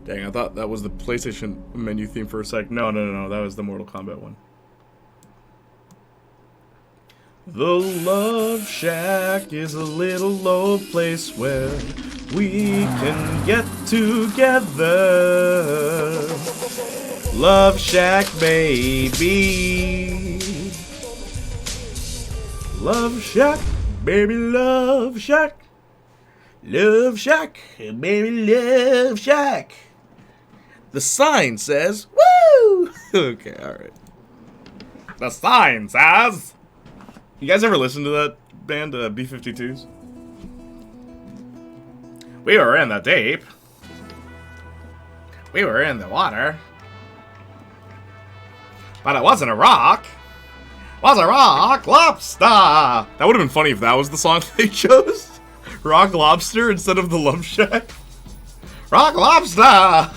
Dang, I thought that was the PlayStation menu theme for a sec. No, that was the Mortal Kombat one. The Love Shack is a little low place where we can get together. Love Shack, baby. Love Shack, baby, Love Shack. Love Shack, baby, Love Shack. The sign says, woo! Okay, alright. The sign says. You guys ever listen to that band, B-52s? We were in the deep. We were in the water. But it wasn't a rock. It was a rock lobster. That would have been funny if that was the song they chose. Rock Lobster instead of the Love Shack. Rock Lobster! That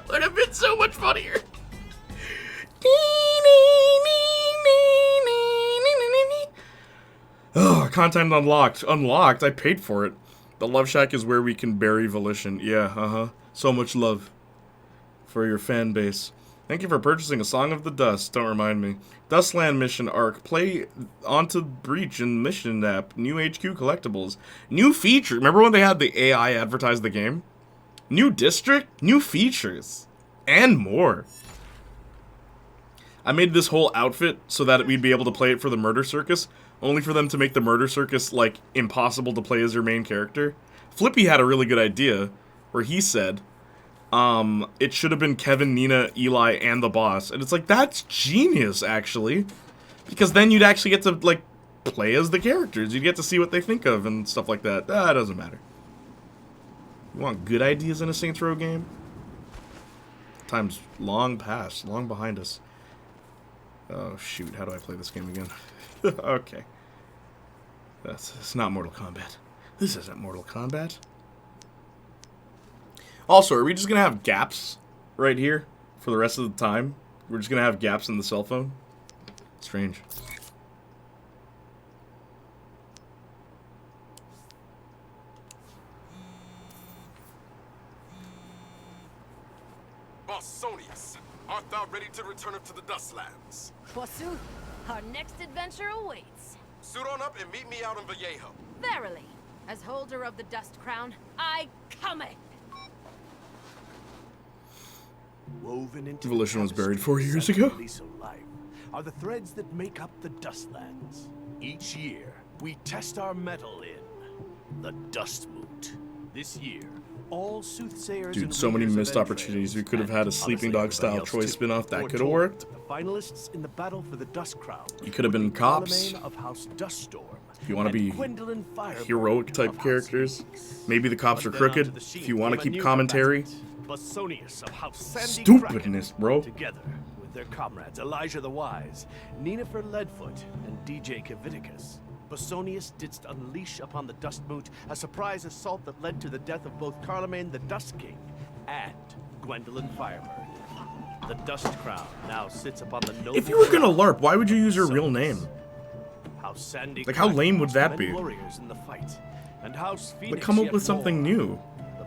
would have been so much funnier. Oh, content unlocked. Unlocked? I paid for it. The Love Shack is where we can bury Volition. Yeah, So much love for your fan base. Thank you for purchasing a Song of the Dust. Don't remind me. Dustland mission arc. Play onto Breach in mission app. New HQ collectibles. New feature. Remember when they had the AI advertise the game? New district. New features. And more. I made this whole outfit so that we'd be able to play it for the Murder Circus. Only for them to make the Murder Circus, like, impossible to play as your main character. Flippy had a really good idea. Where he said... it should have been Kevin, Nina, Eli, and the boss. And it's like, that's genius, actually. Because then you'd actually get to, like, play as the characters. You'd get to see what they think of and stuff like that. It doesn't matter. You want good ideas in a Saints Row game? Time's long past, long behind us. Oh, shoot. How do I play this game again? Okay. It's not Mortal Kombat. This isn't Mortal Kombat. Also, are we just going to have gaps right here for the rest of the time? We're just going to have gaps in the cell phone? Strange. Bossonius, art thou ready to return up to the Dustlands? Forsooth, our next adventure awaits. Suit on up and meet me out in Vallejo. Verily, as holder of the Dust Crown, I cometh. Woven into Volition was buried 4 years ago. Life are the threads that make up the Dustlands. Each year, we test our mettle in the Dust Moot. This year, all soothsayers. Dude, so many missed opportunities. We could have had a Sleeping Dog style Troy spin-off that could have worked. The finalists in the battle for the Dust Crown. You could have been cops. Of House Duststorm. If you want to be heroic type characters, maybe the cops are crooked. If you want to keep commentary. Bossonius of House Sandy Stupidness, bro. Together with their comrades Elijah the Wise, Ninefer Leadfoot, and DJ Kaviticus, Bossonius didst unleash upon the Dust Moot a surprise assault that led to the death of both Carloman the Dust King and Gwendolyn Firebird. The Dust Crown now sits upon the noble. If you were gonna LARP, why would you use your real name? House Sandy, like, how lame would that be? Warriors in the fight, and House Phoenix like, come up with something new.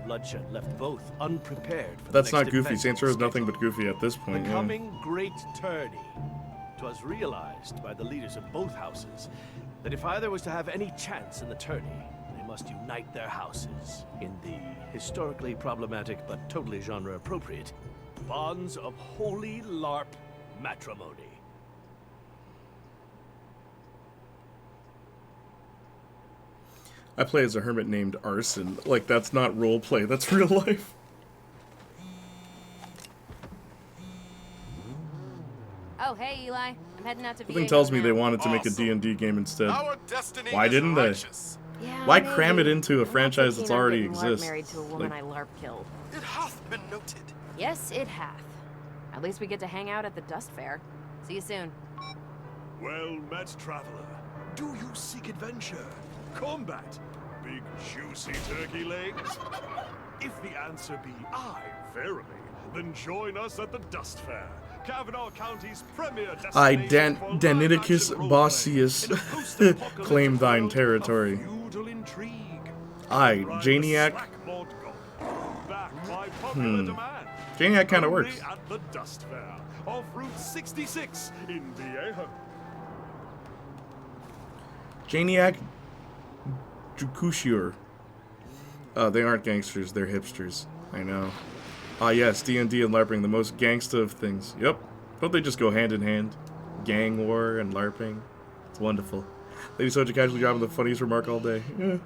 Bloodshed left both unprepared for That's the next not Goofy. event Saints Row is nothing but Goofy at this point. The coming great tourney. 'Twas realized by the leaders of both houses that if either was to have any chance in the tourney, they must unite their houses in the historically problematic but totally genre appropriate bonds of holy LARP matrimony. I play as a hermit named Arson. Like, that's not roleplay, that's real life. Oh, hey, Eli. I'm heading out to Something tells me they wanted to make a D&D game instead. Why didn't they? Yeah, why maybe. cram it into a I'm franchise not that's keen on already getting exists? married to a woman I LARP killed. It hath been noted. Yes, it hath. At least we get to hang out at the Dust Fair. See you soon. Well met, traveler. Do you seek adventure? Combat? Big juicy turkey legs? If the answer be aye, verily, then join us at the Dust Fair, Kavanaugh County's premier I, destination for Daniticus live-action Bossius, roleplay in a post-apocalyptic claim thine world territory. of feudal intrigue. Aye, Ride Janiac. the slack mod god, backed by popular demand. Janiac kind of Only works. at the Dust Fair off Route 66 in Viejo. Janiac Jukushur. They aren't gangsters, they're hipsters. I know. Ah yes, D&D and LARPing, the most gangsta of things. Yep. Don't they just go hand in hand? Gang war and LARPing. It's wonderful. Lady Soja casually dropping the funniest remark all day. Yeah.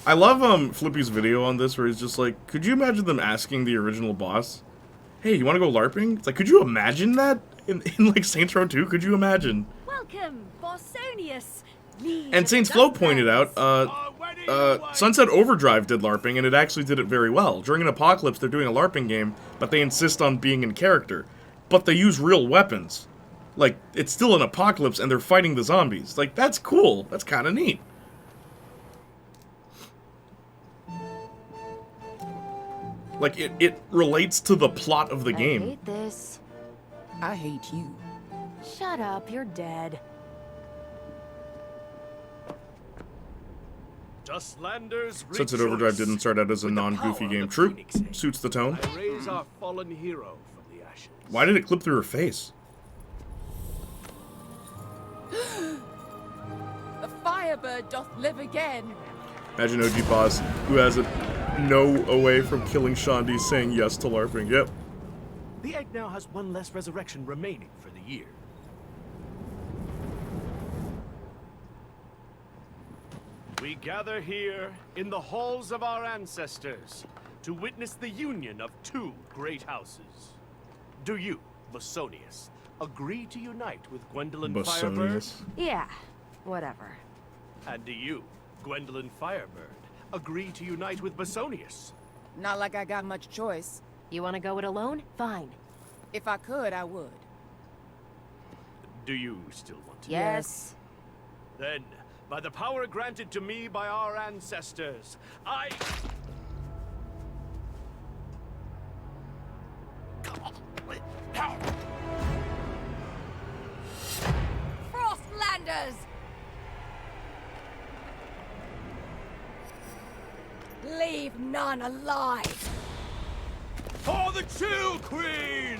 I love Flippy's video on this where he's just like, could you imagine them asking the original boss, hey, you want to go LARPing? It's like, could you imagine that? In like Saints Row 2, could you imagine? Welcome, Borsonius. And Saints Flow pointed out, Sunset Overdrive did LARPing, and it actually did it very well. During an apocalypse, they're doing a LARPing game, but they insist on being in character. But they use real weapons. Like, it's still an apocalypse, and they're fighting the zombies. Like, that's cool. That's kind of neat. Like, it relates to the plot of the I game. hate this. I hate you. Shut up, you're dead. Dustlanders, Sunset Overdrive didn't start out as a with the non-goofy power of game. the True. Phoenix egg. Suits the tone. I raise our fallen hero from the ashes. Why did it clip through her face? The Firebird doth live again. Imagine OG Boss, who has it no away from killing Shandi, saying yes to LARPing. Yep. The egg now has one less resurrection remaining for the year. We gather here in the halls of our ancestors to witness the union of two great houses. Do you, Bosonius, agree to unite with Gwendolyn Firebird? Bosonius. Yeah, whatever. And do you, Gwendolyn Firebird, agree to unite with Bosonius? Not like I got much choice. You want to go it alone? Fine. If I could, I would. Do you still want to? Yes. Then, by the power granted to me by our ancestors, I... Frostlanders! Leave none alive! For the Chill Queen!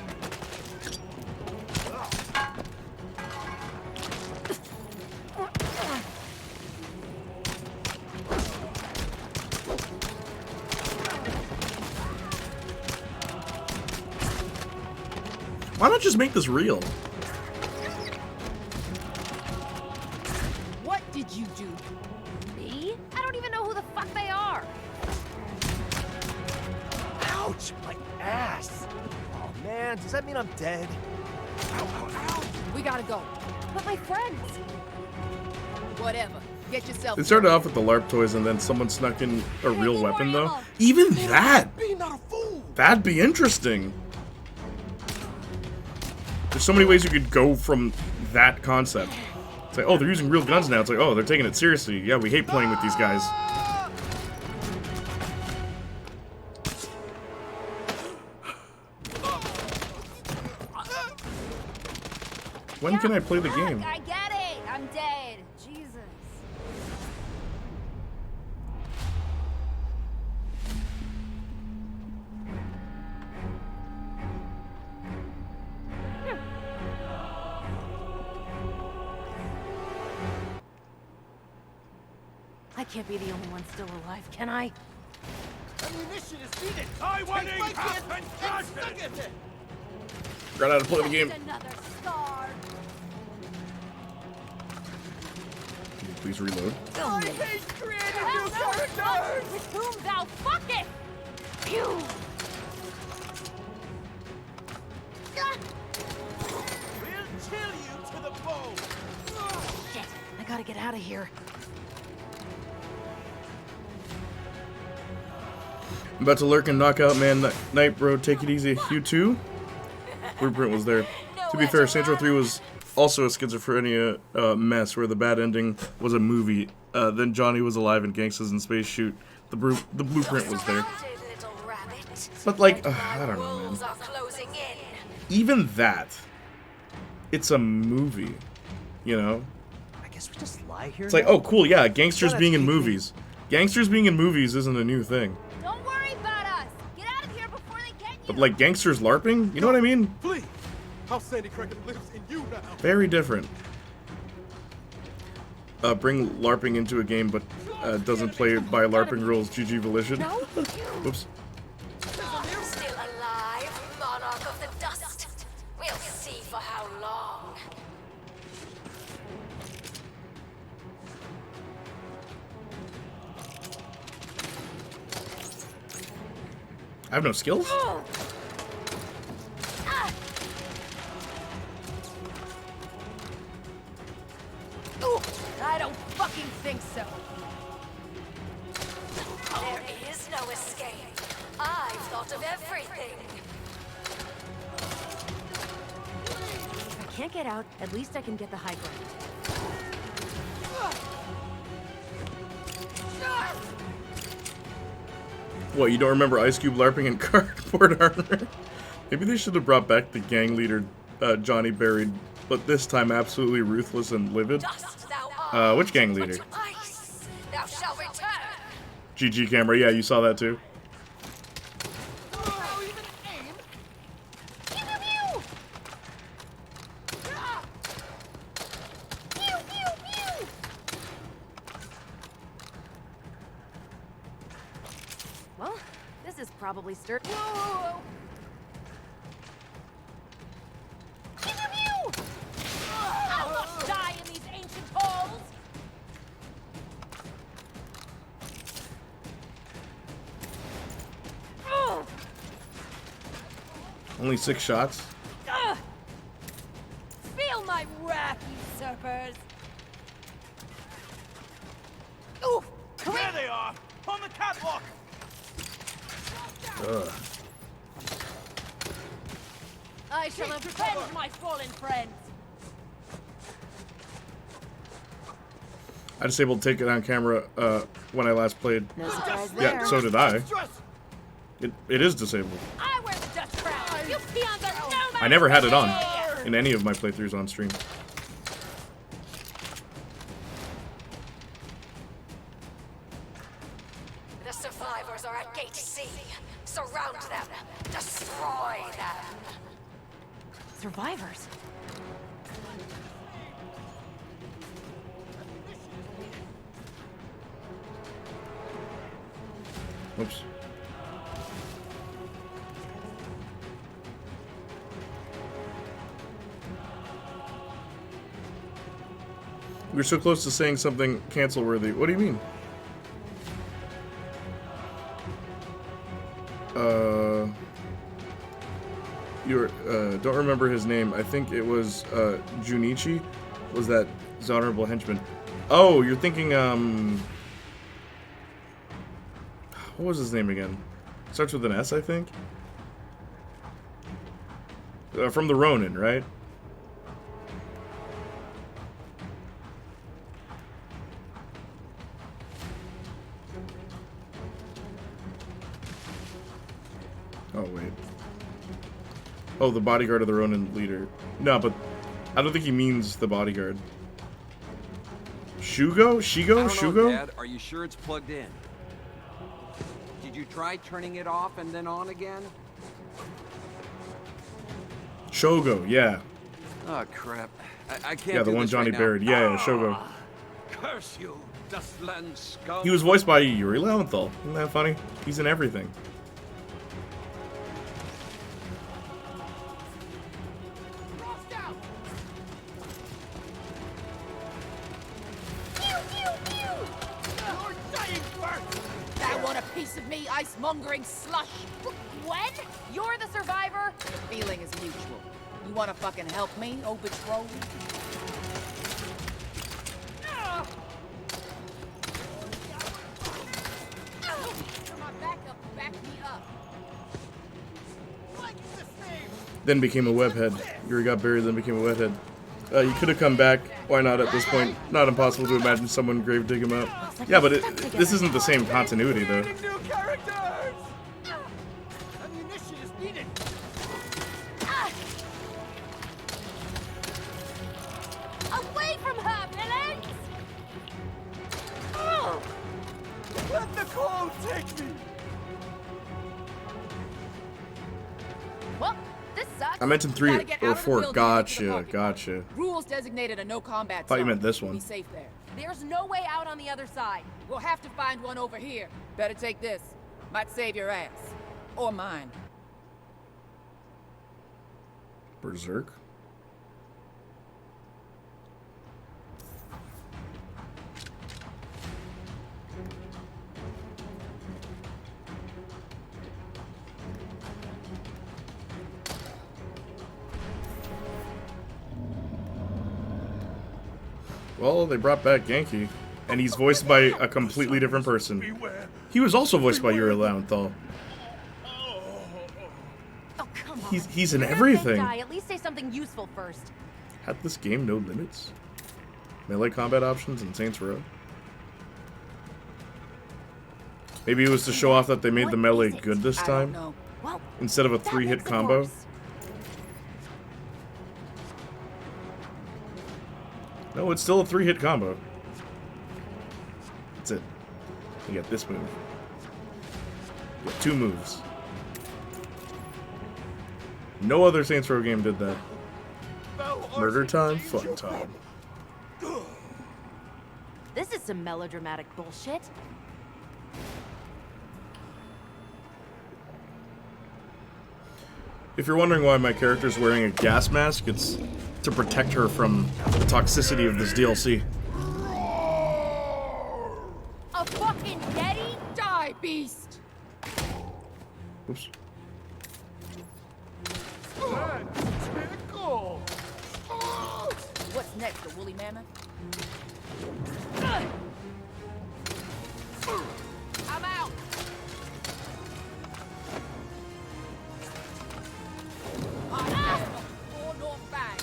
Why not just make this real? What did you do? Me? I don't even know who the fuck they are. Ouch! My ass! Oh man, does that mean I'm dead? Ow, ow, ow! We gotta go. But my friends. Whatever. Get yourself. It started off with the LARP toys and then someone snuck in a real get weapon more though. ammo. Even that! Be not a fool! That'd be interesting. There's so many ways you could go from that concept. It's like, oh, they're using real guns now. It's like, oh, they're taking it seriously. Yeah, we hate playing with these guys. When can I play the game? I get it! I'm dead. Jesus. I can't be the only one still alive, can I? Ammunition is needed! I want Take it my half kid and and crush stick it! it! Forgot how to play the game. Another scar. Please reload. I hate creating Hell new no, characters! with whom thou fuckest! Phew! We'll chill you to the bone! Shit, I gotta get out of here. I'm about to lurk and knock out Man Night, bro. Take it easy. You too? Blueprint was there. To be fair, Saints Row 3 was also a schizophrenia mess where the bad ending was a movie. Then Johnny was alive in Gangsters in Space shoot. The blueprint was there. But like, I don't know, man. Even that, it's a movie, you know? guess we just lie here. It's like, now? oh, cool, yeah, gangsters Don't being in have to keep me- movies. Gangsters being in movies isn't a new thing. Don't worry about us. Get out of here before they get you. But, like, gangsters LARPing? You know what I mean? Flee! How Sandy Kraken lives in you now. Very different. Bring LARPing into a game, but doesn't play by LARPing rules. GG Volition. Whoops. Still alive, monarch of the dust. We'll see for how long. I have no skills? I don't fucking think so. There is no escape. I've thought of everything. If I can't get out, at least I can get the high ground. What, you don't remember Ice Cube LARPing in cardboard armor? Maybe they should have brought back the gang leader, Johnny Buried, but this time absolutely ruthless and livid. Dust thou art. Which gang leader? But to ice thou shalt return. GG Camera, yeah, you saw that too. Well, this is probably sturdy. I'll not die in these ancient halls. Only 6 shots? Feel my wrath, usurpers. Oof! There they are! On the catwalk! Ugh. I shall avenge my fallen friends. I disabled Take It On Camera when I last played. No surprise there. Yeah, so did I. It is disabled. I wear the dust crown. You peons are no I never had it on in any of my playthroughs on stream. The survivors are at Gate C. Surround them. Destroy them. Survivors. Oops. We're so close to saying something cancel-worthy. What do you mean? Don't remember his name. I think it was, Junichi. Was that his honorable henchman? Oh, you're thinking, what was his name again? Starts with an S, I think? From the Ronin, right? Oh, wait. Oh, the bodyguard of the Ronin leader. No, but I don't think he means the bodyguard. Shugo? Shigo? I don't know, Shugo? Dad. Are you sure it's plugged in? Did you try turning it off and then on again? Shogo, yeah. Oh, crap. I can't Yeah, the do one this Johnny right now. buried. Yeah, Shogo. Curse you, Dustland scum. He was voiced by Yuri Lowenthal. Isn't that funny? He's in everything. That want a piece of me, ice-mongering slush? When? You're the survivor? The feeling is mutual. You wanna fucking help me, oh betrothed? My backup, back me up. Then became a webhead. Yuri got buried, then became a webhead. You could have come back. Why not at this point? Not impossible to imagine someone grave dig him out. Yeah, but this isn't the same continuity, though. New characters! Ammunition is needed. Away from her, villains! Don't take me! Well, this sucks. I mentioned 3 Gotta get out or of the 4. building and into the Gotcha, parking lot. gotcha. Rules designated a no combat Thought you zone. meant this Be one. safe there. There's no way out on the other side. We'll have to find one over here. Better take this. Might save your ass. Or mine. Berserk. Well, they brought back Genki, and he's voiced by a completely different person. He was also voiced by Yuri Lowenthal. Oh, come on. He's in You're gonna everything. die. At least say something useful first. Had this game no limits? Melee combat options in Saints Row? Maybe it was to show off that they made the melee What is it? good this I don't time, know. Well, instead of a that 3-hit makes it combo. worse. No, it's still a 3-hit combo. That's it. You get this move. You get 2 moves. No other Saints Row game did that. Murder time, fun time. This is some melodramatic bullshit. If you're wondering why my character's wearing a gas mask, it's to protect her from the toxicity of this DLC. A fucking Yeti? Die, beast! Oops. Tickle! What's next, the woolly mammoth? I'm out! Four North Bang.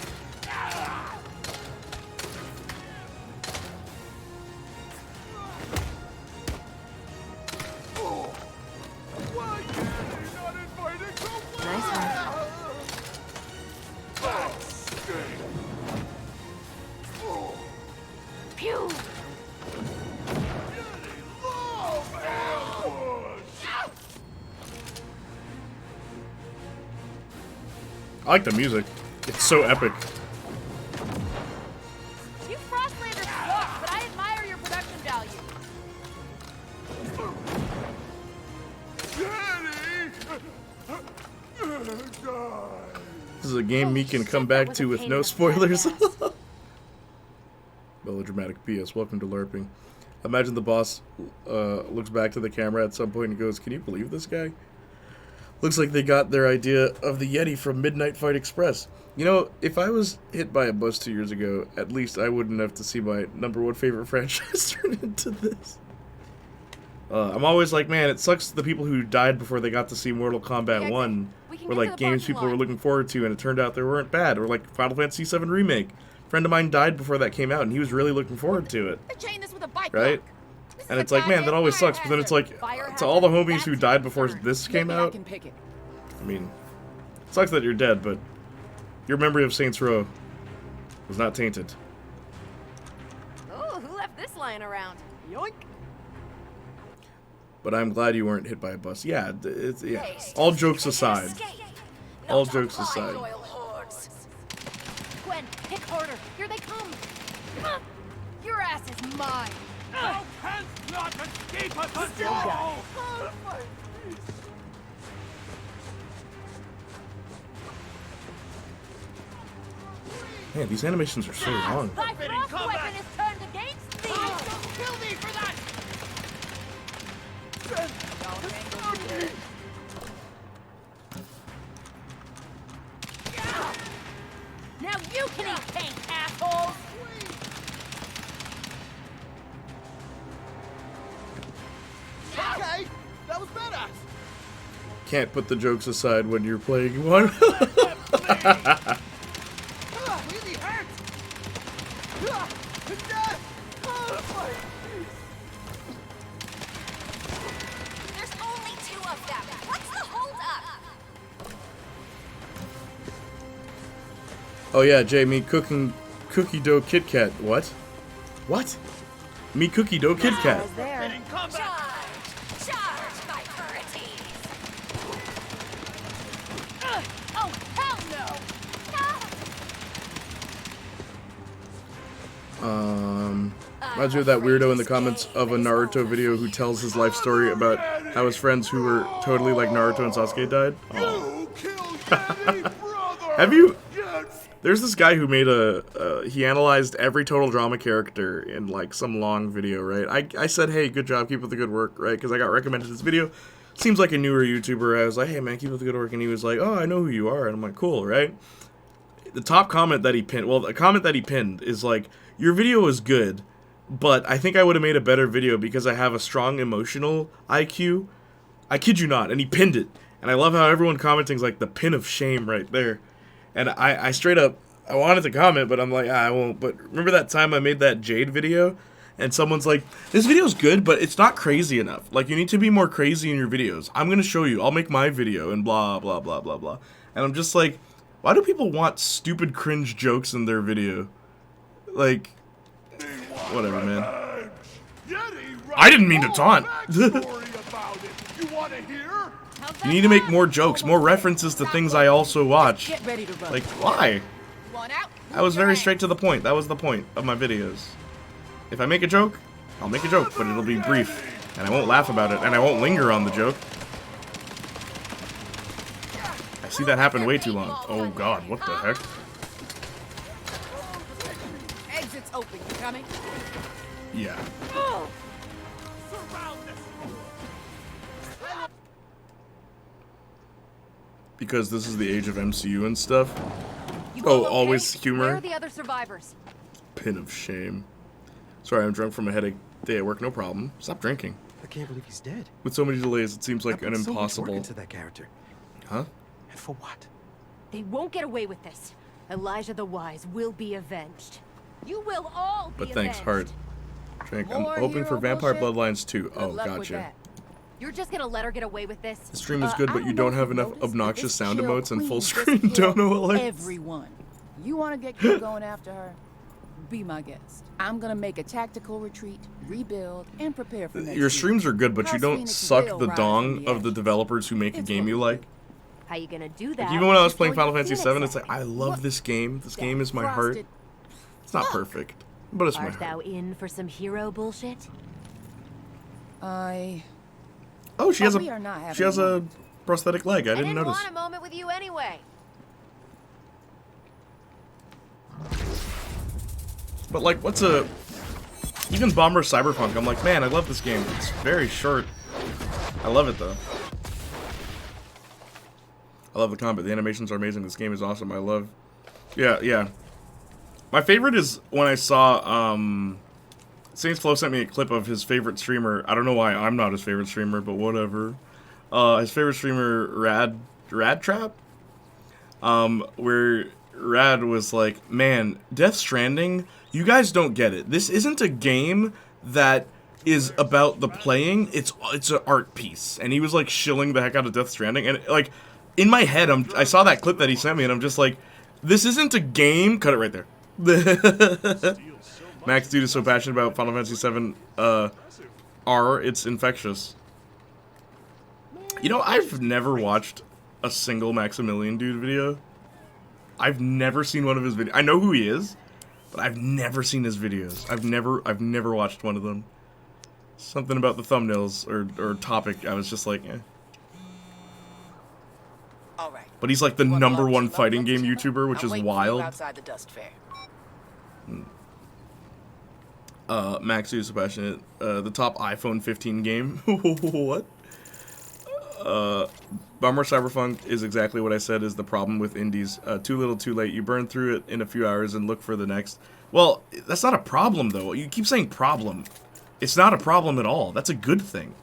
Why are you not invited to Nice one. Pew! I like the music. It's so epic. You Frostlanders suck, but I admire your production value. This is a game me can come Shit, back that was to a with pain no in the spoilers. ass. Melodramatic PS. Welcome to LARPing. Imagine the boss looks back to the camera at some point and goes, "Can you believe this guy?" Looks like they got their idea of the Yeti from Midnight Fight Express. You know, if I was hit by a bus 2 years ago, at least I wouldn't have to see my #1 favorite franchise turn into this. I'm always like, man, it sucks the people who died before they got to see Mortal Kombat Exit. 1 We can were get to like the games parking people were lot. looking forward to, and it turned out they weren't bad. Or like Final Fantasy VII Remake. A friend of mine died before that came out, and he was really looking forward to it. They chained this with a bike Right? lock. This is And a it's like, man, that goddamn always fire sucks. But then it's like, Fire to all the hazard, homies who that's died before concern. this came Maybe I out, can pick it. I mean, it sucks that you're dead, but your memory of Saints Row was not tainted. Oh, who left this lying around? Yoink! But I'm glad you weren't hit by a bus. Yeah, it's, yeah. Haste All is jokes the aside. escape, All not jokes our aside. loyal hordes. Gwen, hit harder. Here they come. Your ass is mine. Thou canst not escape us now! Man, these animations are so long. Thy frost weapon is turned against thee. Don't kill me for that! Now you can eat paint, assholes. Okay, that was badass. Can't put the jokes aside when you're playing one. Ah, really hurt. Ah, death. Ah, There's only 2 of them. What's the hold up? Oh yeah, Jay, me cooking cookie dough Kit Kat. What? What? Me cookie dough Kit Kat. There. Charge! Charge! Reminds me of that weirdo in the comments of a Naruto video who tells his life story about how his friends who were totally like Naruto and Sasuke died. Have you? There's this guy who made he analyzed every total drama character in like some long video, right? I said, hey, good job, keep up the good work, right? Because I got recommended this video. Seems like a newer YouTuber. I was like, hey man, keep up the good work, and he was like, oh, I know who you are, and I'm like, cool, right? The top comment that he pinned, well, the comment that he pinned is like, your video is good, but I think I would have made a better video because I have a strong emotional IQ. I kid you not, and he pinned it. And I love how everyone commenting is like the pin of shame right there. And I straight up, I wanted to comment, but I'm like, I won't. But remember that time I made that Jade video? And someone's like, this video's good, but it's not crazy enough. Like, you need to be more crazy in your videos. I'm going to show you. I'll make my video and blah, blah, blah, blah, blah. And I'm just like, why do people want stupid cringe jokes in their video? Like, whatever, man. I didn't mean to taunt. You need to make more jokes, more references to things I also watch. Like, why? I was very straight to the point. That was the point of my videos. If I make a joke, I'll make a joke, but it'll be brief. And I won't laugh about it, and I won't linger on the joke. I see that happen way too long. Oh god, what the heck? Exit's open. You coming? Yeah. Because this is the age of MCU and stuff. Oh, always humor. Where are the other survivors? Pin of shame. Sorry, I'm drunk from a headache day at work. No problem. Stop drinking. I can't believe he's dead. With so many delays, it seems like an So much impossible. work into that character. Huh? And for what? They won't get away with this. Elijah the Wise will be avenged. You will all be But thanks, avenged. Heart. Drink. I'm More hoping for hero Vampire bullshit? Bloodlines 2. Good Oh, luck with gotcha. that. You're just gonna let her get away with this? The stream is good, I but you don't know have if enough noticed, but obnoxious this sound kill emotes and full queen just screen killed dono alerts. everyone. You want to get killed going after her? Be my guest. I'm gonna make a tactical retreat, rebuild, and prepare for next Your week. streams are good, but you House don't Phoenix suck will the rise dong from the of the ashes. developers who make a It's game what you we like. How you gonna do that? Like, even when I was Just playing throw Final your Fantasy Phoenix 7, it's at like, I me. love this game. This That game is my heart. frosted- It's not perfect, but it's my Art thou heart. in for some hero bullshit? Oh, she has we are not having she has a prosthetic leg. I I didn't notice. want a moment with you anyway. But like, what's a even Bomber Cyberpunk? I'm like, man, I love this game. It's very short. I love it though. I love the combat. The animations are amazing. This game is awesome. I love. Yeah. My favorite is when I saw Saints Flow sent me a clip of his favorite streamer. I don't know why I'm not his favorite streamer, but whatever. His favorite streamer, Rad Trap. Where Rad was like, man, Death Stranding, you guys don't get it. This isn't a game that is about the playing. It's an art piece. And he was like shilling the heck out of Death Stranding. And like, in my head, I saw that clip that he sent me, and I'm just like, this isn't a game. Cut it right there. Max Dude is so passionate about Final Fantasy VII it's infectious. You know, I've never watched a single Maximilian Dude video. I've never seen one of his videos. I know who he is, but I've never seen his videos. I've never watched one of them. Something about the thumbnails or topic, I was just like, eh. All right. But he's like the Want number lunch? one Love fighting lunch, game Gemma? YouTuber, which I'm is waiting for you wild. outside the dust fair. Max is passionate. The top iPhone 15 game. What? Bomber Cyberpunk is exactly what I said is the problem with indies. Too little, too late. You burn through it in a few hours and look for the next. Well, that's not a problem, though. You keep saying problem. It's not a problem at all. That's a good thing.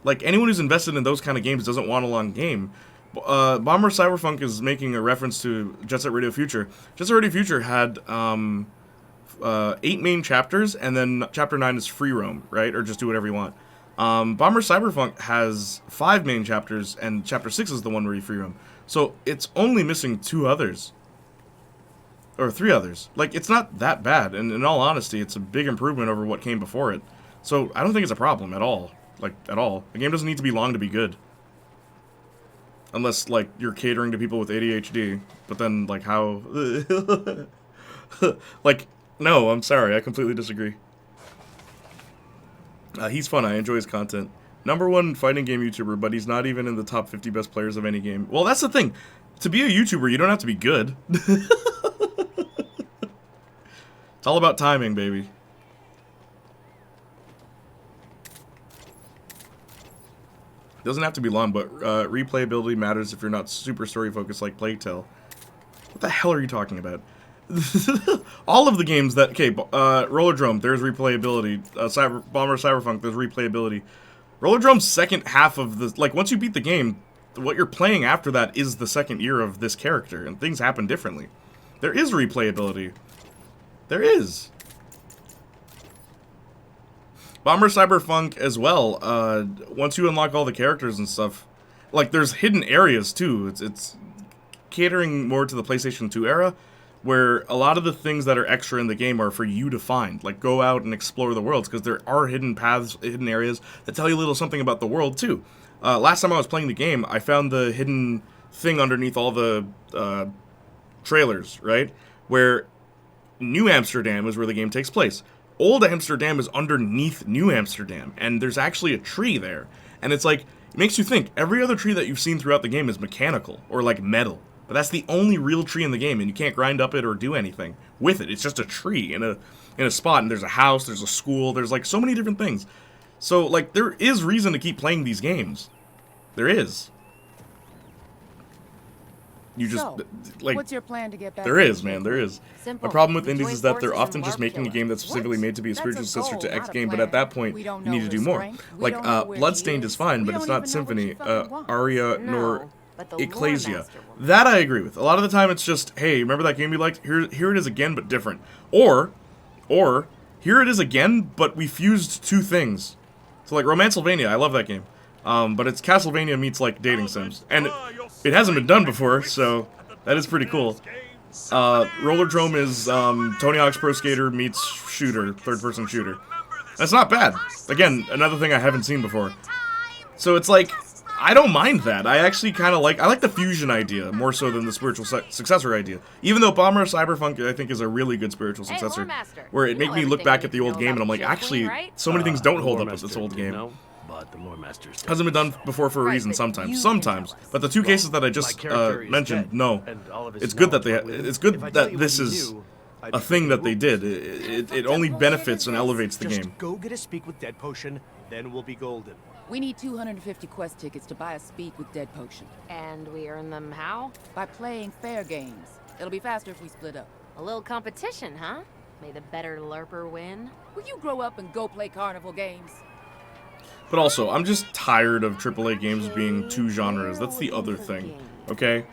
Like, anyone who's invested in those kind of games doesn't want a long game. Bomber Cyberpunk is making a reference to Jet Set Radio Future. Jet Set Radio Future had 8 main chapters, and then Chapter 9 is free roam, right? Or just do whatever you want. Bomber Cyberpunk has 5 main chapters, and Chapter 6 is the one where you free roam. So it's only missing 2 others. Or 3 others. Like, it's not that bad, and in all honesty, it's a big improvement over what came before it. So I don't think it's a problem at all. Like, at all. The game doesn't need to be long to be good. Unless, like, you're catering to people with ADHD. But then, like, how... like, No, I'm sorry. I completely disagree. He's fun. I enjoy his content. #1 fighting game YouTuber, but he's not even in the top 50 best players of any game. Well, that's the thing. To be a YouTuber, you don't have to be good. It's all about timing, baby. Doesn't have to be long, but replayability matters if you're not super story focused like Plague Tale. What the hell are you talking about? All of the games that... Okay, Rollerdrome, there's replayability. Bomber Cyberpunk, there's replayability. Rollerdrome's second half of the... Like, once you beat the game, what you're playing after that is the second year of this character, and things happen differently. There is replayability. There is. Bomber Cyberpunk as well, once you unlock all the characters and stuff, like, there's hidden areas, too. It's catering more to the PlayStation 2 era, where a lot of the things that are extra in the game are for you to find. Like, go out and explore the worlds, because there are hidden paths, hidden areas that tell you a little something about the world, too. Last time I was playing the game, I found the hidden thing underneath all the trailers, right? Where New Amsterdam is where the game takes place. Old Amsterdam is underneath New Amsterdam, and there's actually a tree there. And it's like, it makes you think, every other tree that you've seen throughout the game is mechanical, or like metal. But that's the only real tree in the game, and you can't grind up it or do anything with it. It's just a tree in a spot, and there's a house, there's a school, there's like so many different things. So like, there is reason to keep playing these games. There is. You just, So, like, what's your plan to get back? there is, man, there is. Simple. My problem with We indies join is that they're forces often and just Mark making a Killer. game that's specifically made to be a That's spiritual a sister goal, to X not a game, but plan. at that point, We you don't need know to do his more. strength. We Like, don't know where he Bloodstained is fine, We but don't it's not even know what Symphony, you fucking want. Aria, No, nor but the lore Ecclesia. master will. That I agree with. A lot of the time it's just, hey, remember that game you liked? Here it is again, but different. Or, here it is again, but we fused two things. So like Romancylvania, I love that game. But it's Castlevania meets like dating sims. And it hasn't been done before, so that is pretty cool. Rollerdrome is Tony Hawk's Pro Skater meets shooter, third-person shooter. That's not bad. Again, another thing I haven't seen before. So it's like, I don't mind that. I actually kind of like, I like the fusion idea more so than the spiritual successor idea. Even though Bomber Cyberpunk, I think, is a really good spiritual Hey, successor. Lore Master, Where it you made know me look everything back you at the need to old know game and I'm about like, Jill actually, Queen, right? so many things don't The hold lore up with this master old didn't game. know, but the lore master said Hasn't been done before for a Right, reason but sometimes. you Sometimes. can tell us. But the two cases that I My just character is mentioned, dead, no. and all of his It's good that knowledge they, went with it's him. good If I tell that you this what he is knew, I'd a be thing that they pretty did. It only benefits and elevates the Just game. go get a speak with Dead Potion, then we'll be golden. We need 250 quest tickets to buy a speak with Dead Potion. And we earn them how? By playing fair games. It'll be faster if we split up. A little competition, huh? May the better lurper win. Will you grow up and go play carnival games? But also, I'm just tired of AAA games being two genres. That's the other thing, okay?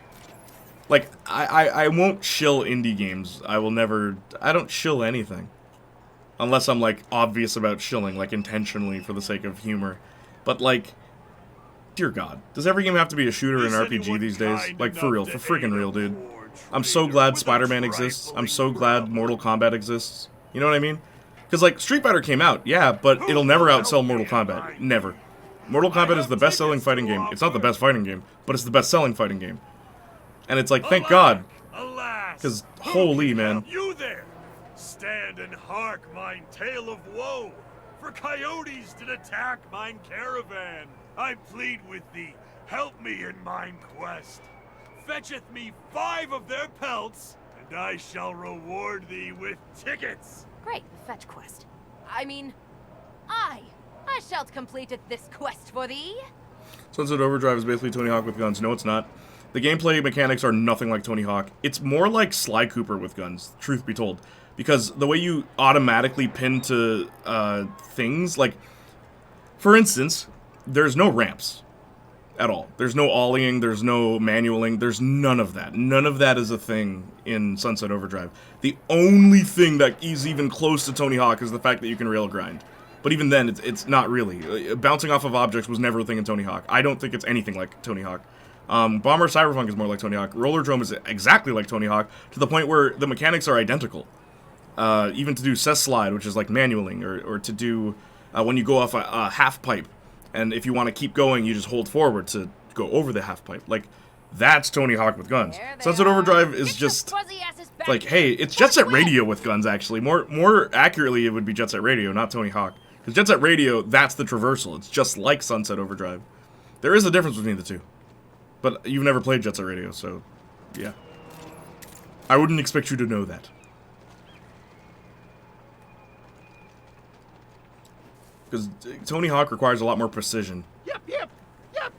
Like, I won't shill indie games. I will never... I don't shill anything. Unless I'm, like, obvious about shilling, like, intentionally for the sake of humor. But, like, dear God. Does every game have to be a shooter and RPG these days? Like, for real. For freaking real, dude. I'm so glad Spider-Man exists. I'm so glad Mortal Kombat exists. You know what I mean? Because, like, Street Fighter came out, yeah, but it'll never outsell Mortal Kombat. Never. Mortal Kombat is the best-selling fighting game. It's not the best fighting game, but it's the best-selling fighting game. And it's like, thank God. Because, holy, man. You there! Stand and hark mine tale of woe, for coyotes did attack mine caravan. I plead with thee, help me in mine quest. Fetcheth me 5 of their pelts, and I shall reward thee with tickets. Great, the fetch quest. I mean, I shalt completed this quest for thee. Sunset Overdrive is basically Tony Hawk with guns. No, it's not. The gameplay mechanics are nothing like Tony Hawk. It's more like Sly Cooper with guns, truth be told. Because the way you automatically pin to things, like, for instance, there's no ramps at all. There's no ollieing, there's no manualing, there's none of that. None of that is a thing in Sunset Overdrive. The only thing that is even close to Tony Hawk is the fact that you can rail grind. But even then, it's not really. Bouncing off of objects was never a thing in Tony Hawk. I don't think it's anything like Tony Hawk. Bomber Cyberpunk is more like Tony Hawk. Rollerdrome is exactly like Tony Hawk, to the point where the mechanics are identical. Even to do Cess Slide, which is like manualing, or to do when you go off a half pipe, and if you want to keep going, you just hold forward to go over the half pipe. Like, that's Tony Hawk with guns. There they Sunset are. Overdrive is Get just... your fuzzy asses It's like, hey, it's Jet Set Radio with guns, actually. More accurately, it would be Jet Set Radio, not Tony Hawk. Because Jet Set Radio, that's the traversal. It's just like Sunset Overdrive. There is a difference between the two. But you've never played Jet Set Radio, so, yeah. I wouldn't expect you to know that. Because Tony Hawk requires a lot more precision. Yep, yep, yep.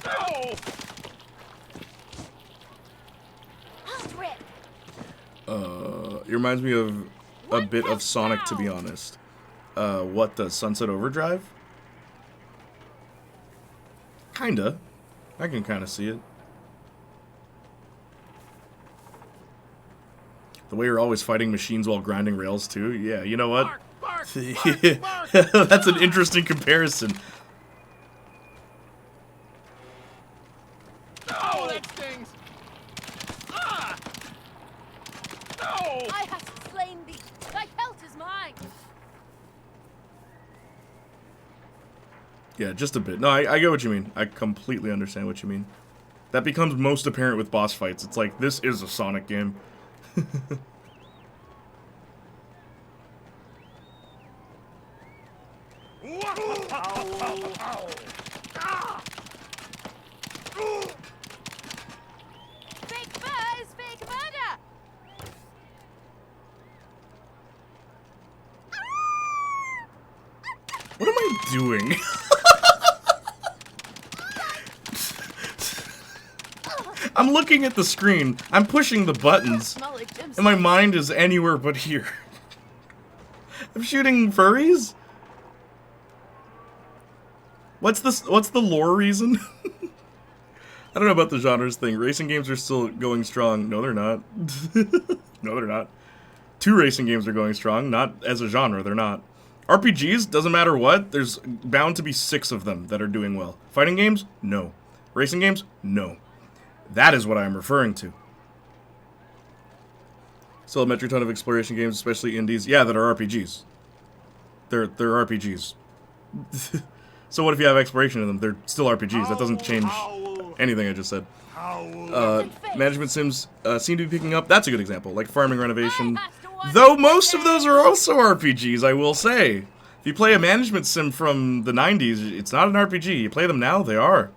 Oh! Strip. It reminds me of a bit of Sonic, to be honest. What, the Sunset Overdrive? Kinda. I can kinda see it. The way you're always fighting machines while grinding rails, too? Yeah, you know what? That's an interesting comparison. Oh, that stings! Ah! No! I have slain thee. Thy pelt is mine. Yeah, just a bit. No, I get what you mean. I completely understand what you mean. That becomes most apparent with boss fights. It's like, this is a Sonic game. Fake fur is fake murder. What am I doing? I'm looking at the screen. I'm pushing the buttons. And my mind is anywhere but here. I'm shooting furries? What's the lore reason? I don't know about the genres thing. Racing games are still going strong. No, they're not. No, they're not. 2 racing games are going strong. Not as a genre, they're not. RPGs, doesn't matter what. There's bound to be 6 of them that are doing well. Fighting games? No. Racing games? No. That is what I'm referring to. Still a metric ton of exploration games, especially indies. Yeah, that are RPGs. They're RPGs. So what if you have exploration in them? They're still RPGs. That doesn't change anything I just said. Management sims seem to be picking up. That's a good example, like farming renovation. Though most of those are also RPGs, I will say. If you play a management sim from the 90s, it's not an RPG. You play them now, they are.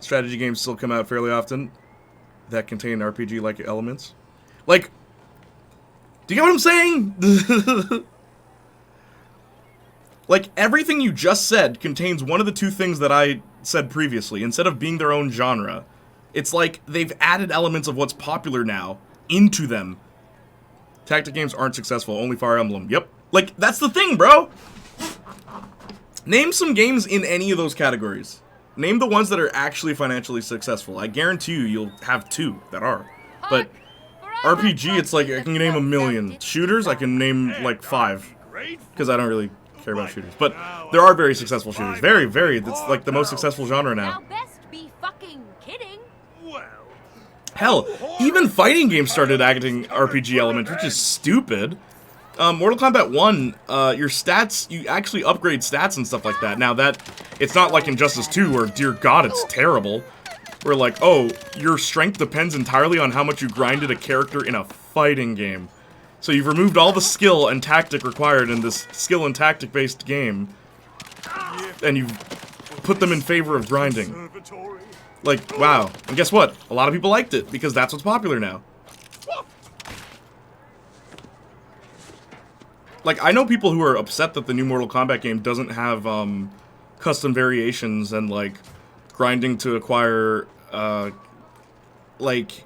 Strategy games still come out fairly often that contain RPG-like elements. Like, do you get what I'm saying? Like, everything you just said contains one of the 2 things that I said previously. Instead of being their own genre, it's like they've added elements of what's popular now into them. Tactic games aren't successful, only Fire Emblem. Yep. Like, that's the thing, bro! Name some games in any of those categories. Name the ones that are actually financially successful. I guarantee you'll have 2 that are. But RPG, it's like, I can name a million. Shooters, I can name, like, 5. Because I don't really care about shooters. But there are very successful shooters. Very, very. It's like the most successful genre now. Thou best be fucking kidding. Hell, even fighting games started adding RPG elements, which is stupid. Mortal Kombat 1, your stats, you actually upgrade stats and stuff like that. Now that, it's not like Injustice 2 where, dear God, it's terrible. Where like, oh, your strength depends entirely on how much you grinded a character in a fighting game. So you've removed all the skill and tactic required in this skill and tactic based game. And you've put them in favor of grinding. Like, wow. And guess what? A lot of people liked it, because that's what's popular now. Like, I know people who are upset that the new Mortal Kombat game doesn't have, custom variations and, like, grinding to acquire, like,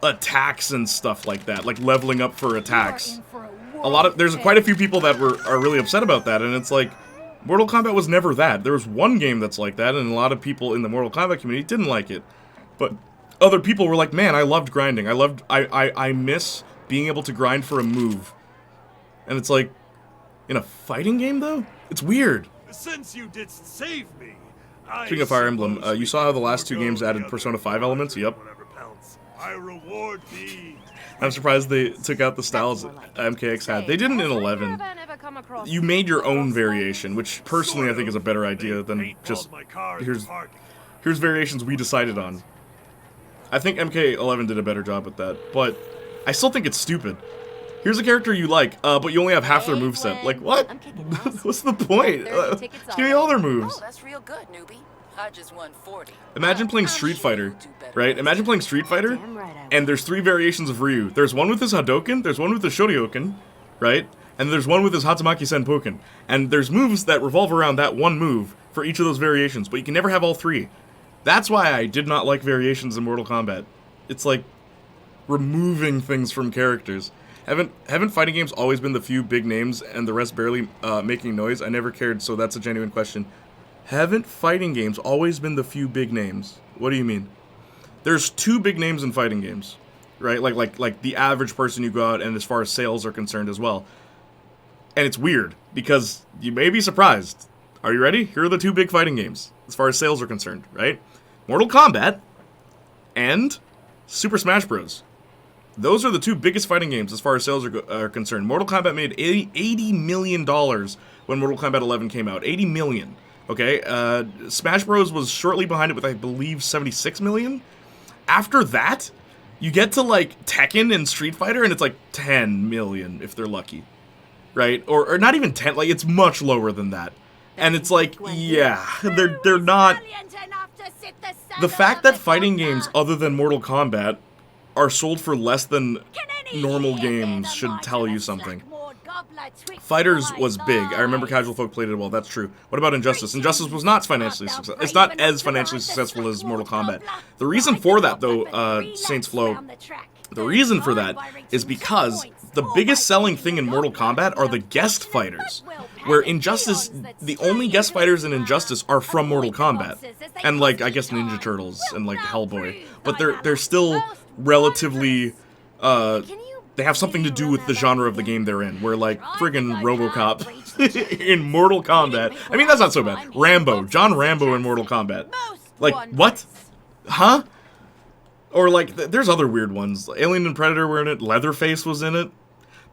attacks and stuff like that. Like, leveling up for attacks. There's quite a few people that are really upset about that, and it's like, Mortal Kombat was never that. There was one game that's like that, and a lot of people in the Mortal Kombat community didn't like it. But other people were like, man, I loved grinding. I miss being able to grind for a move. And it's like, in a fighting game, though? It's weird. Since you didst save me, Speaking of Fire Emblem, you saw how the last 2 games added Persona 5 elements? Yep. I reward thee. I'm surprised they took out the styles MKX had. They didn't in 11. You made your own variation, which personally I think is a better idea than just, here's Here's variations we decided on. I think MK11 did a better job with that, but I still think it's stupid. Here's a character you like, but you only have half their moveset. Like, what? What's the point? Just give me all their moves. Oh, that's real good, newbie. I just won 40. Imagine playing Street Fighter, right? Imagine playing Street Fighter, and there's 3 variations of Ryu. There's one with his Hadouken, there's one with his Shoryuken, right? And there's one with his Hatsumaki Senpuken. And there's moves that revolve around that one move for each of those variations, but you can never have all 3. That's why I did not like variations in Mortal Kombat. It's like removing things from characters. Haven't fighting games always been the few big names and the rest barely making noise? I never cared, so that's a genuine question. Haven't fighting games always been the few big names? What do you mean? There's 2 big names in fighting games, right? Like the average person you go out and as far as sales are concerned as well. And it's weird because you may be surprised. Are you ready? Here are the 2 big fighting games as far as sales are concerned, right? Mortal Kombat and Super Smash Bros. Those are the 2 biggest fighting games as far as sales are concerned. Mortal Kombat made $80 million when Mortal Kombat 11 came out. 80 million. Okay, Smash Bros. Was shortly behind it with, I believe, 76 million. After that, you get to, like, Tekken and Street Fighter, and it's, like, 10 million, if they're lucky. Right? Or not even 10, like, it's much lower than that. And it's like, yeah, they're not... The fact that fighting games other than Mortal Kombat are sold for less than normal games should tell you something. Fighters was big. I remember casual folk played it well. That's true. What about Injustice? Injustice was not financially successful. It's not as financially successful as Mortal Kombat. The reason for that, though, Saints Flow, the reason for that is because the biggest selling thing in Mortal Kombat are the guest fighters. Where Injustice, the only guest fighters in Injustice are from Mortal Kombat. And, like, I guess Ninja Turtles and, like, Hellboy. But they're still relatively, they have something to do with the genre of the game they're in, where, like, friggin' RoboCop in Mortal Kombat. I mean, that's not so bad. Rambo. John Rambo in Mortal Kombat. Like, what? Huh? Or, like, there's other weird ones. Alien and Predator were in it. Leatherface was in it.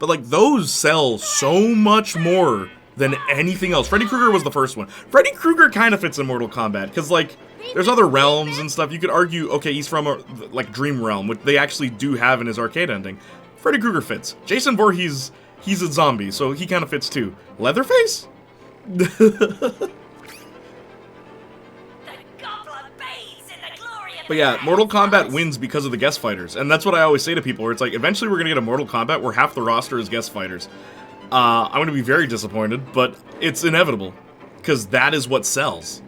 But, like, those sell so much more than anything else. Freddy Krueger was the first one. Freddy Krueger kind of fits in Mortal Kombat, because, like, there's other realms and stuff. You could argue, okay, he's from, like, Dream Realm, which they actually do have in his arcade ending. Freddy Krueger fits. Jason Voorhees, he's a zombie, so he kind of fits too. Leatherface? But yeah, Mortal Kombat wins because of the guest fighters, and that's what I always say to people, where it's like, eventually we're gonna get a Mortal Kombat where half the roster is guest fighters. I'm gonna be very disappointed, but it's inevitable, because that is what sells.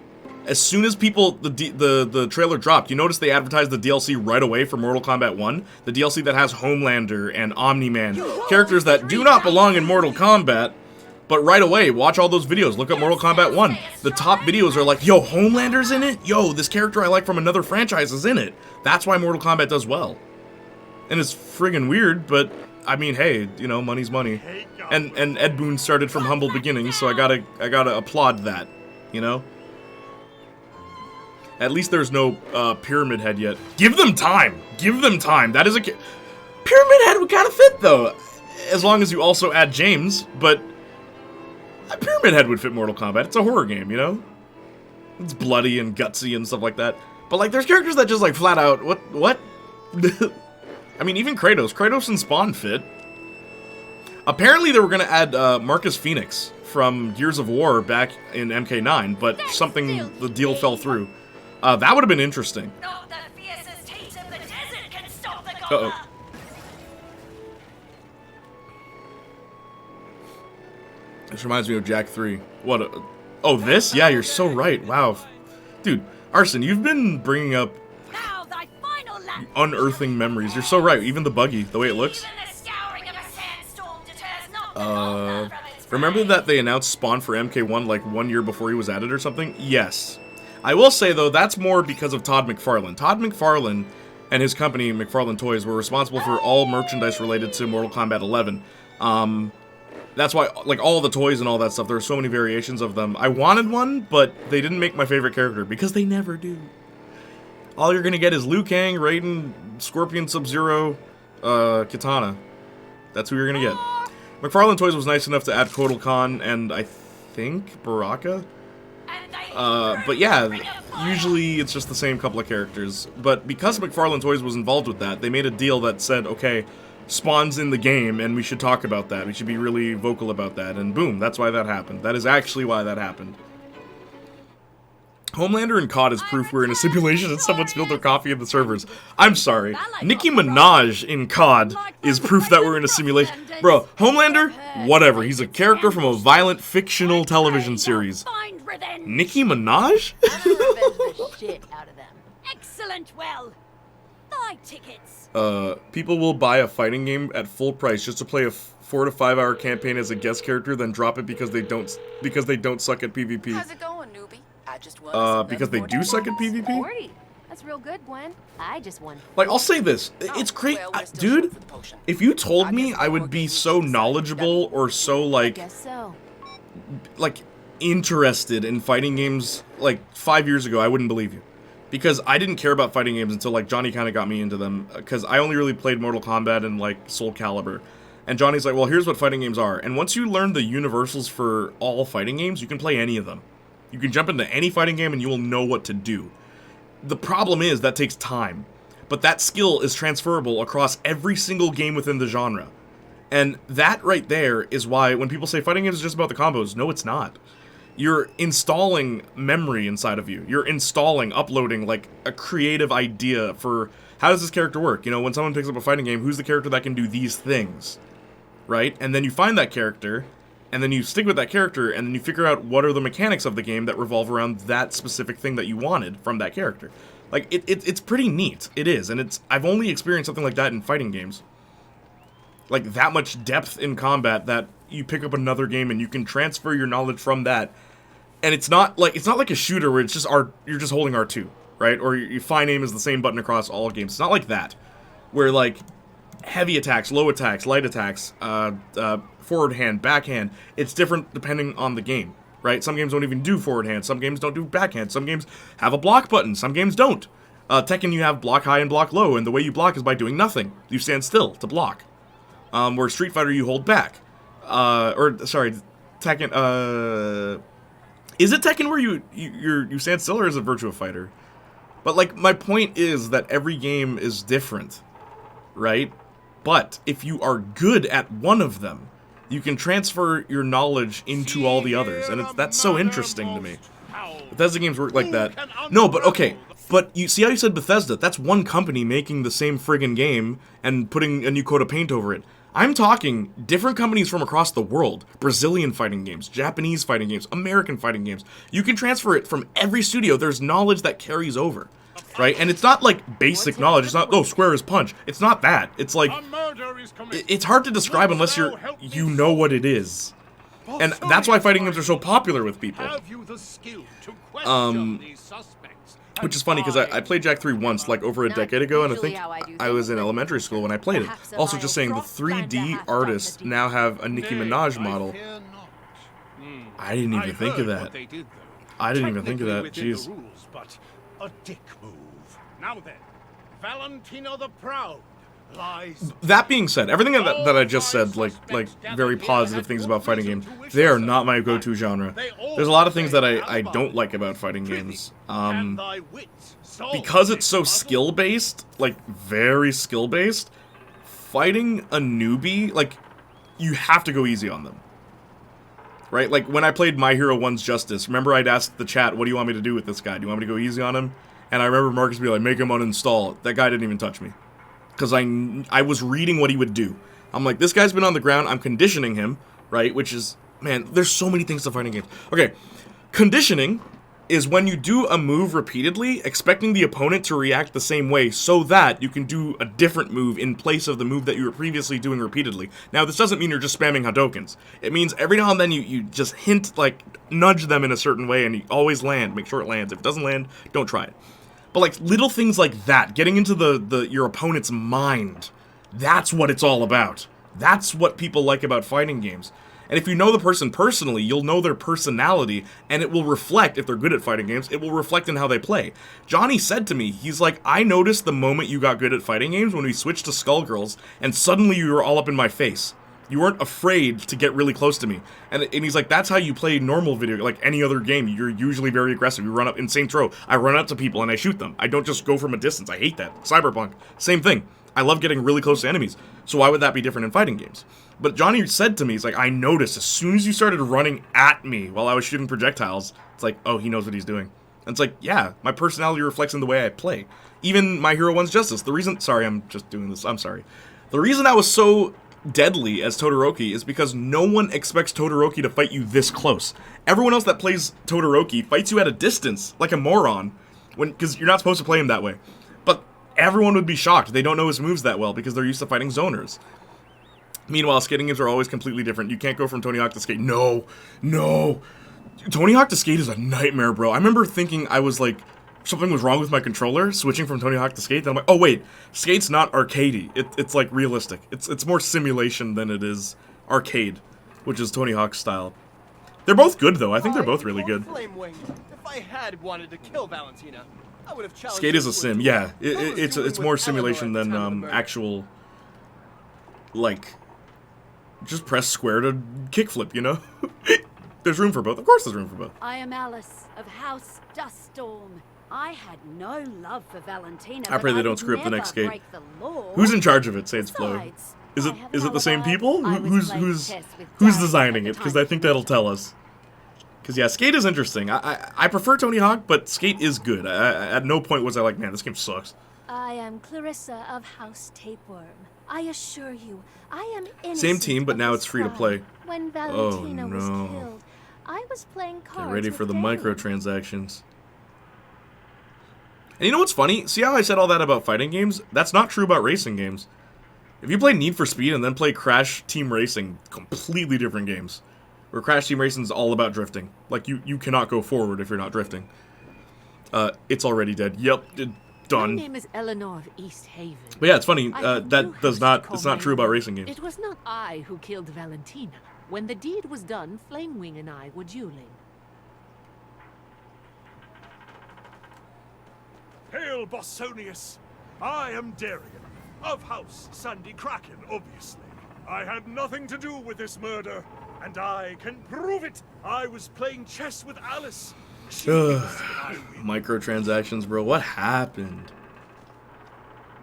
As soon as people, the trailer dropped, you notice they advertised the DLC right away for Mortal Kombat 1, the DLC that has Homelander and Omni-Man, characters that do not belong in Mortal Kombat, but right away, watch all those videos, look up Mortal Kombat 1. The top videos are like, yo, Homelander's in it? Yo, this character I like from another franchise is in it. That's why Mortal Kombat does well. And it's friggin' weird, but, I mean, hey, you know, money's money. And Ed Boon started from humble beginnings, so I gotta applaud that, you know? At least there's no Pyramid Head yet. Give them time! Give them time! That is a... Pyramid Head would kind of fit, though. As long as you also add James, but... Pyramid Head would fit Mortal Kombat. It's a horror game, you know? It's bloody and gutsy and stuff like that. But, like, there's characters that just, like, flat out... What? I mean, even Kratos. Kratos and Spawn fit. Apparently they were going to add Marcus Phoenix from Gears of War back in MK9, but the deal fell through. That would have been interesting. Uh-oh. This reminds me of Jak 3. What? Oh, this? Yeah, you're so right. Wow. Dude, Arson, you've been bringing up unearthing memories. You're so right. Even the buggy, the way it looks. Remember that they announced Spawn for MK1 like 1 year before he was added or something? Yes. I will say, though, that's more because of Todd McFarlane. Todd McFarlane and his company, McFarlane Toys, were responsible for all merchandise related to Mortal Kombat 11. That's why, like, all the toys and all that stuff, there are so many variations of them. I wanted one, but they didn't make my favorite character, because they never do. All you're gonna get is Liu Kang, Raiden, Scorpion, Sub-Zero, Kitana. That's who you're gonna get. McFarlane Toys was nice enough to add Kotal Khan and, I think, Baraka? But yeah, usually it's just the same couple of characters. But because McFarlane Toys was involved with that, they made a deal that said, okay, Spawn's in the game, and we should talk about that. We should be really vocal about that. And boom, that's why that happened. That is actually why that happened. Homelander and COD is proof we're in a simulation and someone spilled their coffee in the servers. I'm sorry. Nicki Minaj in COD is proof that we're in a simulation. Bro, Homelander? Whatever. He's a character from a violent fictional television series. Nicki Minaj? Shit out of them. Excellent. Well, buy tickets. People will buy a fighting game at full price just to play a 4 to 5 hour campaign as a guest character, then drop it because they don't suck at PvP. How's it going, newbie? I just won Because they do suck at PvP? 40. That's real good, Gwen. I just won. Like, I'll say this. It's great. Dude, if you told me I would be so knowledgeable or so, like, Guess so. like, interested in fighting games, like, 5 years ago, I wouldn't believe you. Because I didn't care about fighting games until, like, Johnny kind of got me into them. Because I only really played Mortal Kombat and, like, Soul Calibur. And Johnny's like, well, here's what fighting games are. And once you learn the universals for all fighting games, you can play any of them. You can jump into any fighting game and you will know what to do. The problem is that takes time. But that skill is transferable across every single game within the genre. And that right there is why when people say fighting games is just about the combos, no, it's not. You're installing memory inside of you. You're installing, uploading, like, a creative idea for how does this character work? You know, when someone picks up a fighting game, who's the character that can do these things? Right? And then you find that character, and then you stick with that character, and then you figure out what are the mechanics of the game that revolve around that specific thing that you wanted from that character. Like, it's pretty neat. It is, and I've only experienced something like that in fighting games. Like, that much depth in combat that you pick up another game and you can transfer your knowledge from that. And it's not like a shooter where it's just you're just holding R2, right? Or your find aim is the same button across all games. It's not like that. Where, like, heavy attacks, low attacks, light attacks, forward hand, backhand, it's different depending on the game, right? Some games don't even do forward hand, some games don't do backhand, some games have a block button, some games don't. Tekken, you have block high and block low, and the way you block is by doing nothing. You stand still to block. Where Street Fighter, you hold back. Tekken, is it Tekken where you stand still, or is it Virtua Fighter? But, like, my point is that every game is different, right? But if you are good at one of them, you can transfer your knowledge into all the others, and that's so interesting to me. Bethesda games work like that. No, but okay. But you see how you said Bethesda? That's one company making the same friggin' game and putting a new coat of paint over it. I'm talking different companies from across the world. Brazilian fighting games, Japanese fighting games, American fighting games. You can transfer it from every studio. There's knowledge that carries over, right? And it's not like basic knowledge. It's not, oh, square is punch. It's not that. It's like, it's hard to describe unless you know what it is. And that's why fighting games are so popular with people. Which is funny, because I played Jak 3 once, like, over a decade ago, and I think I was in elementary school when I played it. Also, just saying, the 3D artists now have a Nicki Minaj model. I didn't even think of that. I didn't even think of that, jeez. A dick move. Now then, Valentino the Proud lies. That being said, everything that I just said, like very positive things about fighting games, they are not my go-to genre. There's a lot of things that I don't like about fighting games. Because it's so skill-based, like very skill-based, fighting a newbie, like, you have to go easy on them. Right? Like, when I played My Hero 1's Justice, remember I'd asked the chat, what do you want me to do with this guy? Do you want me to go easy on him? And I remember Marcus being like, make him uninstall. That guy didn't even touch me. Because I was reading what he would do. I'm like, this guy's been on the ground, I'm conditioning him, right? Which is, man, there's so many things to fighting games. Okay, conditioning is when you do a move repeatedly, expecting the opponent to react the same way so that you can do a different move in place of the move that you were previously doing repeatedly. Now, this doesn't mean you're just spamming Hadoukens. It means every now and then you just hint, like, nudge them in a certain way, and you always land. Make sure it lands. If it doesn't land, don't try it. But, like, little things like that, getting into your opponent's mind, that's what it's all about. That's what people like about fighting games. And if you know the person personally, you'll know their personality, and it will reflect, if they're good at fighting games, it will reflect in how they play. Johnny said to me, he's like, I noticed the moment you got good at fighting games when we switched to Skullgirls, and suddenly you were all up in my face. You weren't afraid to get really close to me. And he's like, that's how you play normal video, like any other game. You're usually very aggressive. You run up in Saints Row. I run up to people and I shoot them. I don't just go from a distance. I hate that. Cyberpunk, same thing. I love getting really close to enemies. So why would that be different in fighting games? But Johnny said to me, he's like, I noticed as soon as you started running at me while I was shooting projectiles, it's like, oh, he knows what he's doing. And it's like, yeah, my personality reflects in the way I play. Even My Hero 1's Justice. The reason, sorry, I'm just doing this, I'm sorry. The reason I was so deadly as Todoroki is because no one expects Todoroki to fight you this close. Everyone else that plays Todoroki fights you at a distance, like a moron, because you're not supposed to play him that way. But everyone would be shocked. They don't know his moves that well because they're used to fighting zoners. Meanwhile, skating games are always completely different. You can't go from Tony Hawk to Skate. No. Tony Hawk to Skate is a nightmare, bro. I remember thinking I was like, something was wrong with my controller, switching from Tony Hawk to Skate. Then I'm like, oh wait, Skate's not arcadey. It's like realistic. It's more simulation than it is arcade, which is Tony Hawk's style. They're both good though. I think they're both really good. If I had wanted to kill Valentina, I would have challenged Skate is a sim, yeah. It's more simulation than actual, like, just press square to kickflip, you know? There's room for both. Of course there's room for both. I am Alice of House Duststorm. I had no love for Valentina. I pray they don't screw up the next Skate. Who's in charge of it, Saints Flow? Is it the same people? Who's designing it? Because I think that'll tell us. Because yeah, Skate is interesting. I prefer Tony Hawk, but Skate is good. At no point was I like, man, this game sucks. I am Clarissa of House Tapeworm. I assure you, I am innocent. Same team, but now it's free to play. When Valentina was killed, I was playing cards. Get ready for the microtransactions. And you know what's funny? See how I said all that about fighting games? That's not true about racing games. If you play Need for Speed and then play Crash Team Racing, completely different games. Where Crash Team Racing is all about drifting. Like, you cannot go forward if you're not drifting. It's already dead. Yep, done. My name is Eleanor of East Haven. But yeah, it's funny. It's not true about racing games. It was not I who killed Valentina. When the deed was done, Flamewing and I were dueling. Hail, Bosonius! I am Darian, of House Sandy Kraken, obviously. I had nothing to do with this murder, and I can prove it. I was playing chess with Alice. Microtransactions, bro. What happened?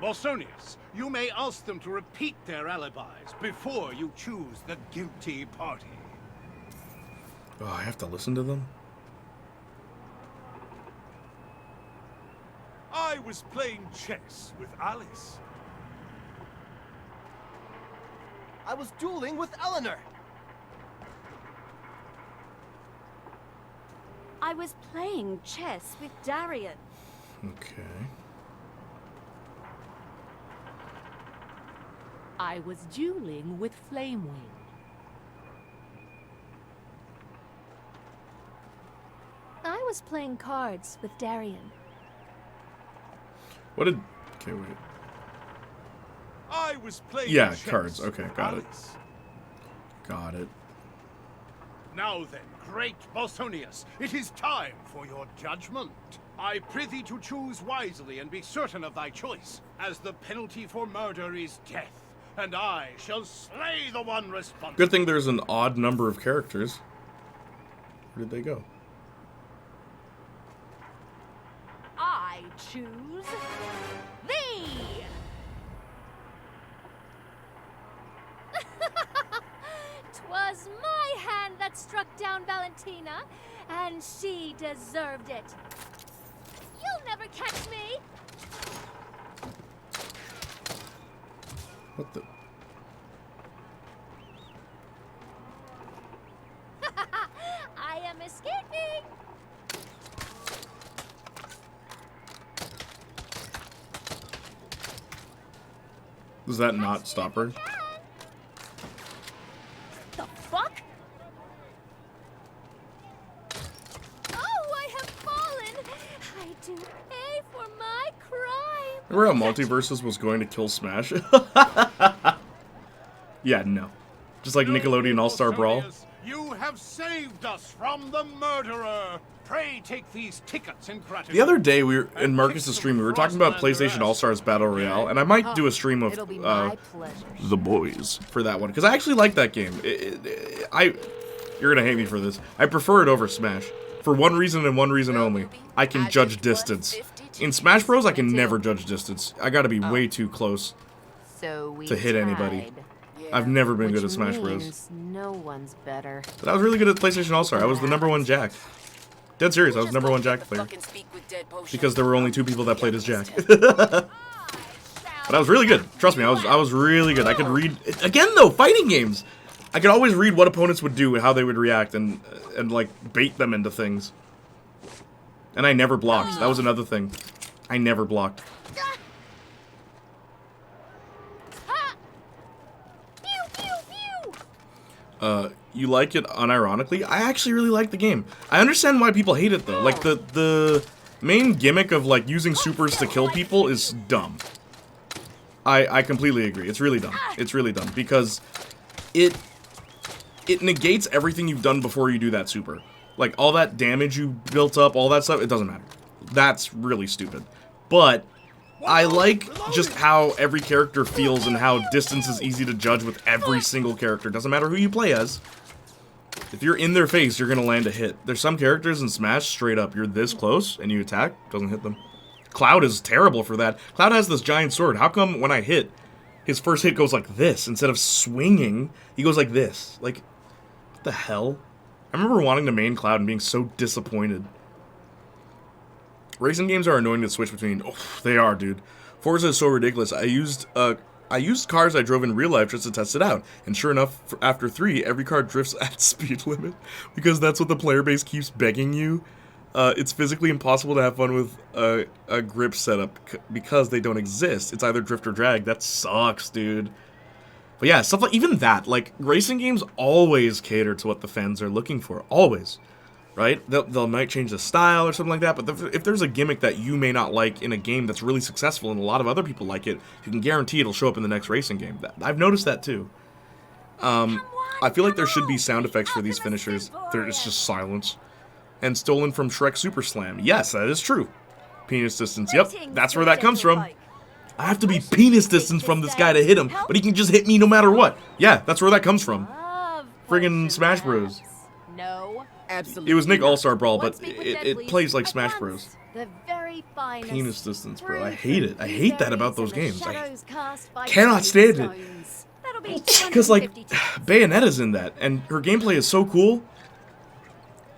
Bosonius, you may ask them to repeat their alibis before you choose the guilty party. Oh, I have to listen to them? I was playing chess with Alice. I was dueling with Eleanor. I was playing chess with Darian. Okay. I was dueling with Flamewing. I was playing cards with Darian. What did... Okay, wait. I was playing chess cards. Okay, got Alice. it. Got it. Now then, great Bosonius, it is time for your judgment. I prithee to choose wisely and be certain of thy choice, as the penalty for murder is death, and I shall slay the one responsible. Good thing there's an odd number of characters. Where did they go? I choose thee! 'Twas my hand that struck down Valentina, and she deserved it. You'll never catch me! What the... I am escaping! Does that not stop her? The fuck? Oh, I have fallen! I do pay for my crime! Remember how Multiverses was going to kill Smash? Yeah, no. Just like Nickelodeon All-Star Brawl. You have saved us from the murderer. Pray take these tickets in gratitude. The other day, we were in Marcus's stream, we were talking about PlayStation All-Stars Battle Royale, and I might do a stream of The Boys for that one, because I actually like that game. You're gonna hate me for this. I prefer it over Smash. For one reason and one reason only. I can judge distance. In Smash Bros, I can never judge distance. I gotta be way too close to hit anybody. I've never been good at Smash Bros. No one's better. But I was really good at PlayStation All-Star. I was the #1 Jack. Dead serious, I was #1 Jack player. Because there were only 2 people that played as Jack. But I was really good. Trust me, I was really good. I could read... Again, though, fighting games! I could always read what opponents would do and how they would react and like, bait them into things. And I never blocked. That was another thing. I never blocked. You like it unironically? I actually really like the game. I understand why people hate it, though. Like, the main gimmick of, like, using supers to kill people is dumb. I completely agree. It's really dumb. It's really dumb. Because it negates everything you've done before you do that super. Like, all that damage you built up, all that stuff, it doesn't matter. That's really stupid. But I like just how every character feels and how distance is easy to judge with every single character. Doesn't matter who you play as. If you're in their face, you're gonna land a hit. There's some characters in Smash, straight up, you're this close and you attack, doesn't hit them. Cloud is terrible for that. Cloud has this giant sword. How come when I hit, his first hit goes like this instead of swinging? He goes like this. Like, what the hell? I remember wanting to main Cloud and being so disappointed. Racing games are annoying to switch between. Oh, they are, dude. Forza is so ridiculous. I used cars I drove in real life just to test it out, and sure enough, after 3, every car drifts at speed limit because that's what the player base keeps begging you. It's physically impossible to have fun with a grip setup because they don't exist. It's either drift or drag. That sucks, dude. But yeah, stuff like even that. Like, racing games always cater to what the fans are looking for. Always. Right? They'll might change the style or something like that, but if there's a gimmick that you may not like in a game that's really successful and a lot of other people like it, you can guarantee it'll show up in the next racing game. I've noticed that too. I feel like there should be sound effects for these finishers. It's just silence. And stolen from Shrek Super Slam. Yes, that is true. Penis distance. Yep, that's where that comes from. I have to be penis distance from this guy to hit him, but he can just hit me no matter what. Yeah, that's where that comes from. Friggin' Smash Bros. No. Absolutely. It was Nick All-Star Brawl, but it plays like Smash Bros. The very finest. Penis distance, bro. I hate it. I hate that about those games. I cannot stand it. Because, like, Bayonetta's in that, and her gameplay is so cool.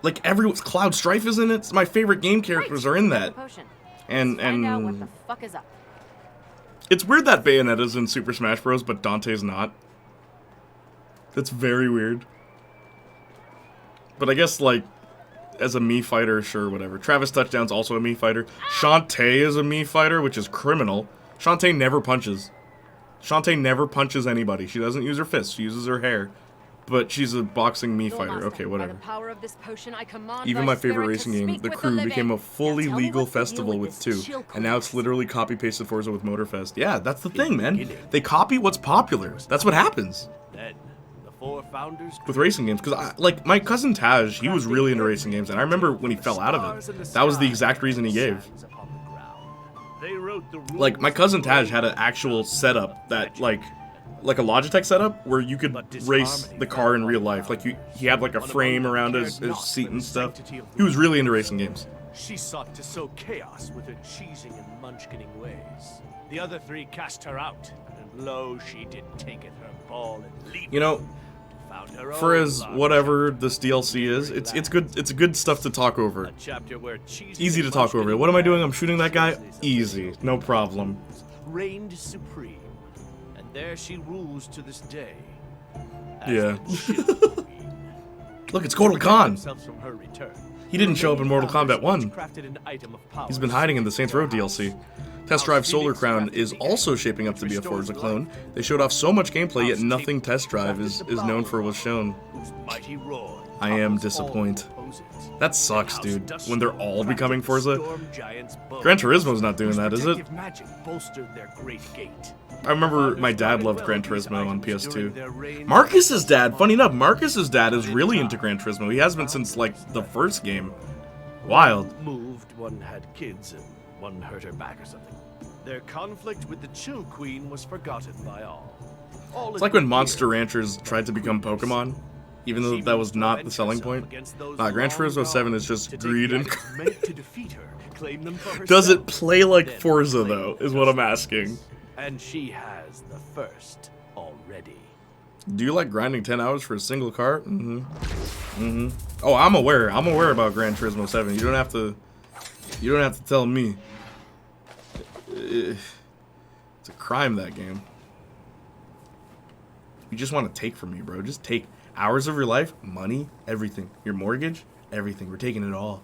Like, Cloud Strife is in it. My favorite game characters are in that. And what the fuck is up. It's weird that Bayonetta's in Super Smash Bros, but Dante's not. That's very weird. But I guess, like, as a Mii fighter, sure, whatever. Travis Touchdown's also a Mii fighter. Shantae is a Mii fighter, which is criminal. Shantae never punches. Shantae never punches anybody. She doesn't use her fists. She uses her hair. But she's a boxing Mii fighter. Okay, whatever. Even my favorite racing game, The Crew, became a fully legal festival with 2. And now it's literally copy-pasted Forza with Motorfest. Yeah, that's the thing, man. They copy what's popular. That's what happens. With racing games, because like my cousin Taj, he was really into racing games, and I remember when he fell out of it, that was the exact reason he gave. Like, my cousin Taj had an actual setup that, like a Logitech setup, where you could race the car in real life. Like, he had like a frame around his seat and stuff. He was really into racing games. She sought to sow chaos with her cheesing and munchkining ways. The other 3 cast her out, and lo, she did taketh her ball and leap. You know, for as whatever this DLC is, it's good. It's good stuff to talk over. Easy to talk over. What am I doing? I'm shooting that guy. Easy, no problem. Reigned supreme, and there she rules to this day. Yeah. Look, it's Kotal Khan. He didn't show up in Mortal Kombat 1. He's been hiding in the Saints Row DLC. Test Drive Solar Crown is also shaping up to be a Forza clone. They showed off so much gameplay, yet nothing Test Drive is known for was shown. I am disappointed. That sucks, dude, when they're all becoming Forza. Gran Turismo's not doing that, is it? I remember my dad loved Gran Turismo on PS2. Marcus's dad, funny enough, Marcus's dad is really into Gran Turismo. He has been since, like, the first game. Wild. Moved, one had kids, and one hurt her back or something. Their conflict with the Chill Queen was forgotten by all. It's like when Monster Ranchers tried to become Pokemon, even though that was not the selling point. Gran Turismo 7 is just greed and Does it play like Forza though, is what I'm asking. And she has the first already. Do you like grinding 10 hours for a single car? Oh, I'm aware about Gran Turismo 7. You don't have to tell me. It's a crime, that game. You just want to take from me, bro. Just take hours of your life, money, everything. Your mortgage, everything. We're taking it all.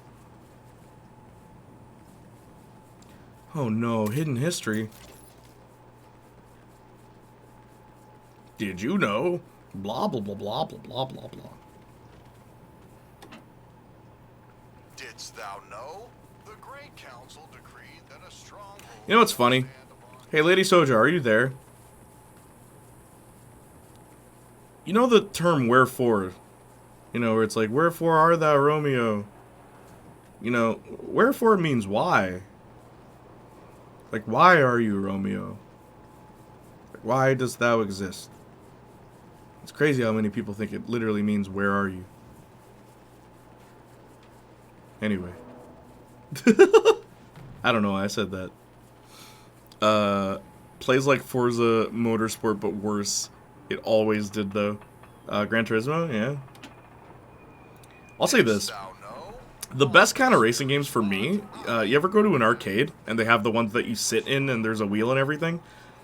Oh no, hidden history. Did you know? Blah, blah, blah, blah, blah, blah, blah, blah. Didst thou know? The Great Council decreed that a stronghold... You know what's funny? Hey, Lady Soja, are you there? You know the term wherefore? You know, where it's like, wherefore art thou, Romeo? You know, wherefore means why. Like, why are you, Romeo? Like, why dost thou exist? It's crazy how many people think it literally means, where are you? Anyway. I don't know why I said that. Plays like Forza Motorsport, but worse. It always did, though. Gran Turismo, yeah. I'll say this. The best kind of racing games for me, you ever go to an arcade, and they have the ones that you sit in, and there's a wheel and everything?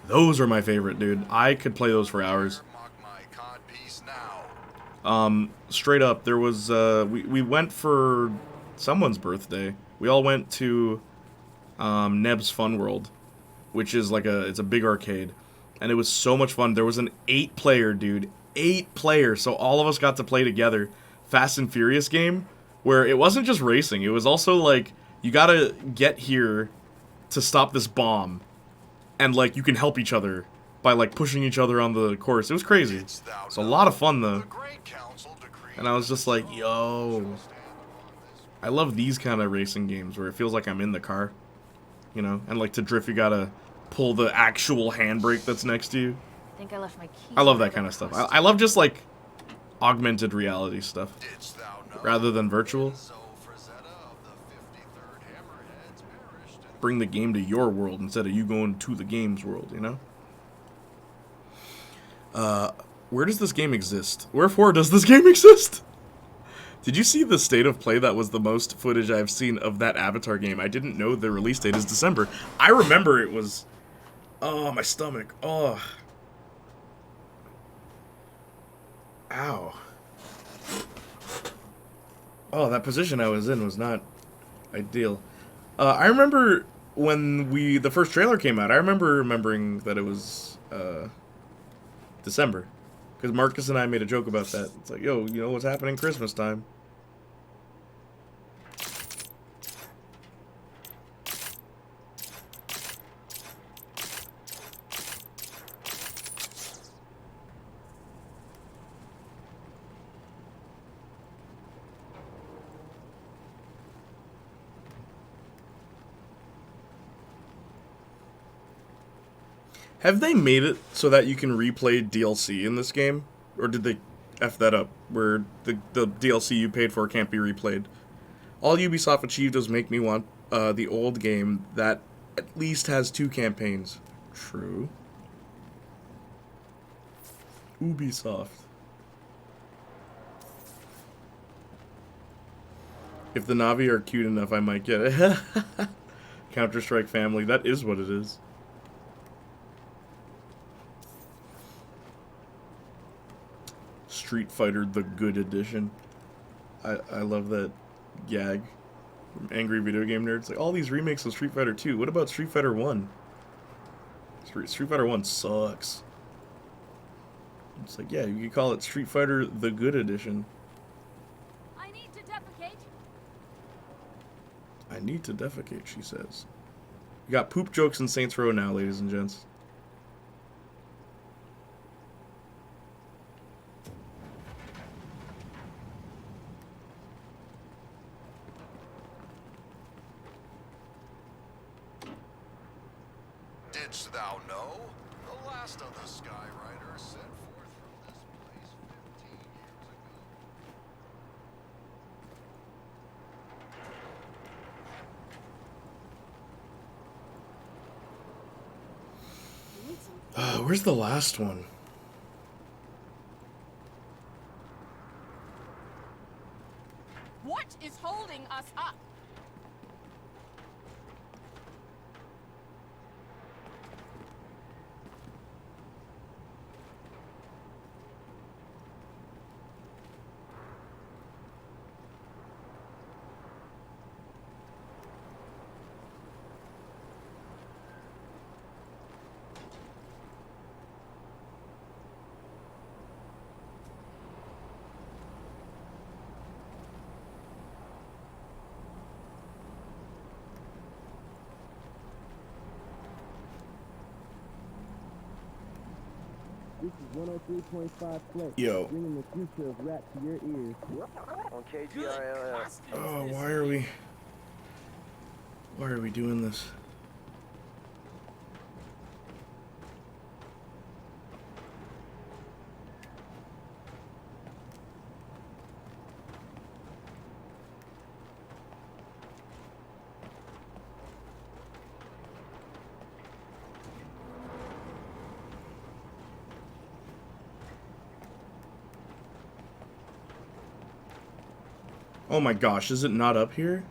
Those are my favorite, dude. I could play those for hours. Straight up, there was, we went for someone's birthday. We all went to, Neb's Fun World, which is like it's a big arcade. And it was so much fun. There was an 8-player, dude. 8-player, so all of us got to play together. Fast and Furious game, where it wasn't just racing. It was also like, you gotta get here to stop this bomb. And like, you can help each other by like pushing each other on the course. It was crazy. It's a lot of fun though. And I was just like, yo. I love these kind of racing games where it feels like I'm in the car. You know? And like to drift, you gotta pull the actual handbrake that's next to you. I think I left my keys. I love that kind of stuff. I love just like augmented reality stuff rather than virtual. Bring the game to your world instead of you going to the game's world, you know? Where does this game exist? Wherefore does this game exist? Did you see the state of play that was the most footage I've seen of that Avatar game? I didn't know the release date is December. I remember it was... Oh, my stomach. Oh. Ow. Oh, that position I was in was not ideal. I remember when the first trailer came out, I remembering that it was December. Because Marcus and I made a joke about that. It's like, yo, you know what's happening Christmas time? Have they made it so that you can replay DLC in this game? Or did they F that up, where the DLC you paid for can't be replayed? All Ubisoft achieved was make me want the old game that at least has 2 campaigns. True. Ubisoft. If the Navi are cute enough, I might get it. Counter-Strike family, that is what it is. Street Fighter the Good Edition. I love that gag from Angry Video Game Nerds. Like, all these remakes of Street Fighter 2. What about Street Fighter 1? Street Fighter 1 sucks. It's like, yeah, you could call it Street Fighter the Good Edition. I need to defecate. I need to defecate, she says. You got poop jokes in Saints Row now, ladies and gents. Didst thou know? The last of the Skyriders set forth from this place 15 years ago. Where's the last one? What is holding us up? This is 103.5 Flex. Yo. Bringing the future of rap to your ears. On KGRLS. Oh, why are we doing this? Oh my gosh, is it not up here?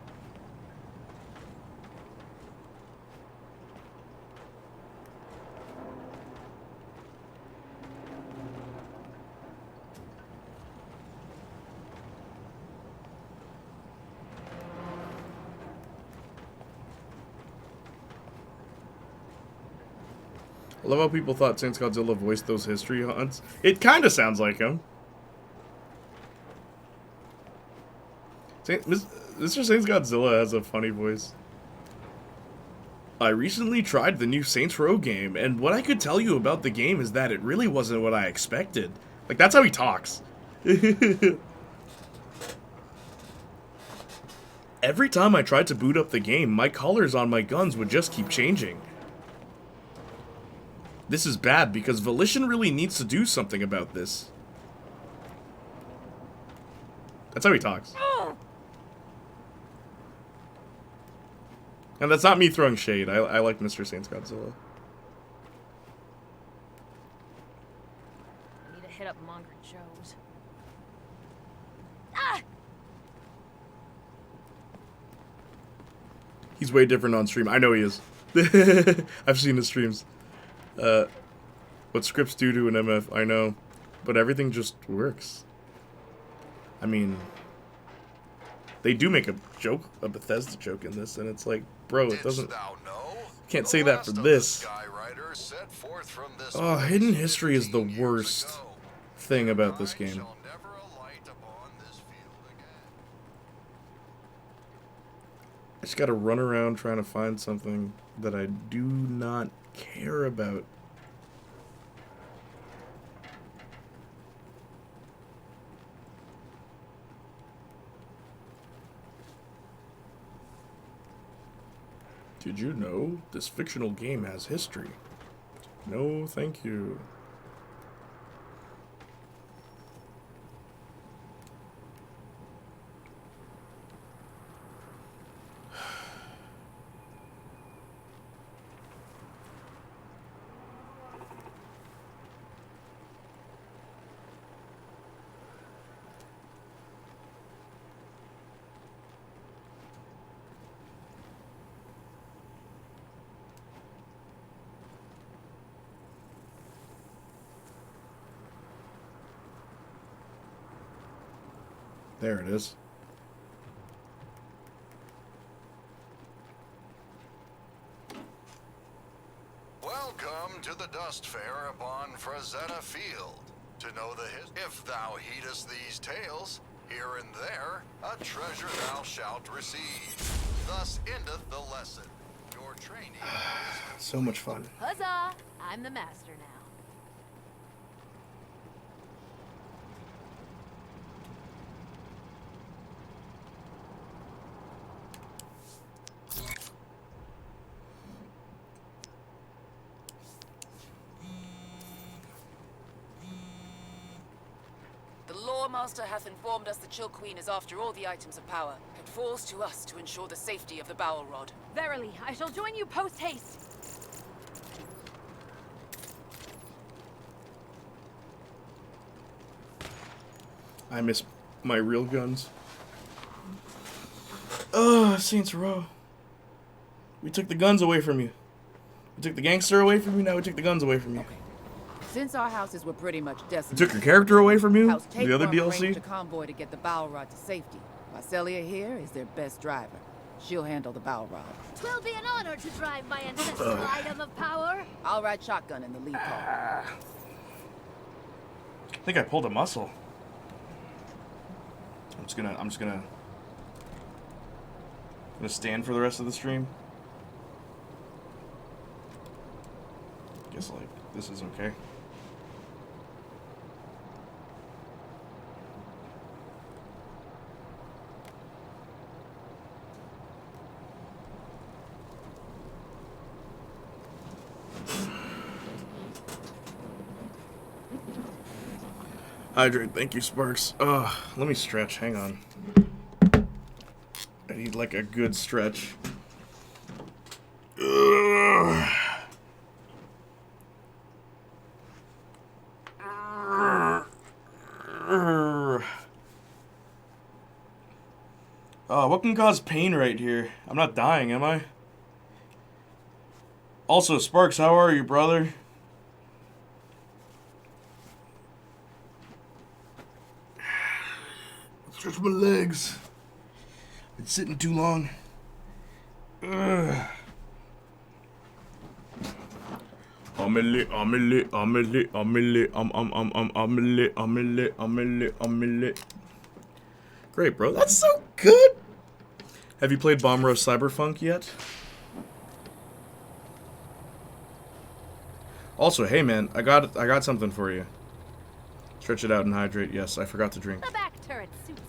I love how people thought Saints Godzilla voiced those history hunts. It kind of sounds like him. Mr. Saints Godzilla has a funny voice. I recently tried the new Saints Row game, and what I could tell you about the game is that it really wasn't what I expected. Like, that's how he talks. Every time I tried to boot up the game, my colors on my guns would just keep changing. This is bad because Volition really needs to do something about this. That's how he talks. And that's not me throwing shade. I like Mr. Saints Godzilla. I need to hit up Monger Joe's. Ah! He's way different on stream. I know he is. I've seen his streams. What scripts do to an MF, I know. But everything just works. I mean, they do make a joke, a Bethesda joke in this, and it's like, bro, it doesn't... Can't say that for this. Oh, hidden history is the worst thing about this game. I just gotta run around trying to find something that I do not care about. Did you know this fictional game has history? No, thank you. There it is. Welcome to the Dust Fair upon Frazetta Field. To know the if thou heedest these tales, here and there, a treasure thou shalt receive. Thus endeth the lesson. Your training is so much fun. Huzzah! I'm the master now. Your master hath informed us the Chill Queen is after all the items of power. It falls to us to ensure the safety of the Bowel Rod. Verily, I shall join you post-haste. I miss my real guns. Ugh, Saints Row. We took the guns away from you. We took the gangster away from you, now we took the guns away from you. Okay. Since our houses were pretty much We desolate, took your character away from you? House The other Tapeworm DLC? arranged a convoy to get the Bowel Rod to safety. Visalia here is their best driver. She'll handle the Bowel Rod. 'Twill be an honor to drive my ancestral item of power. I'll ride shotgun in the lead car. I think I pulled a muscle. I'm just gonna stand for the rest of the stream. Guess like this is okay. Hydrate, thank you, Sparks. Let me stretch, hang on. I need like a good stretch. Ugh. What can cause pain right here? I'm not dying, am I? Also, Sparks, how are you, brother? Stretch my legs. Been sitting too long. Ugh. Omelette, omelette, omelette, omelette, omelette, omelette, omelette, omelette. Great, bro. That's so good. Have you played Bomb Rush Cyberpunk yet? Also, hey man, I got something for you. Stretch it out and hydrate. Yes, I forgot to drink. The back turret suits me.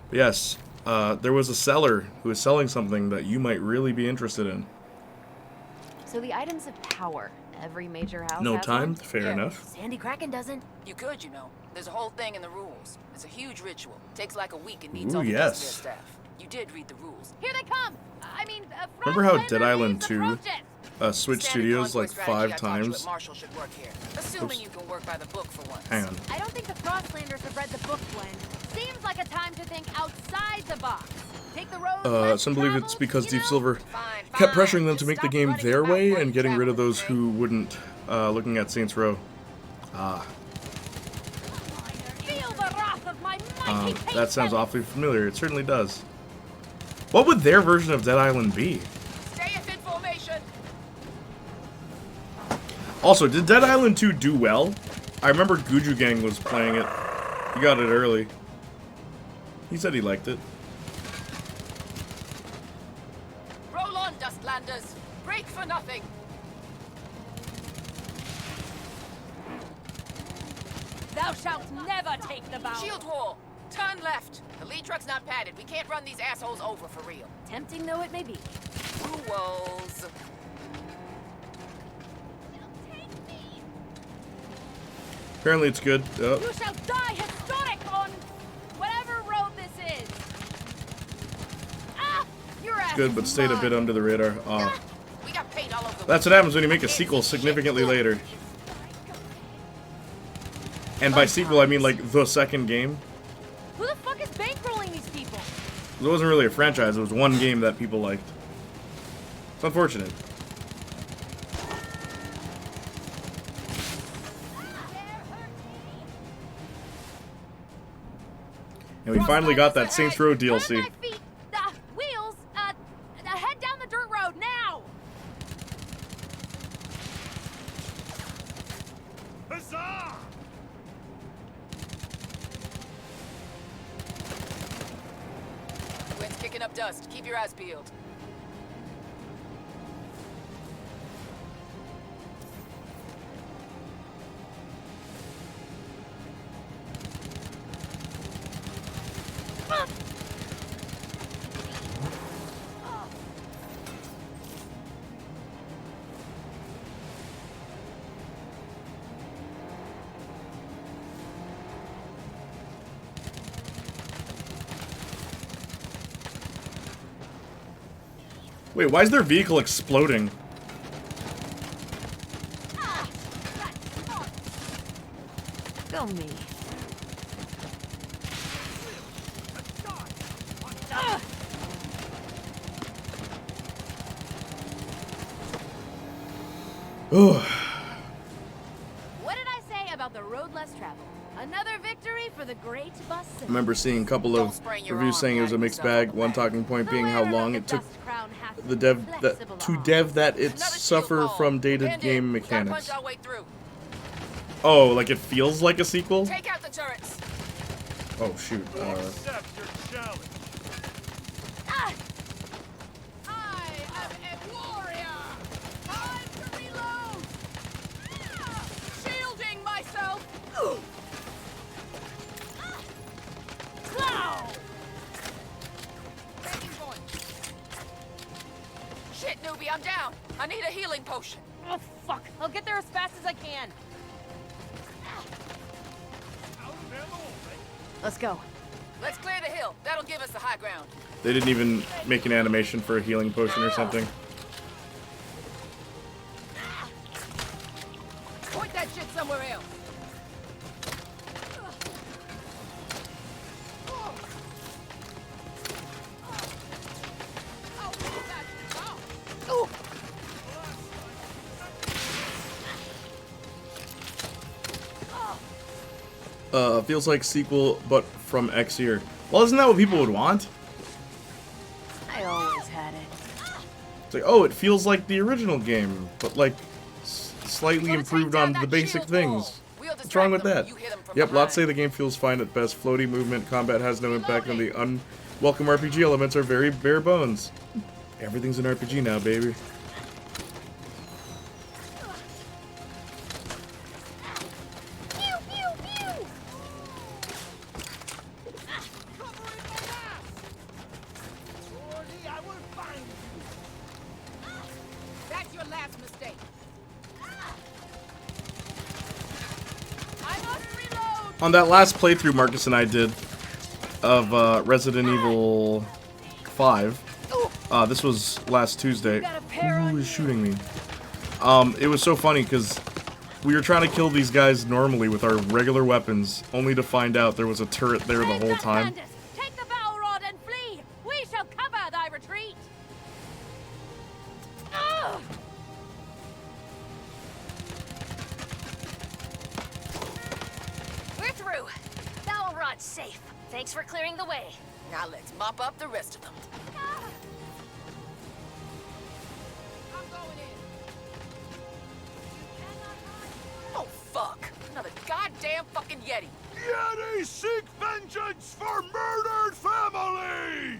But yes, there was a seller who was selling something that you might really be interested in. So the items of power. Every major house No has time? one? Fair enough. Sandy Kraken doesn't. You could, you know. There's a whole thing in the rules. It's a huge ritual. Takes like a week and needs Ooh, all the yes. best of their staff. You did read the rules. Here they come! I mean, Remember how Frostlander Dead Island needs 2 approaches. switched Standard studios convoy like strategy I 5 taught you times? at Marshall should work here. Assuming you can work by the book for once. Hang on. I don't think the Frostlanders have read the book, Glenn. Seems like a time to think outside the box. Take the road less Some believe traveled, it's because you Deep know? Silver Fine, kept fine. pressuring them to Just make the stop game running their your way mouth and getting rid of traveling, those Drake. who wouldn't, looking at Saints Row. Feel the wrath of my mighty That sounds patron. awfully familiar. It certainly does. What would their version of Dead Island be? Stay in formation. Also, did Dead Island 2 do well? I remember Guju Gang was playing it. He got it early. He said he liked it. Roll on, Dustlanders. Break for nothing. Thou shalt never take the vow. Shield wall. Turn left. The lead truck's not padded. We can't run these assholes over for real. Tempting though it may be. Rules. Apparently it's good. You shall die historic on whatever road this is. Ah, your ass Good, is but stayed a mine. bit under the radar. We got paint all over the That's what happens when you make a sequel significantly later. And by sequel, I mean like the second game. Who the fuck is bankrolling these people? It wasn't really a franchise, it was one game that people liked. It's unfortunate. And we finally got that Saints Row DLC. My feet, wheels, head down the dirt road now. Huzzah! Wind's kicking up dust. Keep your eyes peeled. Wait, why is their vehicle exploding? Go me. Ugh. What did I say about the road less traveled? Another victory for the great bus system. I remember seeing a couple of reviews saying it was a mixed bag. One talking point being how long it took the dev that it suffer from dated game mechanics. Oh, like it feels like a sequel? Take out the turrets. Oh shoot. Accept your challenge. I am a warrior. Time to reload. Shielding myself. Clow. Breaking point. Shit, newbie, I'm down. I need a healing potion. Oh, fuck. I'll get there as fast as I can. Let's go. Let's clear the hill. That'll give us the high ground. They didn't even make an animation for a healing potion or something. Point that shit somewhere else. Feels like sequel, but from X year. Well, isn't that what people would want? I always had it. It's like, oh, it feels like the original game, but like slightly improved on the basic things. What's wrong with that? Yep, lots say the game feels fine at best. Floaty movement, combat has no impact on the unwelcome RPG elements are very bare bones. Everything's an RPG now, baby. That's your last mistake. On that last playthrough Marcus and I did of Resident Evil 5, this was last Tuesday. Who is shooting me? It was so funny because we were trying to kill these guys normally with our regular weapons, only to find out there was a turret there the whole time. Take the bow rod and flee. We shall cover thy retreat. We're through. Bow rod's safe. Thanks for clearing the way. Now let's mop up the rest of them. Oh, fuck. Another goddamn fucking Yeti. Yeti seek vengeance for murdered family!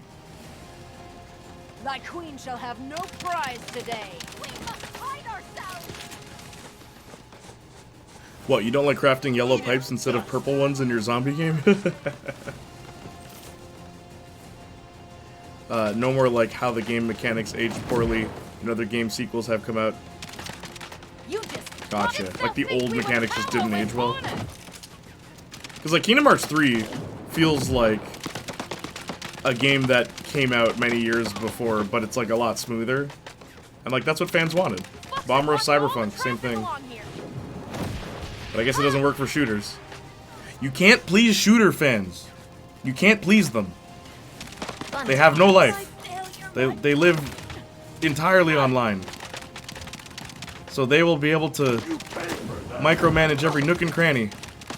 Thy queen shall have no prize today. We must hide ourselves. What, you don't like crafting yellow pipes instead of purple ones in your zombie game? No more like how the game mechanics aged poorly and other game sequels have come out. Gotcha. Like the old mechanics just didn't age well. Because like Kingdom Hearts 3 feels like a game that came out many years before, but it's like a lot smoother. And like that's what fans wanted. Bomber of Cyberpunk, same thing. But I guess it doesn't work for shooters. You can't please shooter fans. You can't please them. They have no life. They live entirely online. So they will be able to micromanage every nook and cranny,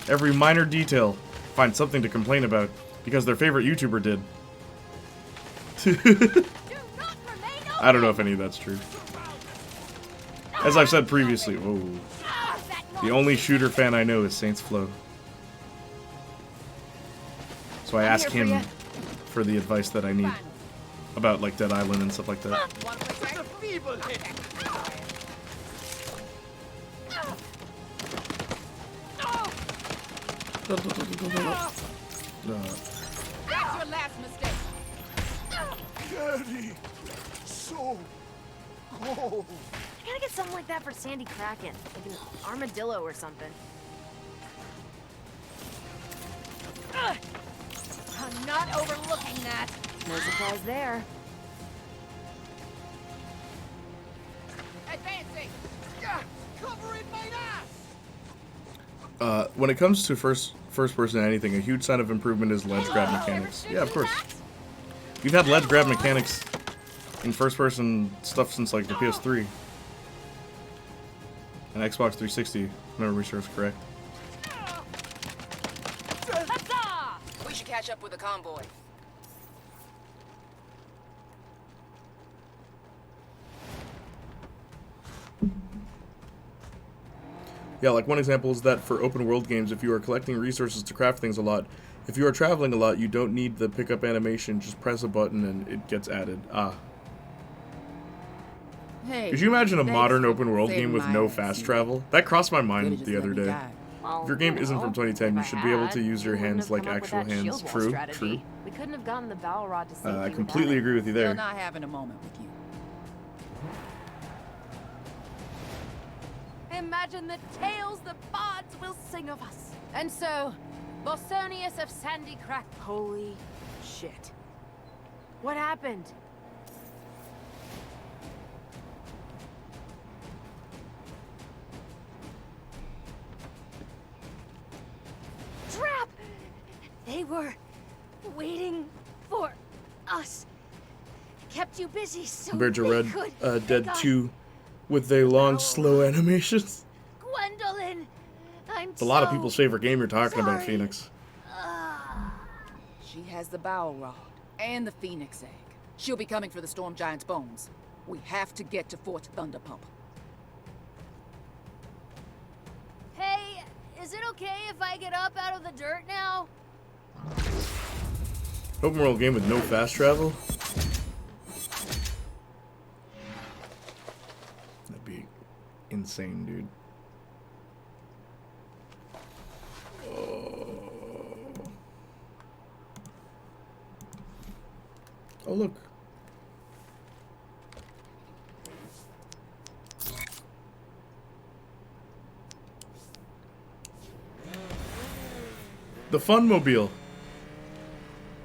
every minor detail, find something to complain about, because their favorite YouTuber did. I don't know if any of that's true. As I've said previously, whoa, the only shooter fan I know is Saints Flow. So I ask him for the advice that I need about like Dead Island and stuff like that. That's your last mistake. Yeti! So cold. I gotta get something like that for Sandy Kraken. Like an armadillo or something. I'm not overlooking that. No surprise there. When it comes to first person anything, a huge sign of improvement is ledge grab mechanics. Yeah, of course. We've had ledge grab mechanics in first person stuff since like the PS3 and Xbox 360, if memory serves correct. We should catch up with the convoy. Yeah, like one example is that for open world games, if you are collecting resources to craft things a lot, if you are traveling a lot, you don't need the pickup animation, just press a button and it gets added. Ah. Hey, could you imagine a thanks modern for open world saving game with my no ass, fast you travel? That crossed my Could've mind just the let other me day. die. Well, If your game isn't from 2010, you if should I be able had, to use your we wouldn't hands have like come up with actual that hands. shield wall True, strategy. true. We couldn't have gotten the battle rod to safety I completely agree with you They're there. not having a moment with you. Imagine the tales the bards will sing of us. And so, Bosonius of Sandy Crack. Holy shit. What happened? Trap! They were waiting for us. Kept you busy so Compared to they Red could Dead take us. 2 with their long, slow animations. Gwendolyn, I'm It's a lot of so people's favorite game you're talking about, sorry. Phoenix. She has the bow rod and the phoenix egg. She'll be coming for the storm giant's bones. We have to get to Fort Thunderpump. Hey, is it okay if I get up out of the dirt now? Open world game with no fast travel? That'd be insane, dude. Oh, look. The Funmobile.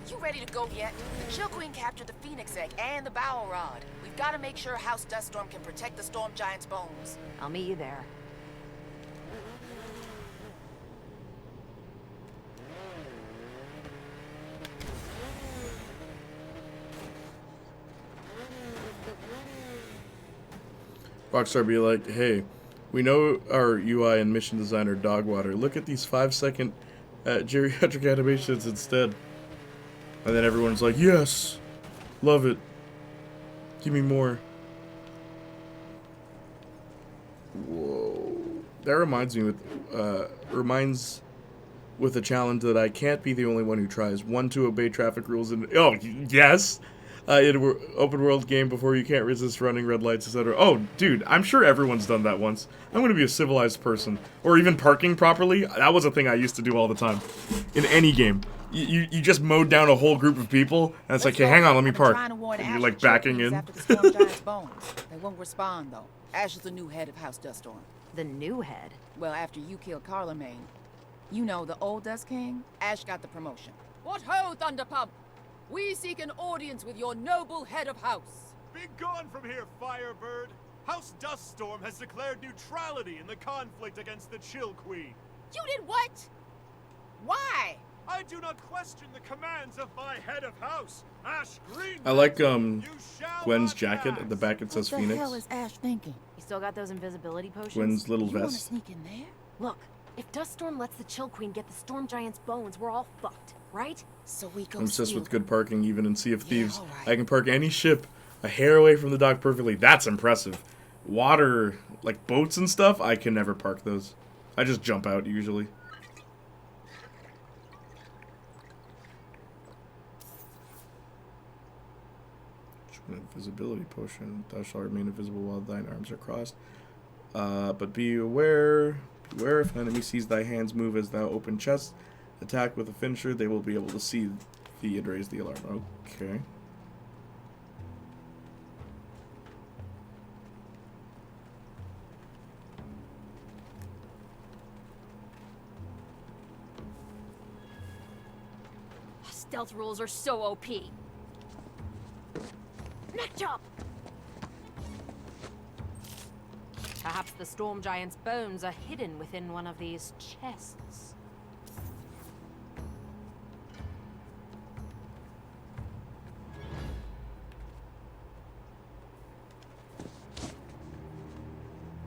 You ready to go yet? The Chill Queen captured the phoenix egg and the bow rod. We've got to make sure House Duststorm can protect the storm giant's bones. I'll meet you there. Rockstar be like, hey, we know our UI and mission designer Dogwater. Look at these 5-second geriatric animations instead. And then everyone's like, yes, love it. Give me more. Whoa. That reminds me with a challenge that I can't be the only one who tries. 1 to obey traffic rules and oh yes. In an open world game before you can't resist running red lights, etc. Oh, dude, I'm sure everyone's done that once. I'm gonna be a civilized person. Or even parking properly. That was a thing I used to do all the time. In any game. You just mowed down a whole group of people, and it's like, hey, hang on, let me park. And you're like backing in. After the storm giant's bones. They won't respond, though. Ash is the new head of House Duststorm. The new head? Well, after you killed Carlemagne, you know, the old Dust King, Ash got the promotion. What ho, Thunderpump! We seek an audience with your noble head of house. Be gone from here, Firebird! House Duststorm has declared neutrality in the conflict against the Chill Queen. You did what? Why? I do not question the commands of my head of house, Ash Green. I like Gwen's jacket. At the back it says What Phoenix. the hell is Ash thinking? You still got those invisibility potions? Gwen's little You wanna vest. sneak in there? Look, if Duststorm lets the Chill Queen get the Storm Giant's bones, we're all fucked, right? So we go I'm obsessed steal with good parking, even in Sea of Thieves. alright. I can park any ship a hair away from the dock perfectly. That's impressive. Water, like boats and stuff, I can never park those. I just jump out usually. Invisibility potion. Thou shalt remain invisible while thine arms are crossed. But be aware. Beware if an enemy sees thy hands move as thou open chest. Attack with a finisher. They will be able to see thee and raise the alarm. Okay. Stealth rules are so OP. Neck chop! Perhaps the storm giant's bones are hidden within one of these chests.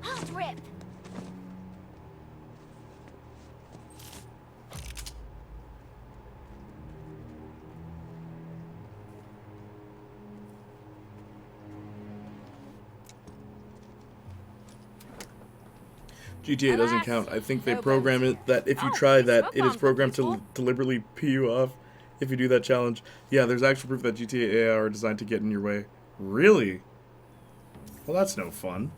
Hard rip. GTA doesn't count. I think they program it that if you try that, it is programmed to deliberately pee you off if you do that challenge. Yeah, there's actual proof that GTA AI are designed to get in your way. Really? Well, that's no fun.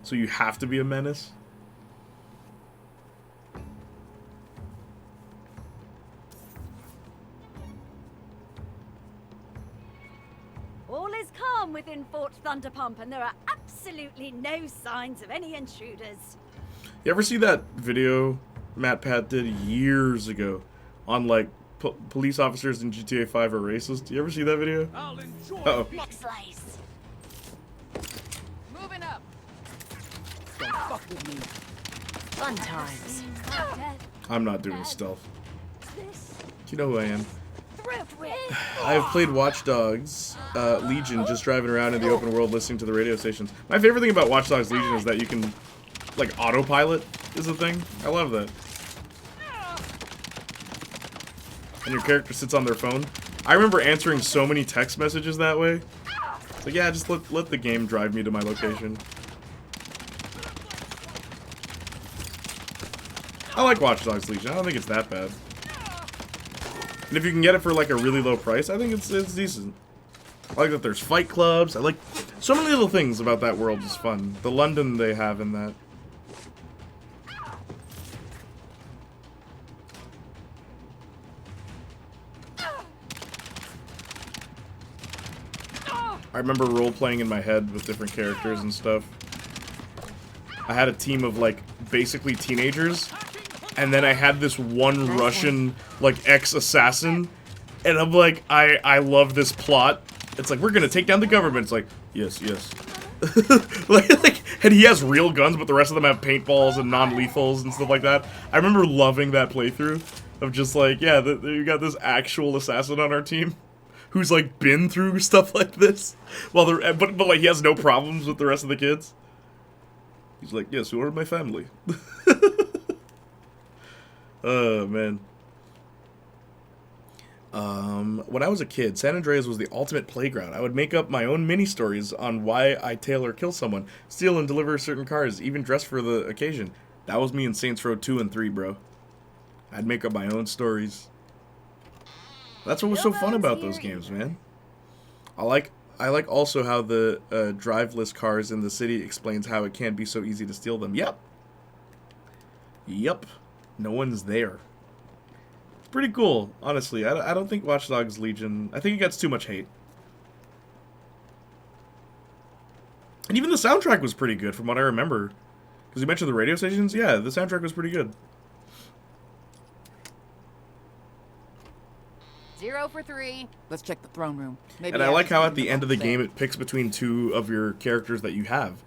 So you have to be a menace? All is calm within Fort Thunderpump, and there are absolutely no signs of any intruders. You ever see that video Matt Pat did years ago on, like, police officers in GTA 5 are racist? Do you ever see that video? Uh-oh. Next slice. Moving up. Don't fuck with me. Fun times. I'm not doing stealth. Do you know who I am? Throat rip. I have played Watch Dogs Legion, just driving around in the open world listening to the radio stations. My favorite thing about Watch Dogs Legion is that you can, like, autopilot is a thing. I love that. And your character sits on their phone. I remember answering so many text messages that way. It's like, yeah, just let the game drive me to my location. I like Watch Dogs Legion. I don't think it's that bad. And if you can get it for, like, a really low price, I think it's decent. I like that there's fight clubs. I like so many little things about that world is fun. The London they have in that. I remember role-playing in my head with different characters and stuff. I had a team of, like, basically teenagers. And then I had this one Russian, like, ex-assassin. And I'm like, I love this plot. It's like, we're gonna take down the government. It's like, yes, yes. And he has real guns, but the rest of them have paintballs and non-lethals and stuff like that. I remember loving that playthrough of just like, yeah, you got this actual assassin on our team who's, like, been through stuff like this. While but like, he has no problems with the rest of the kids. He's like, yes, you are my family. Oh, man. When I was a kid, San Andreas was the ultimate playground. I would make up my own mini-stories on why I tail or kill someone, steal and deliver certain cars, even dress for the occasion. That was me in Saints Row 2 and 3, bro. I'd make up my own stories. That's what was so fun about those games, man. I like also how the driveless cars in the city explains how it can't be so easy to steal them. Yep. Yep. No one's there. It's pretty cool, honestly. I don't think Watch Dogs Legion... I think it gets too much hate. And even the soundtrack was pretty good, from what I remember. Because you mentioned the radio stations? Yeah, the soundtrack was pretty good. 0 for 3. Let's check the throne room. Maybe and I like how at the end of the game it picks between two of your characters that you have.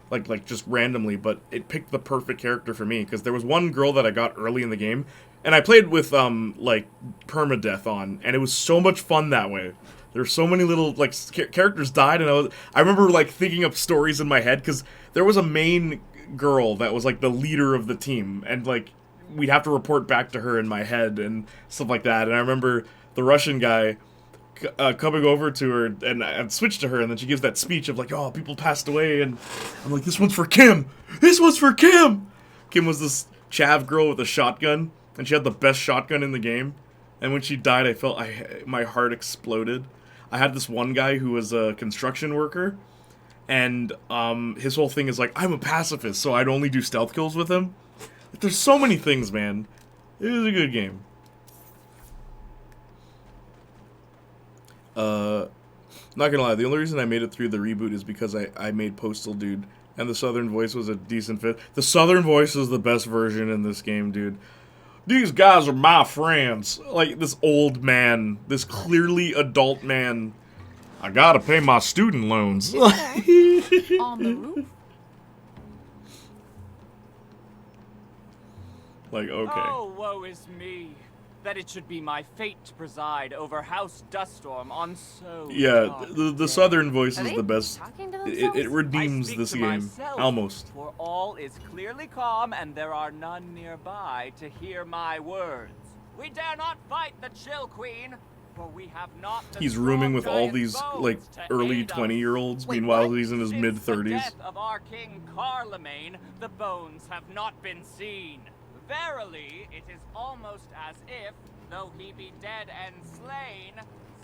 Like just randomly, but it picked the perfect character for me, because there was one girl that I got early in the game, and I played with, like, permadeath on, and it was so much fun that way. There were so many little, like, characters died, and I remember, like, thinking up stories in my head, because there was a main girl that was, like, the leader of the team, and, like, we'd have to report back to her in my head and stuff like that, and I remember the Russian guy coming over to her, and I'd switch to her, and then she gives that speech of like, oh, people passed away, and I'm like, this one's for Kim! This one's for Kim! Kim was this chav girl with a shotgun, and she had the best shotgun in the game, and when she died, I felt my heart exploded. I had this one guy who was a construction worker, and his whole thing is like, I'm a pacifist, so I'd only do stealth kills with him. There's so many things, man. It was a good game. Not gonna lie, the only reason I made it through the reboot is because I made Postal Dude, and the Southern voice was a decent fit. The Southern voice is the best version in this game, dude. These guys are my friends. Like, this old man, this clearly adult man, I gotta pay my student loans. On the roof? Like, okay. Oh, woe is me. That it should be my fate to preside over House Duststorm on so Yeah, dark the southern voice is the best. It redeems this game. Myself, Almost. For all is clearly calm, and there are none nearby to hear my words. We dare not fight the Chill Queen, for we have not the He's rooming with all strong these, giant like, bones to early aid us. 20-year-olds. Wait, Meanwhile, what? he's in his Since mid-30s. the death of our King Carlemagne, the bones have not been seen. Verily, it is almost as if, though he be dead and slain,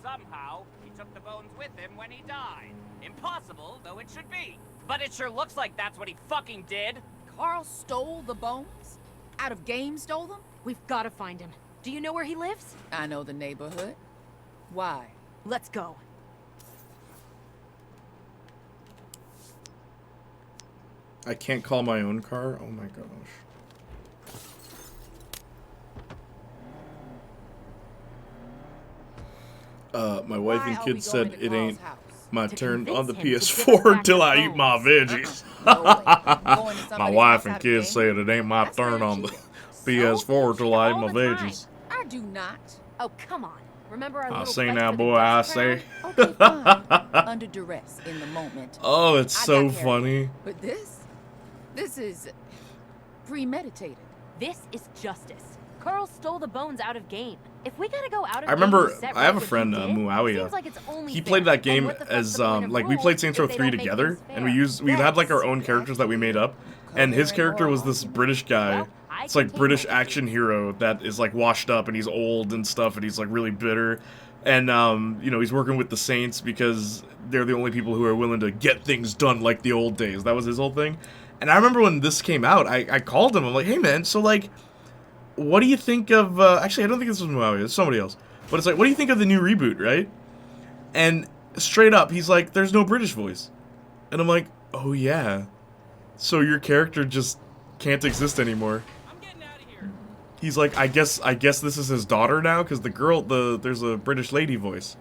somehow he took the bones with him when he died. Impossible, though it should be. But it sure looks like that's what he fucking did. Carl stole the bones? Out of game stole them? We've got to find him. Do you know where he lives? I know the neighborhood. Why? Let's go. I can't call my own car? Oh my gosh. My wife and kids said it ain't my turn on the PS4 till I eat my veggies. My wife and kids said it ain't my turn on the PS4 till I eat my veggies. I do not. Oh, come on. Remember our I little say fight now, for the boy, I dust say. crown? Okay, fine. Under duress in the moment. Oh, it's I so got carried funny. away. But this is premeditated. This is justice. Carl stole the bones out of game. If we gotta go out of I remember, game to set I have a right what friend, he did, Muawiyah. seems like it's only He fair. played that And game what the fuck's as, the point of like, we rules played Saints Row if they 3 don't make together, things and we fair? had, like, our own characters that we made up, and his character was this British guy. It's, like, British action hero that is, like, washed up, and he's old and stuff, and he's, like, really bitter. And, you know, he's working with the Saints because they're the only people who are willing to get things done like the old days. That was his whole thing. And I remember when this came out, I called him. I'm like, hey, man, so, like, what do you think of... actually, I don't think this was Muawiyah. It's somebody else. But it's like, what do you think of the new reboot, right? And straight up, he's like, there's no British voice. And I'm like, oh, yeah. So your character just can't exist anymore. He's like, I guess this is his daughter now, because the girl, there's a British lady voice.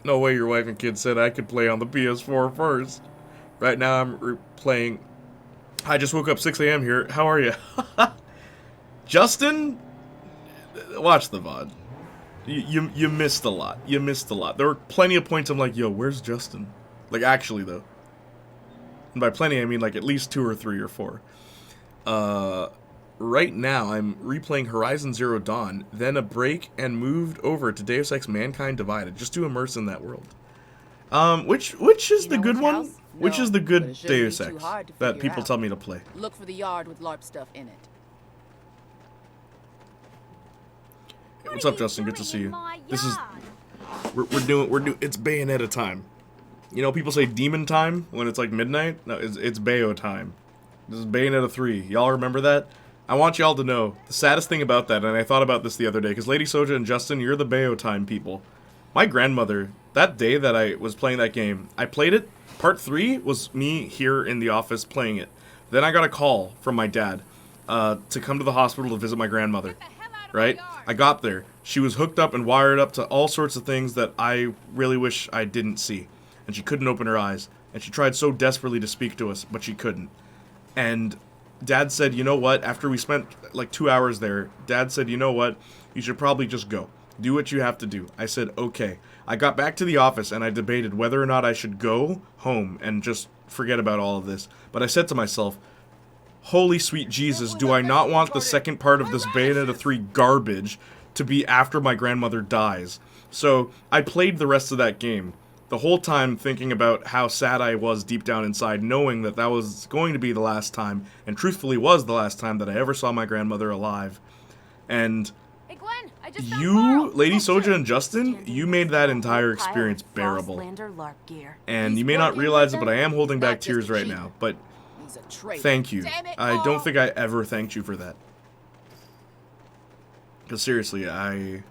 No way your wife and kids said I could play on the PS4 first. Right now I'm playing... I just woke up 6 a.m. here. How are you? Justin? Watch the VOD. You missed a lot. You missed a lot. There were plenty of points I'm like, yo, where's Justin? Like, actually, though. And by plenty, I mean, like, at least 2 or 3 or 4. Right now, I'm replaying Horizon Zero Dawn, then a break, and moved over to Deus Ex Mankind Divided, just to immerse in that world. Which is the good one? Which is the good Deus Ex that people tell me to play? Look for the yard with LARP stuff in it. What's up, Justin? Good to see you. This is we're doing it's Bayonetta time. You know, people say demon time when it's like midnight. No, it's Bayo time. This is Bayonetta 3. Y'all remember that? I want y'all to know the saddest thing about that, and I thought about this the other day, because Lady Soja and Justin, you're the Bayo time people. My grandmother, that day that I was playing that game, I played it. Part 3 was me here in the office playing it. Then I got a call from my dad to come to the hospital to visit my grandmother. Right? I got there. She was hooked up and wired up to all sorts of things that I really wish I didn't see. And she couldn't open her eyes. And she tried so desperately to speak to us, but she couldn't. And Dad said, you know what? After we spent like 2 hours there, Dad said, you know what? You should probably just go. Do what you have to do. I said, okay. I got back to the office and I debated whether or not I should go home and just forget about all of this. But I said to myself, holy sweet Jesus, do I not want the second part of this Bayonetta 3 garbage to be after my grandmother dies? So I played the rest of that game, the whole time thinking about how sad I was deep down inside, knowing that that was going to be the last time, and truthfully was the last time that I ever saw my grandmother alive. And Hey Gwen, I just you, Lady Soja and Justin, you made that entire experience bearable. And you may not realize it, but I am holding back tears right now. But thank you. I don't think I ever thanked you for that. Because seriously, I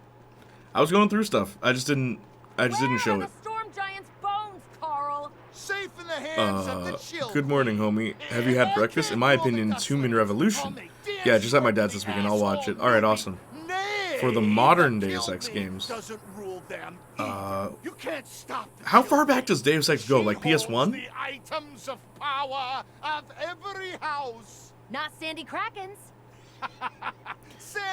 was going through stuff. I just didn't show it. Storm Giant's bones, Carl. Safe in the hands of the children. Good morning, homie. Have you had breakfast? In my opinion, it's Human Revolution. Yeah, just at my dad's this weekend. I'll watch it. Alright, awesome. For the modern Deus Ex games. Doesn't rule them evil. You can't stop them. How far back does Deus Ex go? Like PS1? The items of power of every house. Not Sandy Krakens.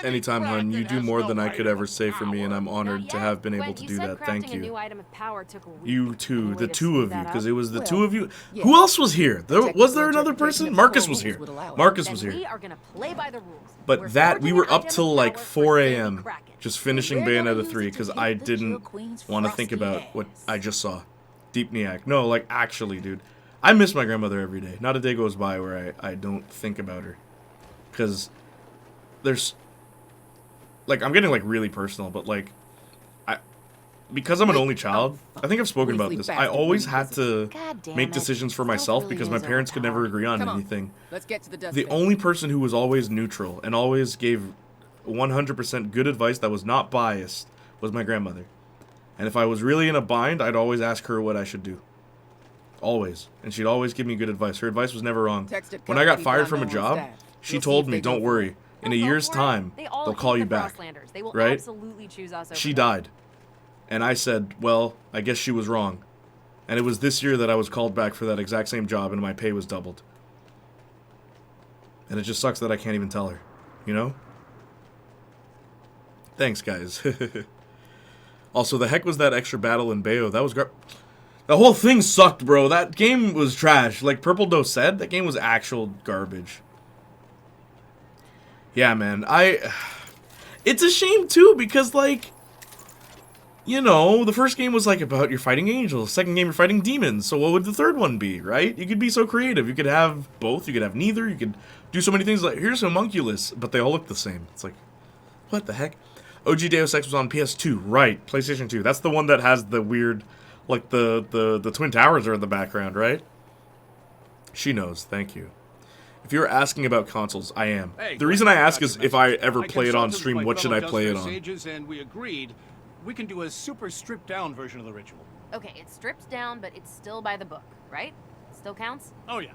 Anytime, hun, you do more than I could ever say for me, and I'm honored to have been able to do that. Thank A new you. item of power took a week. You too, the to two of speed you, that because up. it was the Well, two of you. yeah. Who else was here? Was there another Technical person? interpretation of Marcus the was rules here. would allow it. Marcus Then was here. we are gonna play by the rules. But We're that, we forging were an up item till of like power 4 for Sandy a.m. Kraken. just finishing We're gonna Bayonetta use 3 it to because kick I the Jill didn't Queen's want to think frosty about what ass. I just saw. Deepniac. No, like actually, dude. I miss my grandmother every day. Not a day goes by where I don't think about her. Because there's... Like, I'm getting like really personal, but like... Because I'm an only child, I think I've spoken about this. I always had to make decisions for myself because my parents could never agree on anything. Let's get to the dust The fair. only person who was always neutral and always gave 100% good advice that was not biased was my grandmother. And if I was really in a bind, I'd always ask her what I should do. Always. And she'd always give me good advice. Her advice was never wrong. When I got fired from a job, she told me, don't worry. In a year's time, they'll call you back. They will Right? absolutely choose us over She them. died. And I said, well, I guess she was wrong. And it was this year that I was called back for that exact same job and my pay was doubled. And it just sucks that I can't even tell her. You know? Thanks, guys. Also, the heck was that extra battle in Bayo? That was the whole thing sucked, bro. That game was trash. Like Purple Doe said, that game was actual garbage. Yeah, man. It's a shame, too, because, like... You know, the first game was like about you're fighting angels. Second game you're fighting demons. So what would the third one be, right? You could be so creative. You could have both. You could have neither. You could do so many things. Like here's homunculus, but they all look the same. It's like, what the heck? OG Deus Ex was on PS2, right? PlayStation 2. That's the one that has the weird, like the Twin Towers are in the background, right? She knows. Thank you. If you're asking about consoles, I am. Hey, the reason I ask got is your if I message. ever play it on consulted with stream, my what should fellow I play it Dust on? Sages, and we agreed we can do a super stripped down version of the ritual. Okay, it's stripped down, but it's still by the book, right? Still counts? Oh yeah.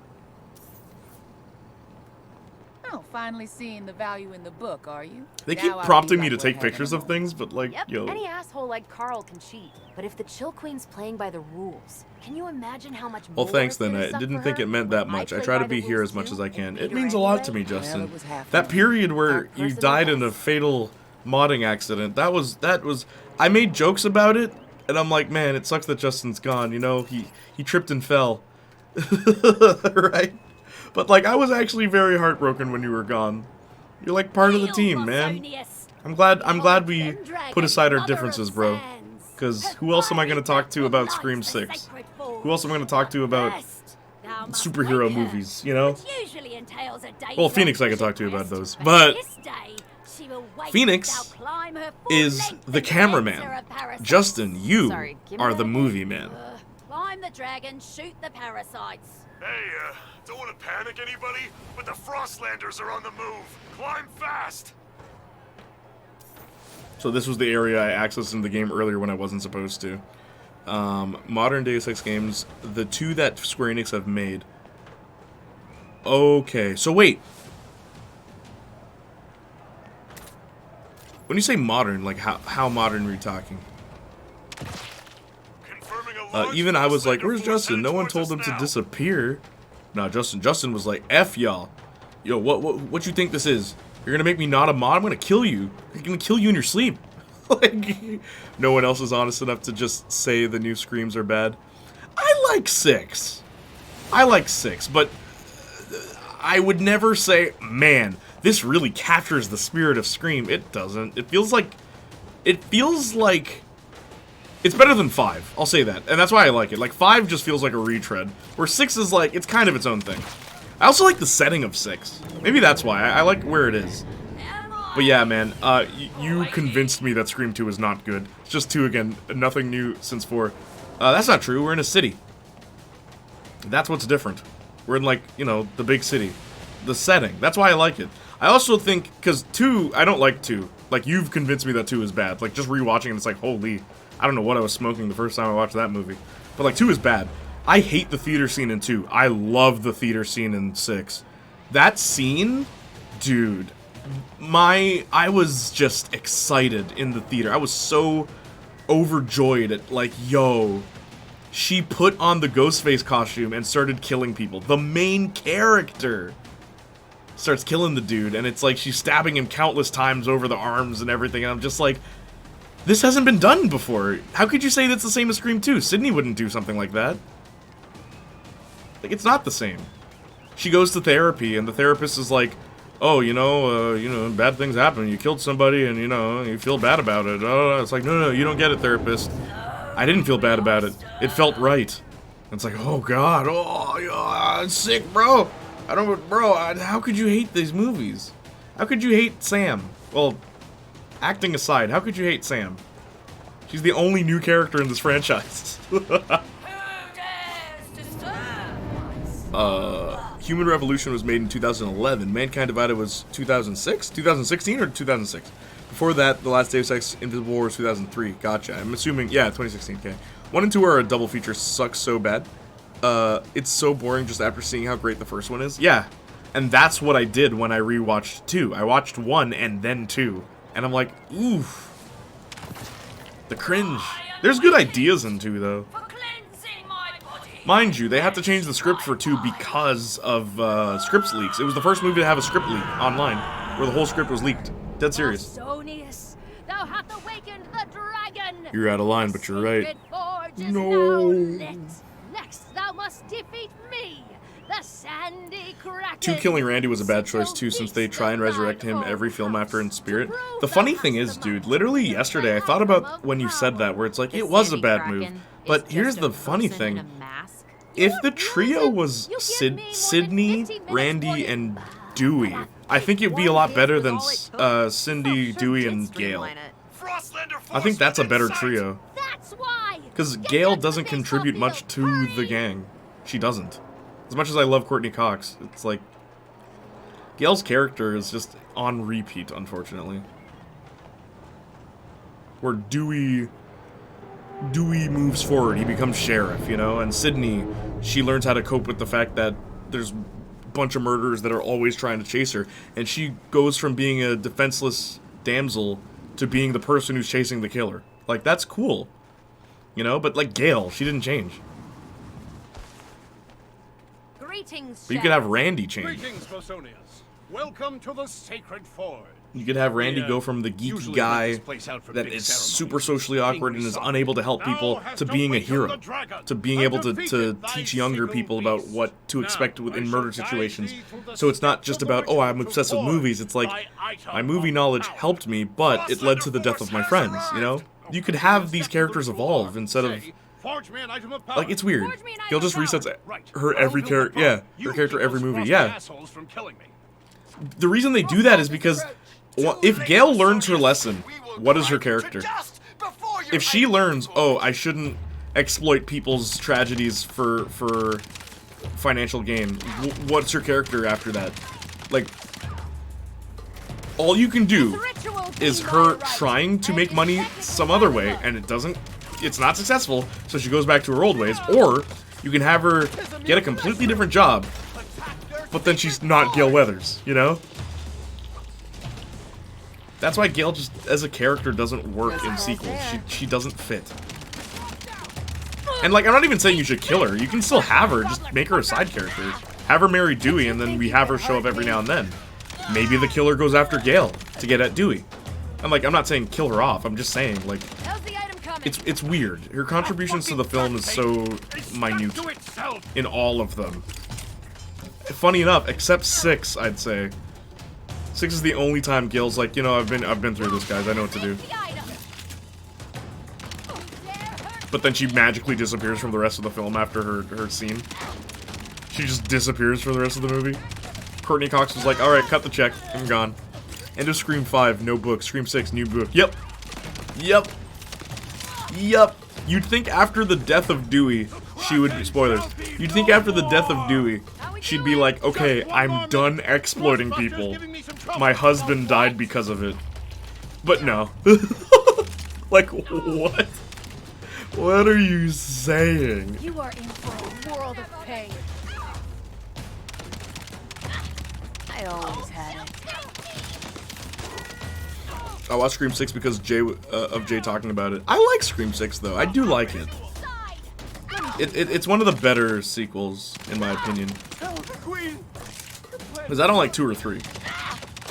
Oh, finally seeing the value in the book, are you? They Now keep I'll prompting be me to like take what happened pictures of things, but like, Yep, yo. any asshole like Carl can cheat. But if the Chill Queen's playing by the rules, can you imagine how much Well, more thanks it's then. gonna I suck didn't for think her? it meant that When I much. I play try to by the be here rules as much too, as I and can. beat It her means a lot to anyway? me, Justin. Well, it was half That fun. period where Our you personal died in a best. fatal modding accident, that was I made jokes about it, and I'm like, man, it sucks that Justin's gone, you know, he tripped and fell. Right? But like I was actually very heartbroken when you were gone. You're like part of the team, man. I'm glad we put aside our differences, bro. Because who else am I going to talk to about Scream 6? Who else am I going to talk to about superhero movies, you know? Well, Phoenix I can talk to about those. But Phoenix is the cameraman. Justin, you Sorry, give me are that the again? movie man. Climb the dragon, shoot the parasites. Hey, don't want to panic anybody, but the Frostlanders are on the move. Climb fast! So this was the area I accessed in the game earlier when I wasn't supposed to. Modern Deus Ex games, the two that Square Enix have made. Okay, so wait. When you say modern, like how modern are you talking? Even I was like, where's Justin? No one told him to disappear. No, Justin was like, F y'all. Yo, what you think this is? You're gonna make me not a mod? I'm gonna kill you. I'm gonna kill you in your sleep. Like, no one else is honest enough to just say the new Screams are bad. I like 6. But I would never say, man, this really captures the spirit of Scream. It doesn't. It feels like it's better than 5. I'll say that. And that's why I like it. Like, 5 just feels like a retread. Where 6 is like, it's kind of its own thing. I also like the setting of 6. Maybe that's why. I like where it is. But yeah, man, you convinced me that Scream 2 is not good. It's just 2 again. Nothing new since 4. That's not true. We're in a city. That's what's different. We're in, like, you know, the big city. The setting. That's why I like it. I also think, because 2, I don't like 2. Like, you've convinced me that 2 is bad. Like, just rewatching it, it's like, holy... I don't know what I was smoking the first time I watched that movie. But, like, 2 is bad. I hate the theater scene in 2. I love the theater scene in 6. That scene... Dude... I was just excited in the theater. I was so overjoyed at, like, yo, she put on the Ghostface costume and started killing people. The main character starts killing the dude, and it's like she's stabbing him countless times over the arms and everything, and I'm just like, this hasn't been done before. How could you say that's the same as Scream 2? Sydney wouldn't do something like that. Like, it's not the same. She goes to therapy, and the therapist is like, oh, you know, bad things happen. You killed somebody, and, you know, you feel bad about it. Oh, it's like, no, you don't get it, therapist. I didn't feel bad about it. It felt right. And it's like, oh, God. Oh, I'm sick, bro. How could you hate these movies? How could you hate Sam? Well, acting aside, how could you hate Sam? She's the only new character in this franchise. Human Revolution was made in 2011. Mankind Divided was 2006? 2016 or 2006? Before that, The Last Deus Ex Invisible War was 2003. Gotcha. I'm assuming, yeah, 2016, okay. 1 and 2 are a double feature, sucks so bad. It's so boring just after seeing how great the first one is. Yeah, and that's what I did when I rewatched 2. I watched 1 and then 2, and I'm like, oof. The cringe. There's good ideas in 2, though. Mind you, they had to change the script for 2 because of scripts leaks. It was the first movie to have a script leak online, where the whole script was leaked. Dead serious. Ausonius, thou hast awakened the dragon. You're out of line, but you're right. Sacred forge is now lit. Next, thou must defeat me, the Sandy Kraken. 2 killing Randy was a bad choice too, since they try and resurrect him every film after in spirit. The funny thing is, dude, literally yesterday I thought about when you said that, where it's like, it was a bad move. But here's the funny thing. If the trio was Sydney, Randy, and Dewey, I think it'd be a lot better than Cindy, Dewey, and Gale. I think that's a better trio. Because Gale doesn't contribute much to the gang. She doesn't. As much as I love Courtney Cox, it's like, Gale's character is just on repeat, unfortunately. Where Dewey moves forward, he becomes sheriff, you know? And Sydney, she learns how to cope with the fact that there's a bunch of murderers that are always trying to chase her. And she goes from being a defenseless damsel to being the person who's chasing the killer. Like, that's cool. You know? But, like, Gale, she didn't change. Greetings, but you could have Randy change. Greetings, Bosonius. Welcome to the Sacred Forge. You could have Randy go from the geeky guy that is super socially awkward and is unable to help people to being a hero. To being able to teach younger people about what to expect in murder situations. So it's not just about, oh, I'm obsessed with movies. It's like, my movie knowledge helped me, but it led to the death of my friends, you know? You could have these characters evolve instead of... Like, it's weird. Gale just resets her every character. Yeah, her character every movie. Yeah. The reason they do that is because if Gale learns her lesson, what is her character? If she learns, oh, I shouldn't exploit people's tragedies for financial gain, what's her character after that? Like, all you can do is her trying to make money some other way, and it's not successful, so she goes back to her old ways, or you can have her get a completely different job, but then she's not Gale Weathers, you know? That's why Gale just, as a character, doesn't work in sequels. She doesn't fit. And, like, I'm not even saying you should kill her. You can still have her, just make her a side character. Have her marry Dewey, and then we have her show up every now and then. Maybe the killer goes after Gale to get at Dewey. I'm not saying kill her off. I'm just saying, like, it's weird. Her contributions to the film is so minute in all of them. Funny enough, except 6, I'd say. 6 is the only time Gale's like, you know, I've been through this, guys. I know what to do. But then she magically disappears from the rest of the film after her scene. She just disappears for the rest of the movie. Courtney Cox was like, alright, cut the check. I'm gone. End of Scream 5, no book. Scream 6, new book. Yep. You'd think after the death of Dewey, she would... Spoilers. You'd think after the death of Dewey, she'd be like, okay, I'm done exploiting people. My husband died because of it. But no. Like, what? What are you saying? You are in for a world of pain. I always had it. I watched Scream 6 because of Jay talking about it. I like Scream 6 though. I do like it. It's one of the better sequels in my opinion. Because I don't like 2 or 3.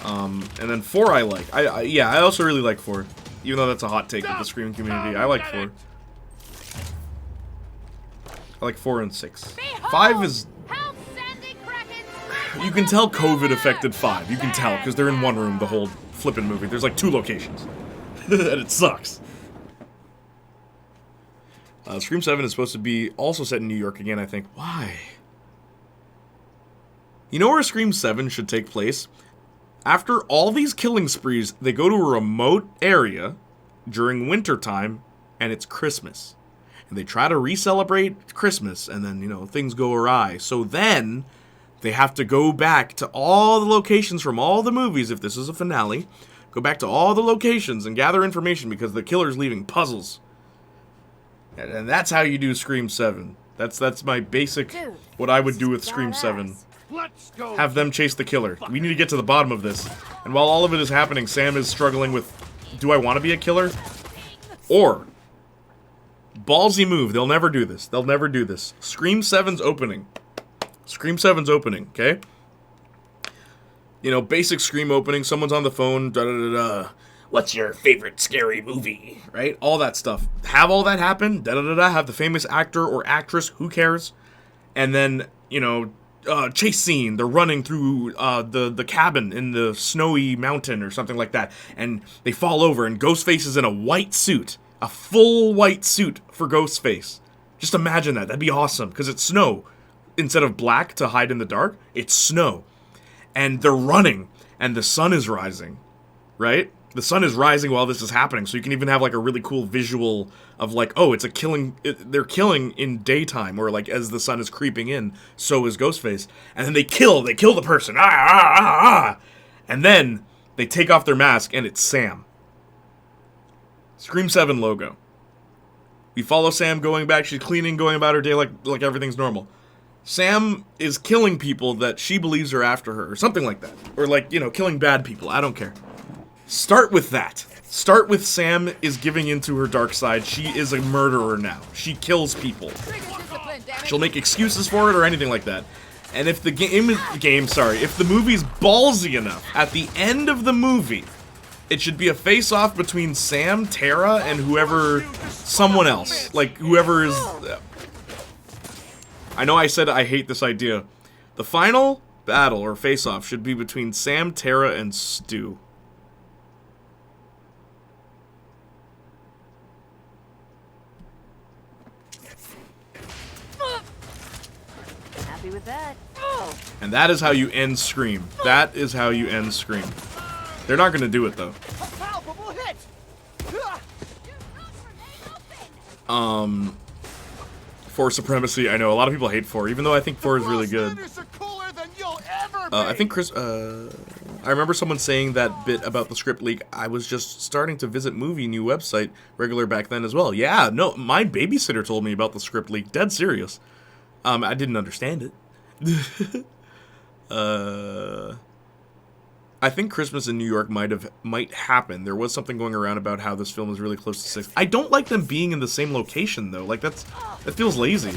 And then 4 I like. Yeah, I also really like 4. Even though that's a hot take with the Scream community. I like 4. I like 4 and 6. 5 is... You can tell COVID affected 5. You can tell, because they're in one room the whole flippin' movie. There's like 2 locations. And it sucks. Scream 7 is supposed to be also set in New York again, I think. Why? You know where Scream 7 should take place? After all these killing sprees, they go to a remote area during wintertime, and it's Christmas. And they try to re-celebrate Christmas, and then, you know, things go awry. So then, they have to go back to all the locations from all the movies, if this is a finale. Go back to all the locations and gather information, because the killer's leaving puzzles. And that's how you do Scream 7. That's my basic, what I would do with Scream 7. Have them chase the killer. We need to get to the bottom of this. And while all of it is happening, Sam is struggling with, do I want to be a killer? Or, ballsy move. They'll never do this. They'll never do this. Scream 7's opening. Scream 7's opening, okay? You know, basic Scream opening. Someone's on the phone. Da-da-da-da. What's your favorite scary movie? Right? All that stuff. Have all that happen. Da-da-da-da. Have the famous actor or actress. Who cares? And then, you know, chase scene. They're running through the cabin in the snowy mountain or something like that. And they fall over and Ghostface is in a white suit. A full white suit for Ghostface. Just imagine that. That'd be awesome. Because it's snow. Instead of black to hide in the dark, it's snow. And they're running. And the sun is rising. Right? The sun is rising while this is happening, so you can even have like a really cool visual of like, oh, it's a killing, they're killing in daytime, or like as the sun is creeping in, so is Ghostface. And then they kill the person, and then they take off their mask, and it's Sam. Scream 7 logo. We follow Sam going back, she's cleaning, going about her day like everything's normal. Sam is killing people that she believes are after her, or something like that. Or like, you know, killing bad people, I don't care. Start with that. Start with Sam is giving into her dark side. She is a murderer now. She kills people. She'll make excuses for it or anything like that. And if the if the movie's ballsy enough, at the end of the movie, it should be a face-off between Sam, Tara, and someone else. Like, whoever is... I know I said I hate this idea. The final battle or face-off should be between Sam, Tara, and Stu. Happy with that. And that is how you end Scream. That is how you end Scream. They're not going to do it, though. For Supremacy, I know a lot of people hate 4, even though I think 4 is really good. I think I remember someone saying that bit about the script leak. I was just starting to visit Movie New website regular back then as well. Yeah, no, my babysitter told me about the script leak. Dead serious. I didn't understand it. I think Christmas in New York might happen. There was something going around about how this film is really close to 6. I don't like them being in the same location though. Like that feels lazy.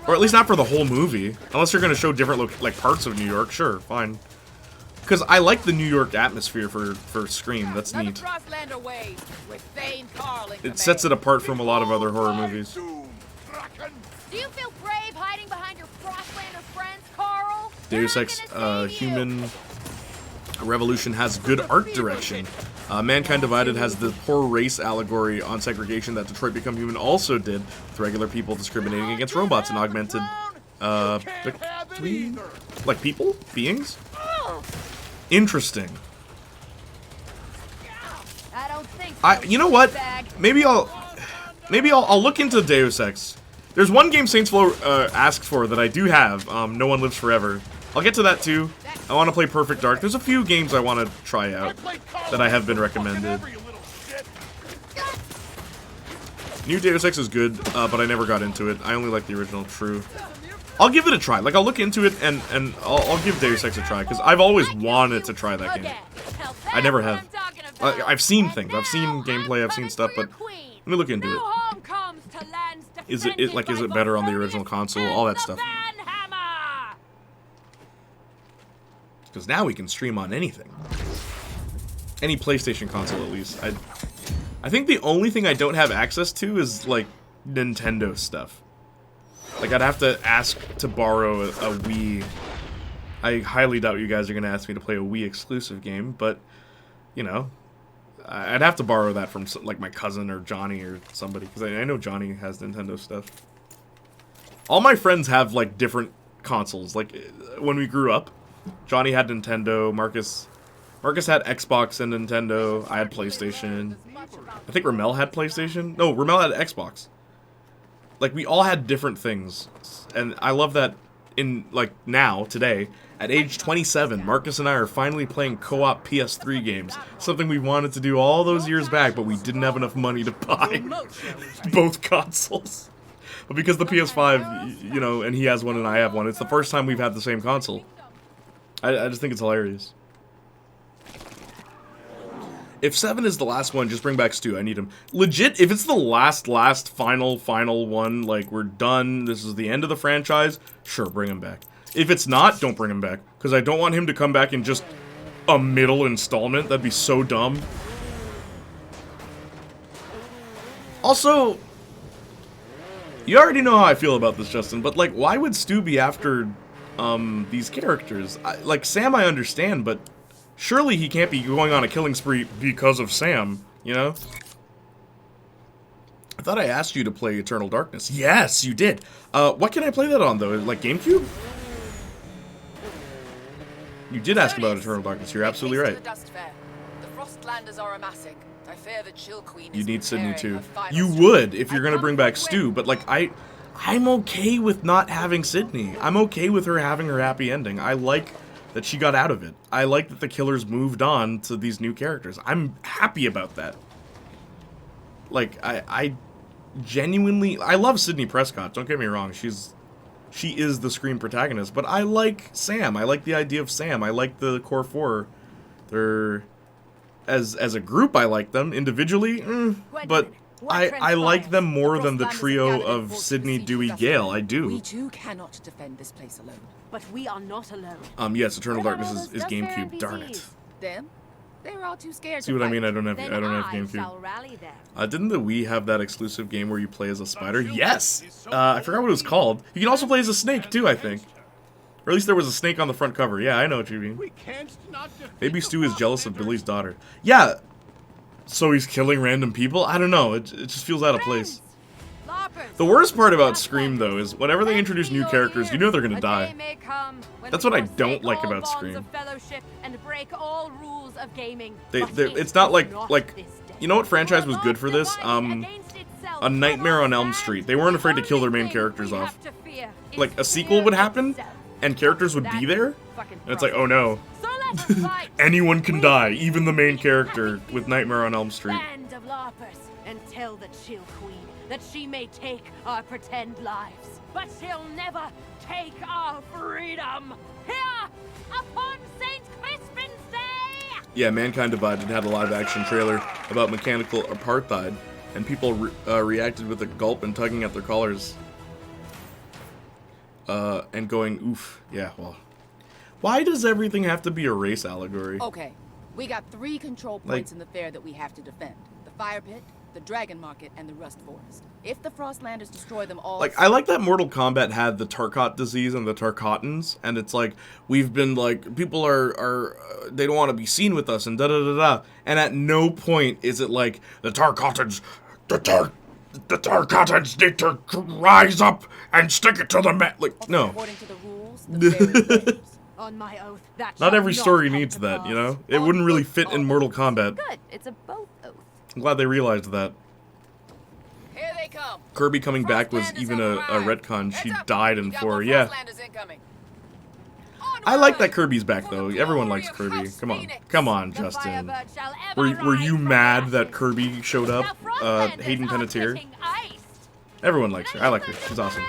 Or at least not for the whole movie. Unless you're gonna show different like parts of New York, sure, fine. Because I like the New York atmosphere for Scream. That's neat. It sets it apart from a lot of other horror movies. Do you feel brave hiding behind your Frostlander friends, Carl? Deus Ex Human Revolution has good art direction. Mankind Divided has the poor race allegory on segregation that Detroit Become Human also did, with regular people discriminating against robots and augmented like people? Beings? Interesting. I don't think so. You know what? Maybe I'll look into Deus Ex. There's one game Saints Flow asked for that I do have, No One Lives Forever. I'll get to that too. I want to play Perfect Dark. There's a few games I want to try out that I have been recommended. New Deus Ex is good, but I never got into it. I only like the original, true. I'll give it a try. Like, I'll look into it and I'll give Deus Ex a try, because I've always wanted to try that game. I never have. I've seen things. I've seen gameplay. I've seen stuff, but let me look into it. Is it better on the original console? All that stuff. Because now we can stream on anything. Any PlayStation console, at least. I think the only thing I don't have access to is, like, Nintendo stuff. Like, I'd have to ask to borrow a Wii. I highly doubt you guys are going to ask me to play a Wii exclusive game, but, you know, I'd have to borrow that from, like, my cousin or Johnny or somebody, because I know Johnny has Nintendo stuff. All my friends have, like, different consoles. Like, when we grew up, Johnny had Nintendo, Marcus had Xbox and Nintendo, I had PlayStation. I think Ramel had PlayStation. No, Ramel had Xbox. Like, we all had different things. And I love that in, like, now, today, at age 27, Marcus and I are finally playing co-op PS3 games. Something we wanted to do all those years back, but we didn't have enough money to buy both consoles. But because the PS5, you know, and he has one and I have one, it's the first time we've had the same console. I just think it's hilarious. If 7 is the last one, just bring back Stu. I need him. Legit, if it's the last, final one, like, we're done, this is the end of the franchise, sure, bring him back. If it's not, don't bring him back. Because I don't want him to come back in just a middle installment. That'd be so dumb. Also, you already know how I feel about this, Justin, but, like, why would Stu be after, these characters? Like, Sam I understand, but surely he can't be going on a killing spree because of Sam, you know? I thought I asked you to play Eternal Darkness. Yes, you did. What can I play that on, though? Like, GameCube? You did ask about Eternal Darkness. You're absolutely right. The Frostlanders are amassing. I fear the Chill Queen You need Sydney, too. You would, if you're gonna bring back Stu, but, like, I'm okay with not having Sydney. I'm okay with her having her happy ending. I like that she got out of it. I like that the killers moved on to these new characters. I'm happy about that. Like, I genuinely... I love Sydney Prescott, don't get me wrong. She is the Scream protagonist, but I like Sam. I like the idea of Sam. I like the core four. They're... As a group, I like them. Individually, but I like them more than the trio of Sydney, Dewey, Gale. I do. We too cannot defend this place alone. But we are not alone. Yes, Eternal Darkness is GameCube. Darn it. Them? They're all too scared. See what I mean? I don't have GameCube. Didn't the Wii have that exclusive game where you play as a spider? Yes. I forgot what it was called. You can also play as a snake too, I think. Or at least there was a snake on the front cover. Yeah, I know what you mean. Maybe Stu is jealous of Billy's daughter. Yeah. So he's killing random people? I don't know. It just feels out of place. The worst part about Scream, though, is whenever they introduce new characters, you know they're gonna die. That's what I don't like about Scream. It's not like, you know what franchise was good for this? A Nightmare on Elm Street. They weren't afraid to kill their main characters off. Like, a sequel would happen, and characters would be there, and it's like, oh no. Anyone can die, even the main character with Nightmare on Elm Street. And tell the Chill Queen that she may take our pretend lives, but she'll never take our freedom. Here, upon St. Crispin's Day! Yeah, Mankind Divided had a live-action trailer about mechanical apartheid, and people reacted with a gulp and tugging at their collars. And going, oof, yeah, well. Why does everything have to be a race allegory? Okay, we got 3 control points in the fair that we have to defend. The Fire Pit, the Dragon Market, and the Rust Forest. If the Frostlanders destroy them all... Like, I like that Mortal Kombat had the Tarkot disease and the Tarkotans, and it's like, we've been like, people are they don't want to be seen with us, and da-da-da-da. And at no point is it like, the Tarkotans, the Tarkotans need to rise up and stick it to the man. Like, no. According to the rules, the On my oath, that not every story needs that, you know? It wouldn't really fit in Mortal Kombat. Good, it's a both oath. I'm glad they realized that. Here they come. Kirby coming back was even a retcon. She died in 4. Yeah. I like that Kirby's back, though. Everyone likes Kirby. Come on. Come on, Justin. Were you mad that Kirby showed up? Hayden Panettiere? Everyone likes her. I like her. She's awesome.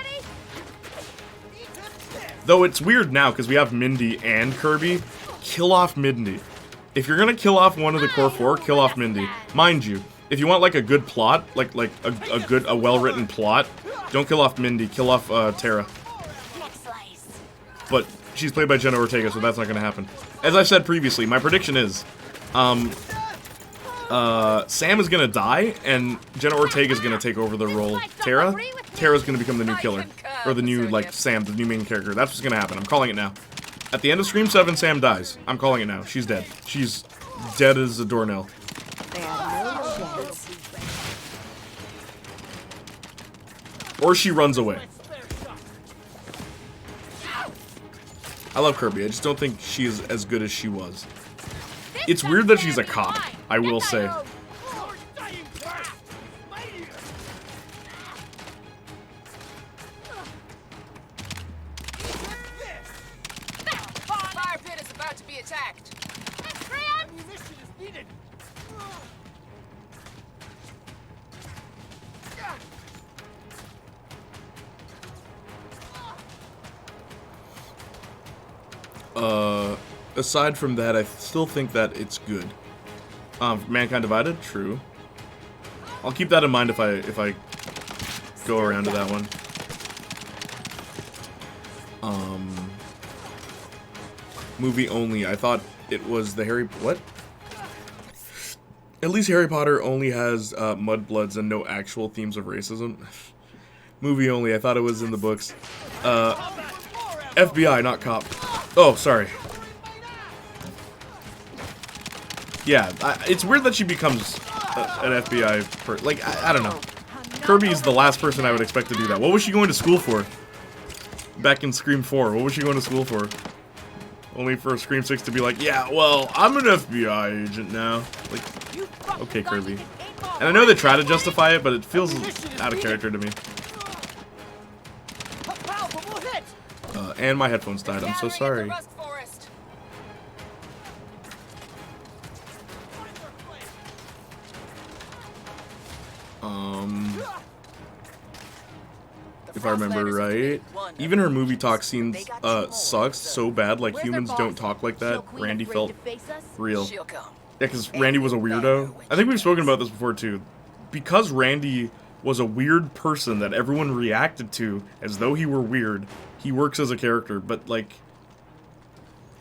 Though it's weird now, because we have Mindy and Kirby. Kill off Mindy. If you're gonna kill off one of the core 4, kill off Mindy. Mind you, if you want like a good plot, like a well-written plot, don't kill off Mindy, kill off Tara. But she's played by Jenna Ortega, so that's not gonna happen. As I said previously, my prediction is Sam is gonna die, and Jenna Ortega is gonna take over the role. Tara's gonna become the new killer, or the new like Sam, the new main character. That's what's gonna happen. I'm calling it now. At the end of Scream 7, Sam dies. I'm calling it now. She's dead. She's dead as a doornail. Or she runs away. I love Kirby. I just don't think she's as good as she was. It's weird that she's a cop, I will say. Fire pit is about to be attacked. Ammunition is needed. Aside from that, I still think that it's good. Mankind Divided? True. I'll keep that in mind if I go around to that one. Movie only. I thought it was the what? At least Harry Potter only has mudbloods and no actual themes of racism. Movie only. I thought it was in the books. FBI, not cop. Oh, sorry. Yeah, it's weird that she becomes an FBI like, I don't know. Kirby's the last person I would expect to do that. What was she going to school for? Back in Scream 4, what was she going to school for? Only for Scream 6 to be like, yeah, well, I'm an FBI agent now. Like, okay, Kirby. And I know they try to justify it, but it feels out of character to me. And my headphones died, I'm so sorry. If I remember right, even her movie talk scenes sucks so bad, like humans don't talk like that. Randy felt real. Yeah, because Randy was a weirdo. I think we've spoken about this before too. Because Randy was a weird person that everyone reacted to as though he were weird, he works as a character. But like,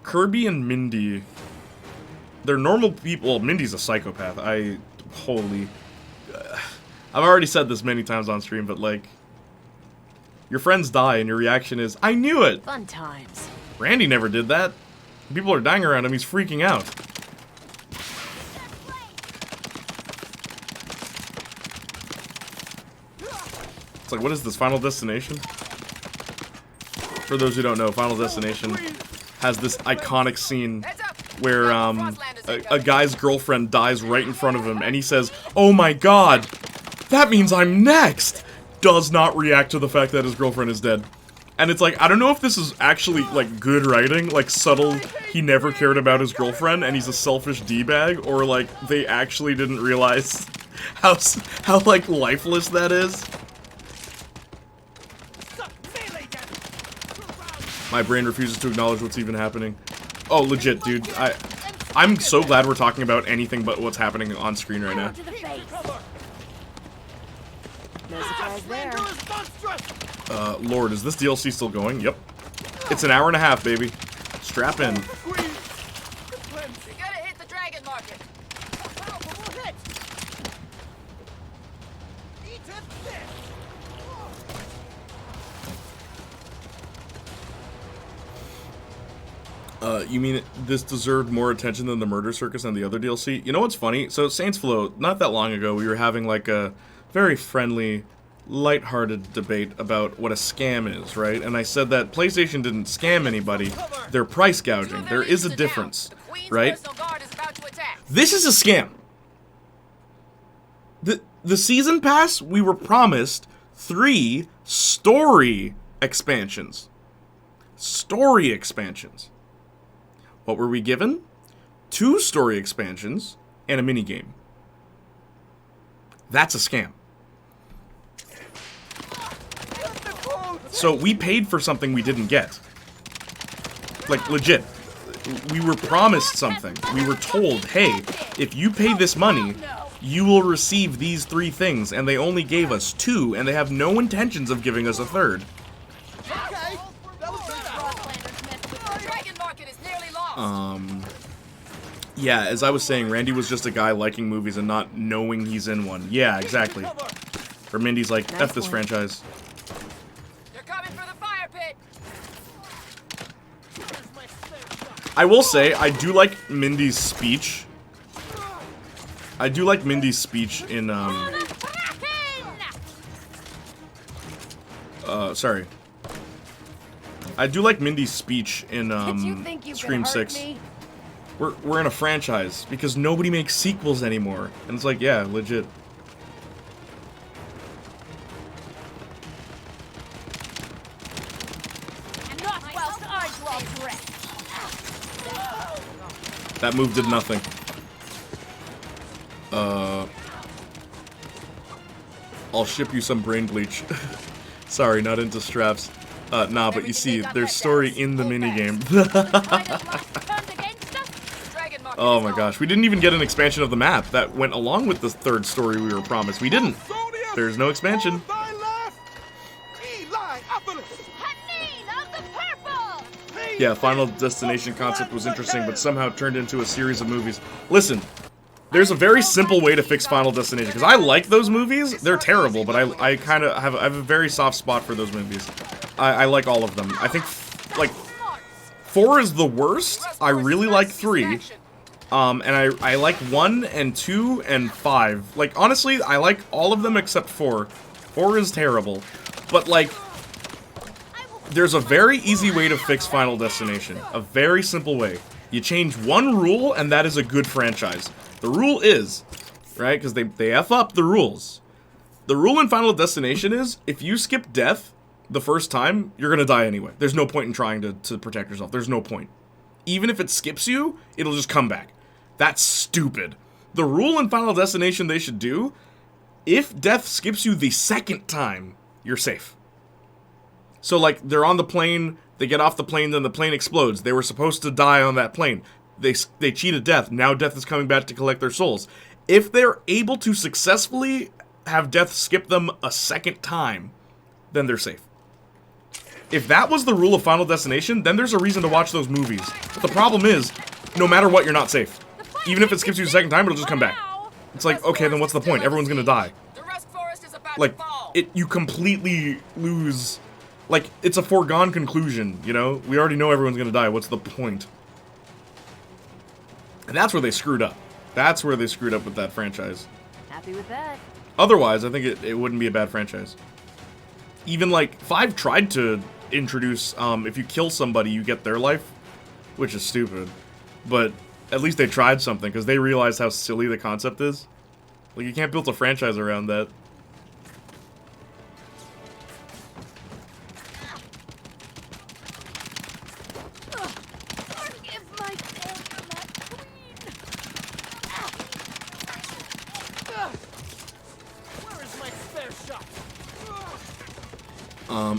Kirby and Mindy, they're normal people. Well, Mindy's a psychopath. I've already said this many times on stream, but like, your friends die and your reaction is, I knew it! Fun times. Randy never did that. People are dying around him, he's freaking out. It's like, what is this, Final Destination? For those who don't know, Final Destination has this iconic scene where a guy's girlfriend dies right in front of him, and he says, oh my god, that means I'm next! Does not react to the fact that his girlfriend is dead. And it's like, I don't know if this is actually, like, good writing, like, subtle, he never cared about his girlfriend, and he's a selfish D-bag, or, like, they actually didn't realize how like, lifeless that is. My brain refuses to acknowledge what's even happening. Oh, legit, dude, I'm so glad we're talking about anything but what's happening on screen right now. No surprise there. Lord, is this DLC still going? Yep. It's an hour and a half, baby. Strap in. You gotta hit the dragon market. You mean this deserved more attention than the Murder Circus and the other DLC? You know what's funny? So, Saints Flow, not that long ago, we were having, like, a very friendly, lighthearted debate about what a scam is, right? And I said that PlayStation didn't scam anybody, they're price gouging. There is a difference, right? This is a scam. The Season Pass, we were promised 3 story expansions. Story expansions. What were we given? 2 story expansions and a minigame. That's a scam. So we paid for something we didn't get. Like, legit. We were promised something. We were told, hey, if you pay this money, you will receive these 3 things, and they only gave us 2, and they have no intentions of giving us a 3rd. Yeah, as I was saying, Randy was just a guy liking movies and not knowing he's in one. Yeah, exactly. Or Mindy's like, F this franchise. They're coming for the fire pit. I will say, I do like Mindy's speech. I do like Mindy's speech in, sorry. I do like Mindy's speech in, Scream 6. We're in a franchise, because nobody makes sequels anymore. And it's like, yeah, legit. That move did nothing. I'll ship you some brain bleach. Sorry, not into straps. Nah, but you see, there's story in the minigame. Oh my gosh, we didn't even get an expansion of the map that went along with the 3rd story we were promised. We didn't. There's no expansion. Yeah, Final Destination concept was interesting, but somehow turned into a series of movies. Listen, there's a very simple way to fix Final Destination, because I like those movies. They're terrible, but I kind of have a very soft spot for those movies. I like all of them. I think, like, 4 is the worst. I really like 3. And I like 1 and 2 and 5. Like, honestly, I like all of them except 4. 4 is terrible. But, like, there's a very easy way to fix Final Destination. A very simple way. You change one rule, and that is a good franchise. The rule is, right, because they F up the rules. The rule in Final Destination is, if you skip death the first time, you're gonna die anyway. There's no point in trying to protect yourself. There's no point. Even if it skips you, it'll just come back. That's stupid. The rule in Final Destination they should do, if death skips you the second time, you're safe. So, like, they're on the plane, they get off the plane, then the plane explodes. They were supposed to die on that plane. They cheated death. Now death is coming back to collect their souls. If they're able to successfully have death skip them a second time, then they're safe. If that was the rule of Final Destination, then there's a reason to watch those movies. But the problem is, no matter what, you're not safe. Even if it skips you a second time, it'll just come back. It's like, okay, then what's the point? Everyone's gonna die. Like, you completely lose... Like, it's a foregone conclusion, you know? We already know everyone's gonna die. What's the point? And that's where they screwed up. That's where they screwed up with that franchise. Happy with that. Otherwise, I think it wouldn't be a bad franchise. Even, like, 5 tried to introduce, if you kill somebody, you get their life, which is stupid. But at least they tried something, because they realized how silly the concept is. Like, you can't build a franchise around that.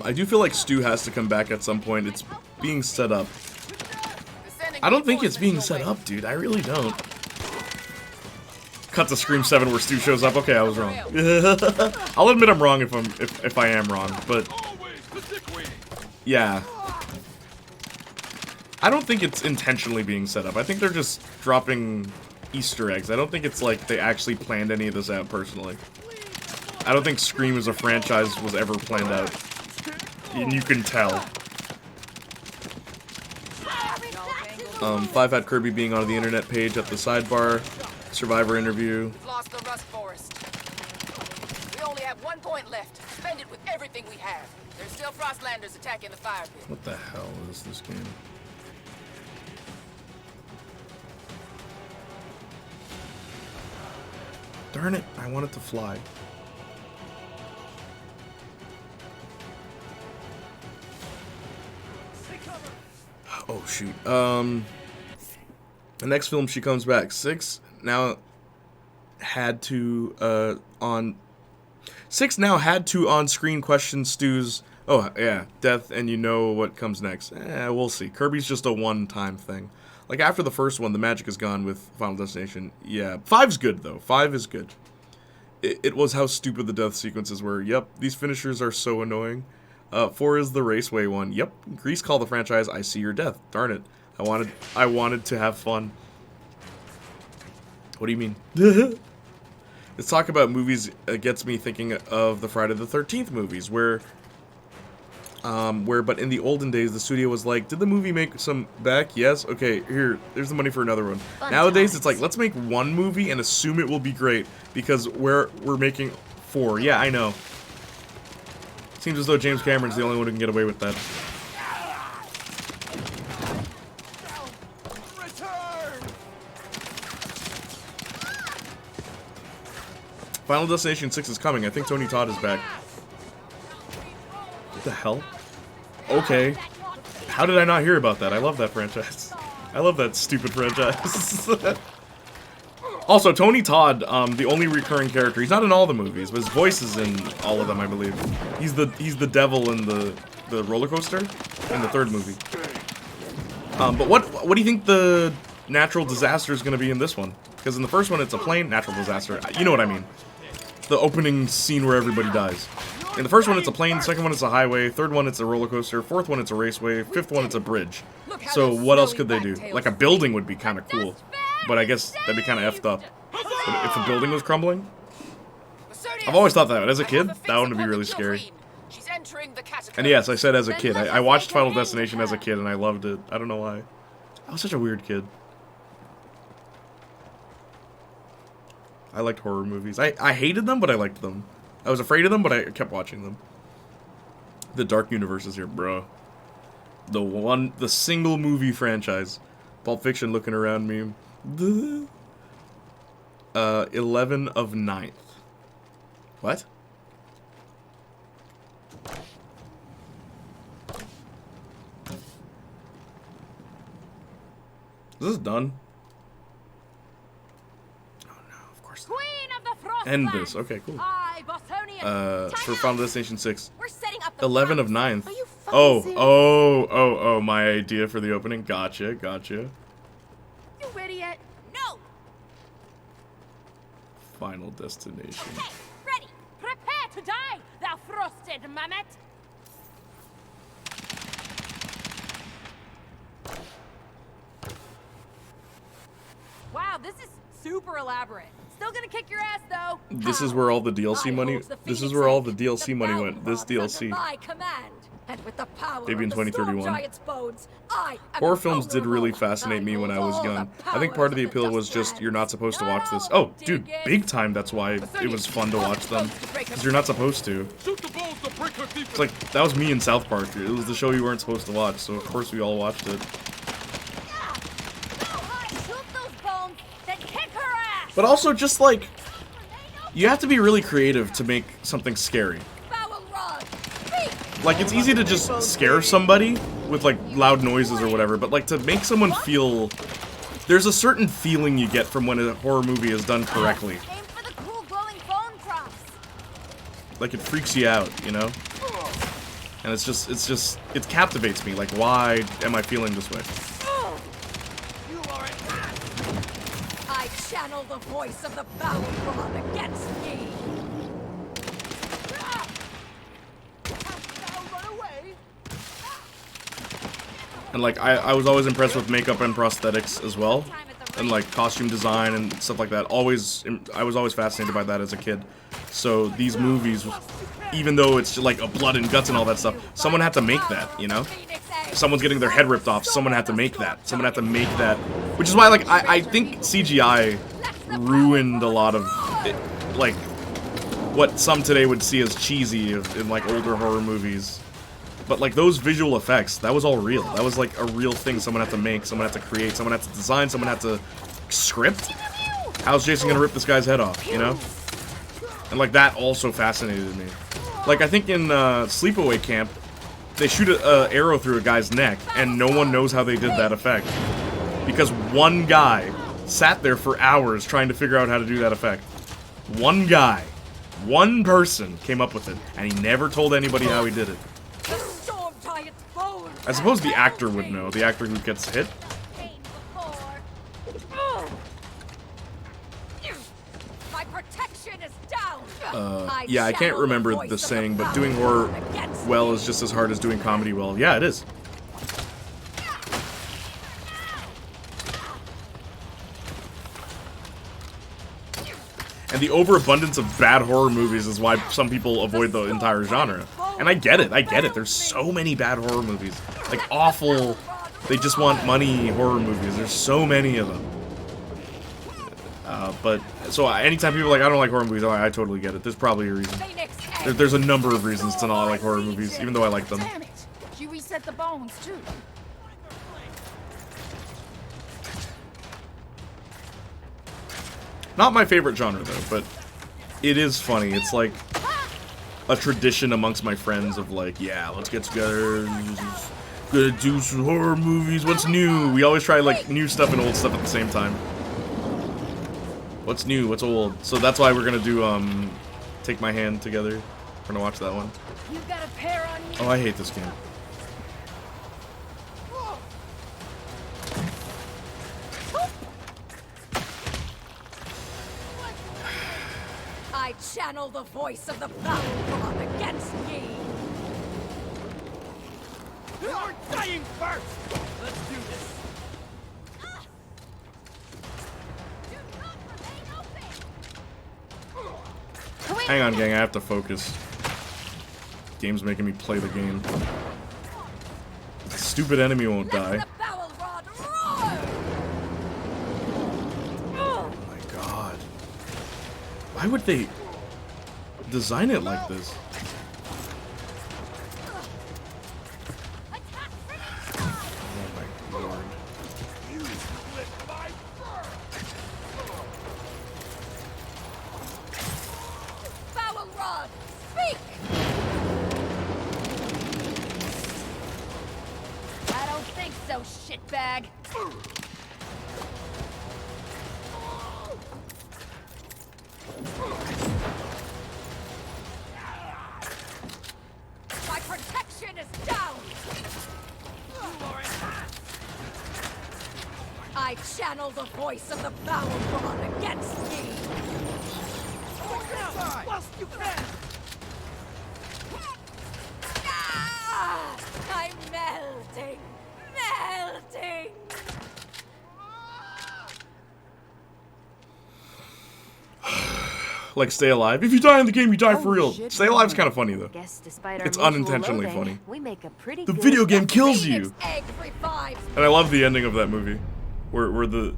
I do feel like Stu has to come back at some point. It's being set up. I don't think it's being set up, dude. I really don't. Cut to Scream 7 where Stu shows up. Okay, I was wrong. I'll admit I'm wrong if I am wrong, but yeah. I don't think it's intentionally being set up. I think they're just dropping Easter eggs. I don't think it's like they actually planned any of this out personally. I don't think Scream as a franchise was ever planned out. And you can tell. 5 had Kirby being on the internet page at the sidebar. Survivor interview. We've lost the Rust Forest. We only have 1 point left. Spend it with everything we have. There's still Frostlanders attacking the fire pit. What the hell is this game? Darn it, I want it to fly. Oh shoot. The next film she comes back. 6 now had to on-screen question Stu's. Oh yeah, death, and you know what comes next. We'll see. Kirby's just a one-time thing. Like, after the first one, the magic is gone with Final Destination. Yeah. 5's good, though. 5 is good. It was how stupid the death sequences were. Yep, these finishers are so annoying. 4 is the Raceway one. Yep, Grease call the franchise, I see your death. Darn it. I wanted to have fun. What do you mean? Let's talk about movies. Gets me thinking of the Friday the 13th movies, where but in the olden days, the studio was like, did the movie make some back? Yes? Okay, there's the money for another one. Nowadays, it's like, let's make one movie and assume it will be great, because we're making 4. Yeah, I know. Seems as though James Cameron's the only one who can get away with that. Final Destination 6 is coming. I think Tony Todd is back. What the hell? Okay. How did I not hear about that? I love that franchise. I love that stupid franchise. Also, Tony Todd, the only recurring character. He's not in all the movies, but his voice is in all of them, I believe. He's the devil in the roller coaster in the 3rd movie. But what do you think the natural disaster is going to be in this one? Because in the first one, it's a plane natural disaster. You know what I mean. The opening scene where everybody dies. In the first one, it's a plane. Second one, it's a highway. Third one, it's a roller coaster. Fourth one, it's a raceway. Fifth one, it's a bridge. So what else could they do? Like a building would be kind of cool, but I guess that'd be kind of effed up. But if a building was crumbling, I've always thought that as a kid, that one would be really scary. And yes, I said as a kid. I watched Final Destination as a kid, and I loved it. I don't know why. I was such a weird kid. I liked horror movies. I hated them, but I liked them. I was afraid of them, but I kept watching them. The Dark Universe is here, bro. The single movie franchise. Pulp Fiction looking around me. 11 of 9th. What? Is this done? End this. Okay, cool. For Final Destination 6. 11 of 9th. Oh, my idea for the opening. Gotcha. You idiot. No. Final Destination. Okay, ready. Prepare to die, thou frosted mammoth. Wow, this is super elaborate. Still gonna kick your ass, though. This is where all the DLC money. This is where all the DLC money went. This DLC. Maybe in 2031. Horror films did really fascinate me when I was young. I think part of the appeal was just you're not supposed to watch this. Oh, dude, big time. That's why it was fun to watch them. Because you're not supposed to. It's like that was me in South Park. It was the show you weren't supposed to watch, so of course we all watched it. But also, just like, you have to be really creative to make something scary. Like, it's easy to just scare somebody with, like, loud noises or whatever, but, like, to make someone feel... There's a certain feeling you get from when a horror movie is done correctly. Like, it freaks you out, you know? And it captivates me. Like, why am I feeling this way? Channel the voice of the Balrog against me. And like I was always impressed with makeup and prosthetics as well, and like costume design and stuff like that. I was always fascinated by that as a kid. So these movies, even though it's like a blood and guts and all that stuff, someone had to make that, you know? Someone's getting their head ripped off, someone had to make that. Someone had to make that. Which is why, like, I think CGI ruined a lot of, like, what some today would see as cheesy in, like, older horror movies. But, like, those visual effects, that was all real. That was, like, a real thing someone had to make, someone had to create, someone had to design, someone had to script. How's Jason gonna rip this guy's head off, you know? And, like, that also fascinated me. Like, I think in Sleepaway Camp, they shoot an arrow through a guy's neck, and no one knows how they did that effect. Because one guy sat there for hours trying to figure out how to do that effect. One guy. One person came up with it, and he never told anybody how he did it. I suppose the actor would know, the actor who gets hit. Yeah, I can't remember the saying, but doing horror well is just as hard as doing comedy well. Yeah, it is. And the overabundance of bad horror movies is why some people avoid the entire genre. And I get it, There's so many bad horror movies. Like, awful, they just want money horror movies. There's so many of them. But, so anytime people are like, I don't like horror movies, I totally get it. There's probably a reason. There's a number of reasons to not like horror movies, even though I like them. Damn it! She reset the bones, too. Not my favorite genre, though, but it is funny. It's like a tradition amongst my friends of like, yeah, let's get together and just gonna do some horror movies. What's new? We always try like new stuff and old stuff at the same time. What's new? What's old? So that's why we're gonna do Take My Hand Together. We're gonna watch that one. You got a pair on you. Oh, I hate this game. I channel the voice of the Battle against ye. You're dying first! Let's do this. Hang on, gang. I have to focus. Game's making me play the game. The stupid enemy won't die. Oh my god. Why would they design it like this? Oh my lord. Foul rod, speak! I don't think so, shitbag. My protection is down! I channel the voice of the Battle Rod against me! Whilst you can! Ah, I'm melting! Melting! Like Stay Alive. If you die in the game, you die for real. Stay Alive's kind of funny though. Guess despite our It's mutual unintentionally loathing, funny. We make a pretty The good video game kills you. Egg revives. And I love the ending of that movie, where the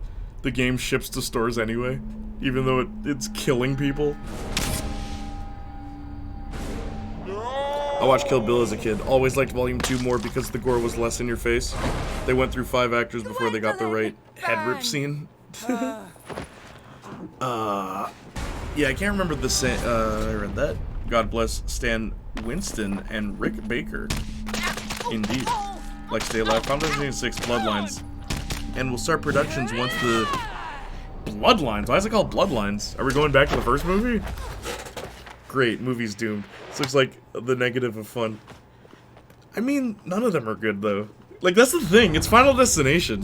game ships to stores anyway, even though it's killing people. I watched Kill Bill as a kid. Always liked Volume 2 more because the gore was less in your face. They went through 5 actors before they got the right head rip scene. Yeah, I can't remember the I read that. God bless Stan Winston and Rick Baker. Indeed. Like Stay Alive. Final Fantasy VI Bloodlines. And we'll start productions once the... Bloodlines? Why is it called Bloodlines? Are we going back to the first movie? Great, movie's doomed. This looks like the negative of fun. I mean, none of them are good, though. Like, that's the thing. It's Final Destination.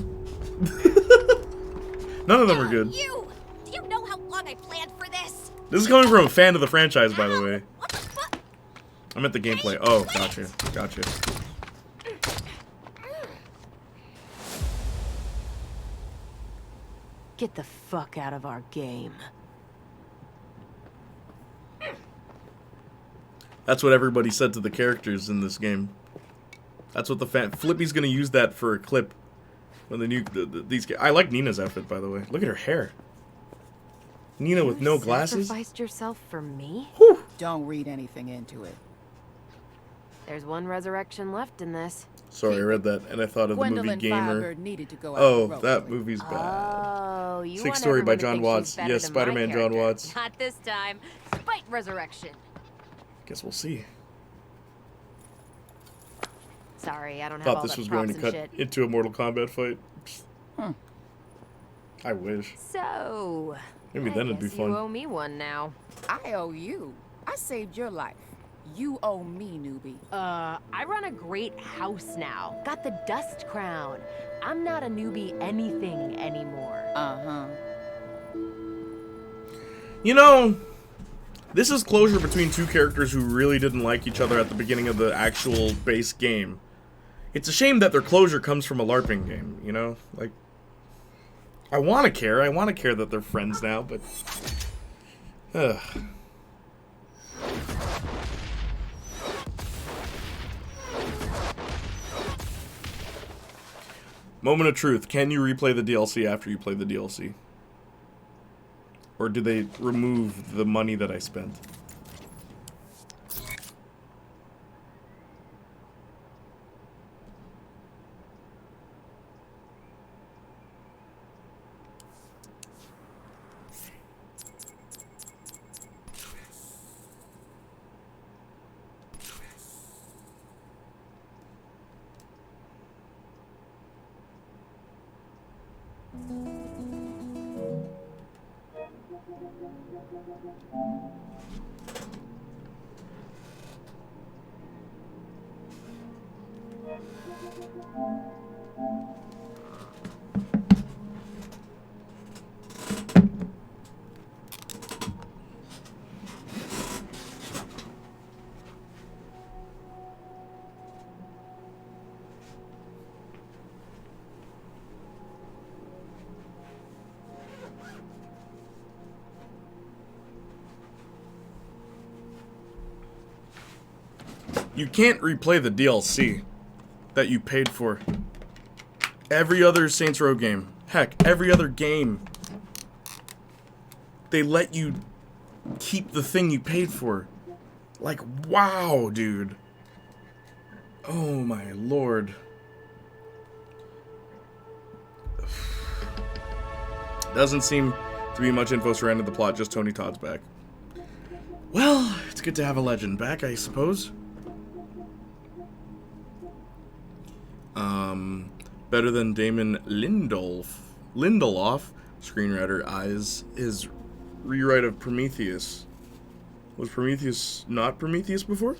None of them are good. You! Do you know how long I planned for this? This is coming from a fan of the franchise, by the way. I meant the gameplay. Oh, gotcha. Gotcha. Get the fuck out of our game. That's what everybody said to the characters in this game. That's what the fan... Flippy's gonna use that for a clip. When the new... these... I like Nina's outfit, by the way. Look at her hair. Nina with no glasses? Sacrificed yourself for me? Whew. Don't read anything into it. There's one resurrection left in this. Sorry, I read that, and I thought of the movie Gamer. Firebird needed to go out Oh, heroically. that movie's bad. Oh, you Sick want Story by everyone to John think Watts. she's better Yes, than my Spider-Man John character. Watts. Not this time. Spite resurrection. Guess we'll see. Sorry, I don't have all Thought this the was going to props cut and shit. into a Mortal Kombat fight. I wish. So, Maybe then it'd be guess you fun. owe me one now. I owe you. I saved your life. You owe me, newbie. I run a great house now. Got the dust crown. I'm not a newbie anything anymore. Uh-huh. You know, This is closure between two characters who really didn't like each other at the beginning of the actual base game. It's a shame that their closure comes from a LARPing game, you know? Like, I want to care. I want to care that they're friends now, but... Ugh. Moment of truth. Can you replay the DLC after you play the DLC? Or do they remove the money that I spent? You can't replay the DLC that you paid for. Every other Saints Row game, heck, every other game, they let you keep the thing you paid for. Like, wow, dude. Oh my lord. Doesn't seem to be much info surrounding the plot, just Tony Todd's back. Well, it's good to have a legend back, I suppose. Better than Damon Lindelof, screenwriter, eyes his rewrite of Prometheus. Was Prometheus not Prometheus before?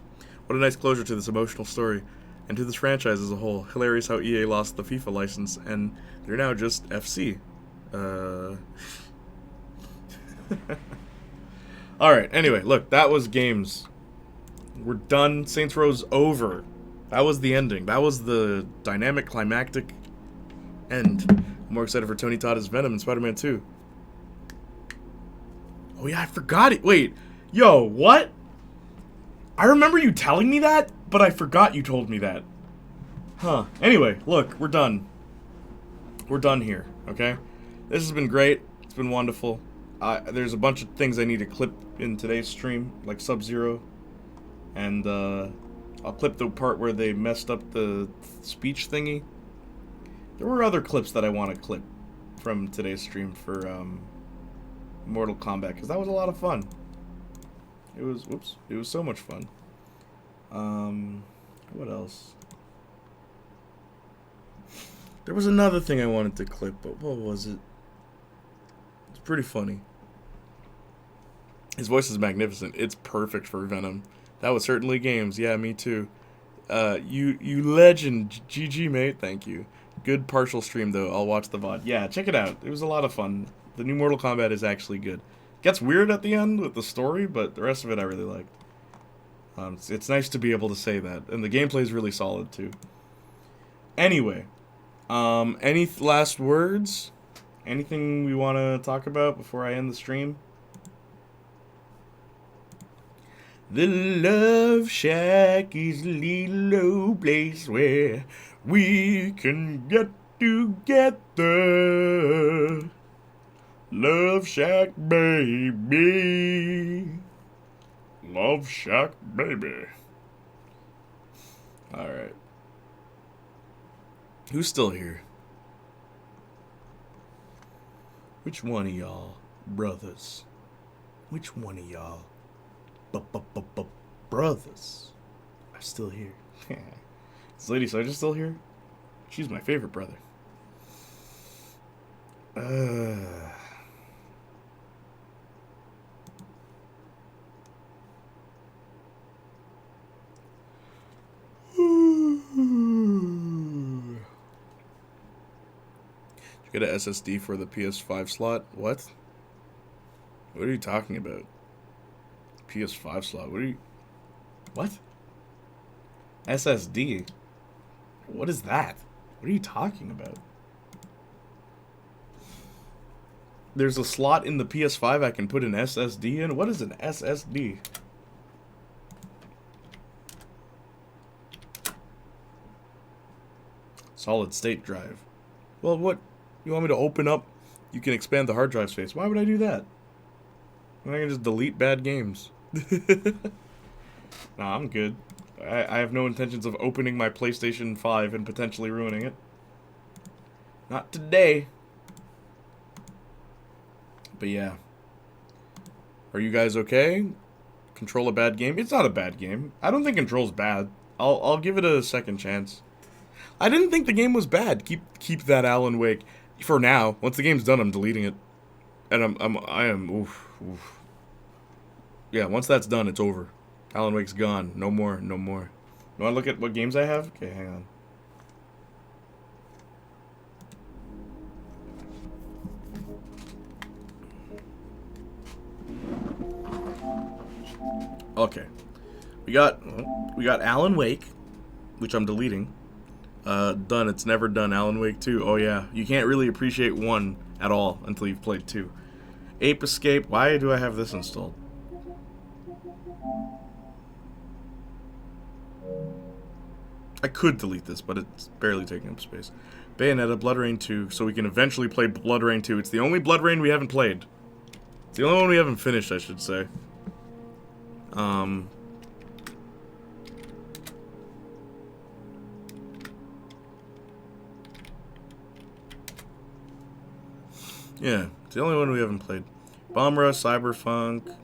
What a nice closure to this emotional story, and to this franchise as a whole. Hilarious how EA lost the FIFA license, and they're now just FC. Alright, anyway, look, that was games. We're done. Saints Row's over. That was the ending. That was the dynamic, climactic end. I'm more excited for Tony Todd as Venom in Spider-Man 2. Oh yeah, I forgot it. Wait. Yo, what? I remember you telling me that, but I forgot you told me that. Huh. Anyway, look, we're done. We're done here, okay? This has been great. It's been wonderful. There's a bunch of things I need to clip in today's stream, like Sub-Zero. And, I'll clip the part where they messed up the speech thingy. There were other clips that I want to clip from today's stream for Mortal Kombat, because that was a lot of fun. It was, whoops, it was so much fun. What else? There was another thing I wanted to clip, but what was it? It's pretty funny. His voice is magnificent. It's perfect for Venom. That was certainly games. Yeah, me too. You legend. GG, mate. Thank you. Good partial stream, though. I'll watch the VOD. Yeah, check it out. It was a lot of fun. The new Mortal Kombat is actually good. Gets weird at the end with the story, but the rest of it I really liked. It's nice to be able to say that. And the gameplay is really solid, too. Anyway. Any last words? Anything we want to talk about before I end the stream? The Love Shack is a little old place where we can get together. Love Shack, baby. Love Shack, baby. Alright. Who's still here? Which one of y'all, brothers? Which one of y'all? Brothers are still here. Is Lady Soja still here? She's my favorite brother. Did you get an SSD for the PS5 slot? What? What are you talking about? PS5 slot. What are you... What? SSD? What is that? What are you talking about? There's a slot in the PS5 I can put an SSD in? What is an SSD? Solid state drive. Well, what? You want me to open up? You can expand the hard drive space. Why would I do that? I can just delete bad games. Nah, I'm good. I have no intentions of opening my PlayStation 5 and potentially ruining it. Not today. But yeah. Are you guys okay? Control a bad game? It's not a bad game. I don't think Control's bad. I'll give it a second chance. I didn't think the game was bad. Keep that Alan Wake. For now. Once the game's done, I'm deleting it. And I am oof. Yeah, once that's done, it's over. Alan Wake's gone. No more, no more. You wanna look at what games I have? Okay, hang on. Okay. We got Alan Wake, which I'm deleting. Done. It's never done. Alan Wake 2. Oh yeah. You can't really appreciate 1 at all until you've played 2. Ape Escape. Why do I have this installed? I could delete this, but it's barely taking up space. Bayonetta, Blood Rain 2, so we can eventually play Blood Rain 2. It's the only Blood Rain we haven't played. It's the only one we haven't finished, I should say. Yeah, it's the only one we haven't played. Bomb Rush, Cyberpunk,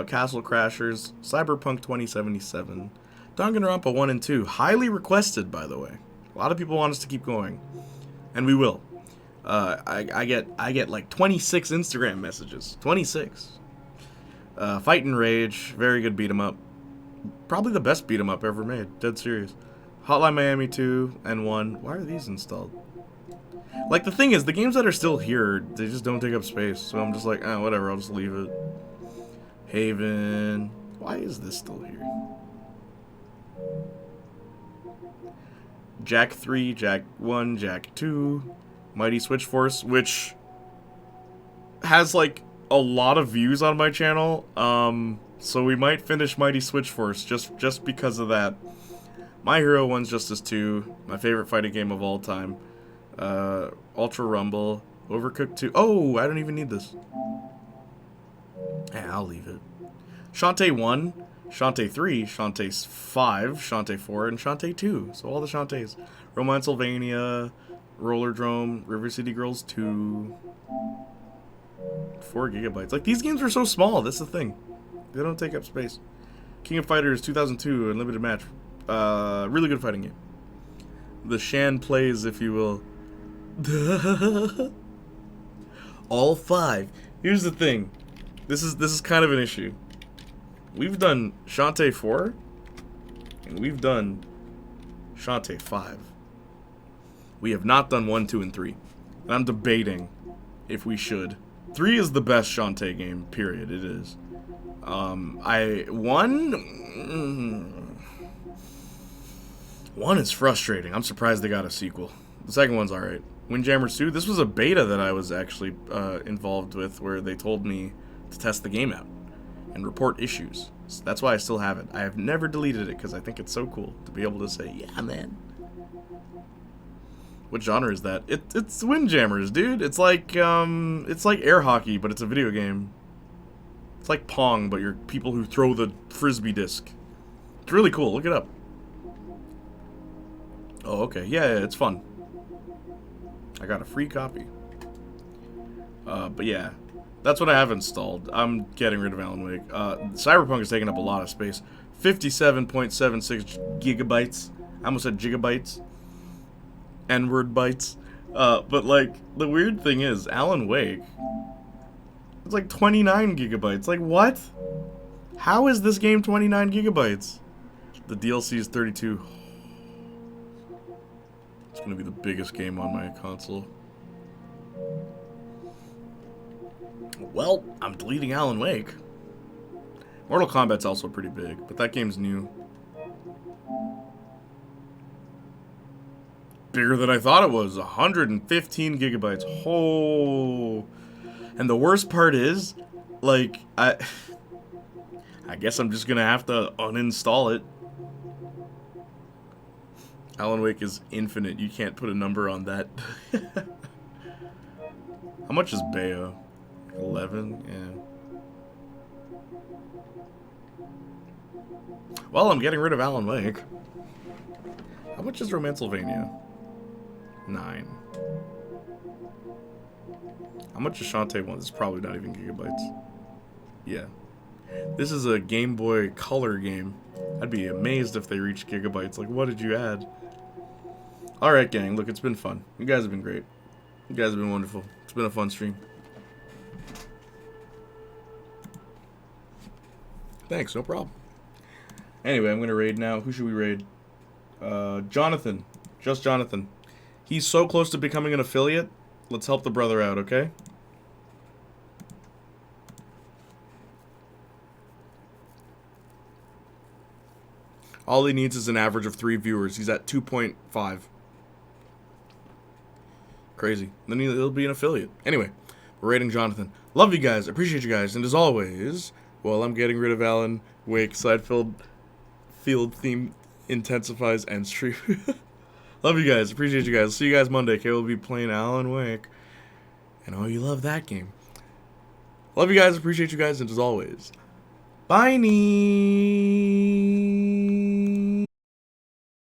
Castle Crashers, Cyberpunk 2077, Danganronpa 1 and 2. Highly requested, by the way. A lot of people want us to keep going. And we will. I get like 26 Instagram messages. 26. Fight and Rage, very good beat 'em up. Probably the best beat 'em up ever made. Dead serious. Hotline Miami 2 and 1. Why are these installed? Like, the thing is, the games that are still here, they just don't take up space. So I'm just like, whatever, I'll just leave it. Haven. Why is this still here? Jack 3, Jack 1, Jack 2. Mighty Switch Force, which has, like, a lot of views on my channel. So we might finish Mighty Switch Force just because of that. My Hero 1's Justice 2, my favorite fighting game of all time. Ultra Rumble, Overcooked 2. Oh, I don't even need this. Yeah, I'll leave it. Shantae 1, Shantae 3, Shantae 5, Shantae 4, and Shantae 2. So all the Shantaes. Romancylvania, Rollerdrome, River City Girls 2. 4 gigabytes. Like, these games are so small, that's the thing. They don't take up space. King of Fighters 2002, Unlimited Match. Really good fighting game. The Shan plays, if you will. All 5. Here's the thing. This is kind of an issue. We've done Shantae 4, and we've done Shantae 5. We have not done 1, 2, and 3. And I'm debating if we should. 3 is the best Shantae game, period. It is. 1 is frustrating. I'm surprised they got a sequel. The second one's alright. Windjammers 2, this was a beta that I was actually involved with, where they told me to test the game out and report issues. So that's why I still have it. I have never deleted it because I think it's so cool to be able to say, yeah, man. What genre is that? It's Windjammers, dude. It's like air hockey, but it's a video game. It's like Pong, but you're people who throw the frisbee disc. It's really cool. Look it up. Oh, okay. Yeah, it's fun. I got a free copy. But yeah, that's what I have installed. I'm getting rid of Alan Wake. Cyberpunk is taking up a lot of space. 57.76 gigabytes. I almost said gigabytes. N-word bytes. But like, the weird thing is, Alan Wake, it's like 29 gigabytes. Like, what? How is this game 29 gigabytes? The DLC is 32. It's gonna be the biggest game on my console. Well, I'm deleting Alan Wake. Mortal Kombat's also pretty big, but that game's new. Bigger than I thought it was. 115 gigabytes. Oh. And the worst part is, like, I guess I'm just gonna have to uninstall it. Alan Wake is infinite. You can't put a number on that. How much is Bayo? 11? Yeah. Well, I'm getting rid of Alan Wake. How much is Romancevania? 9. How much is Shantae 1? It's probably not even gigabytes. Yeah. This is a Game Boy Color game. I'd be amazed if they reached gigabytes. Like, what did you add? Alright, gang. Look, it's been fun. You guys have been great. You guys have been wonderful. It's been a fun stream. Thanks, no problem. Anyway, I'm gonna raid now. Who should we raid? Jonathan. Just Jonathan. He's so close to becoming an affiliate. Let's help the brother out, okay? All he needs is an average of 3 viewers. He's at 2.5. Crazy. Then he'll be an affiliate. Anyway, we're rating Jonathan. Love you guys. Appreciate you guys. And as always, well, I'm getting rid of Alan Wake. Field theme intensifies and stream. Love you guys. Appreciate you guys. See you guys Monday. Kay will be playing Alan Wake. And oh, you love that game. Love you guys. Appreciate you guys. And as always, bye-nie.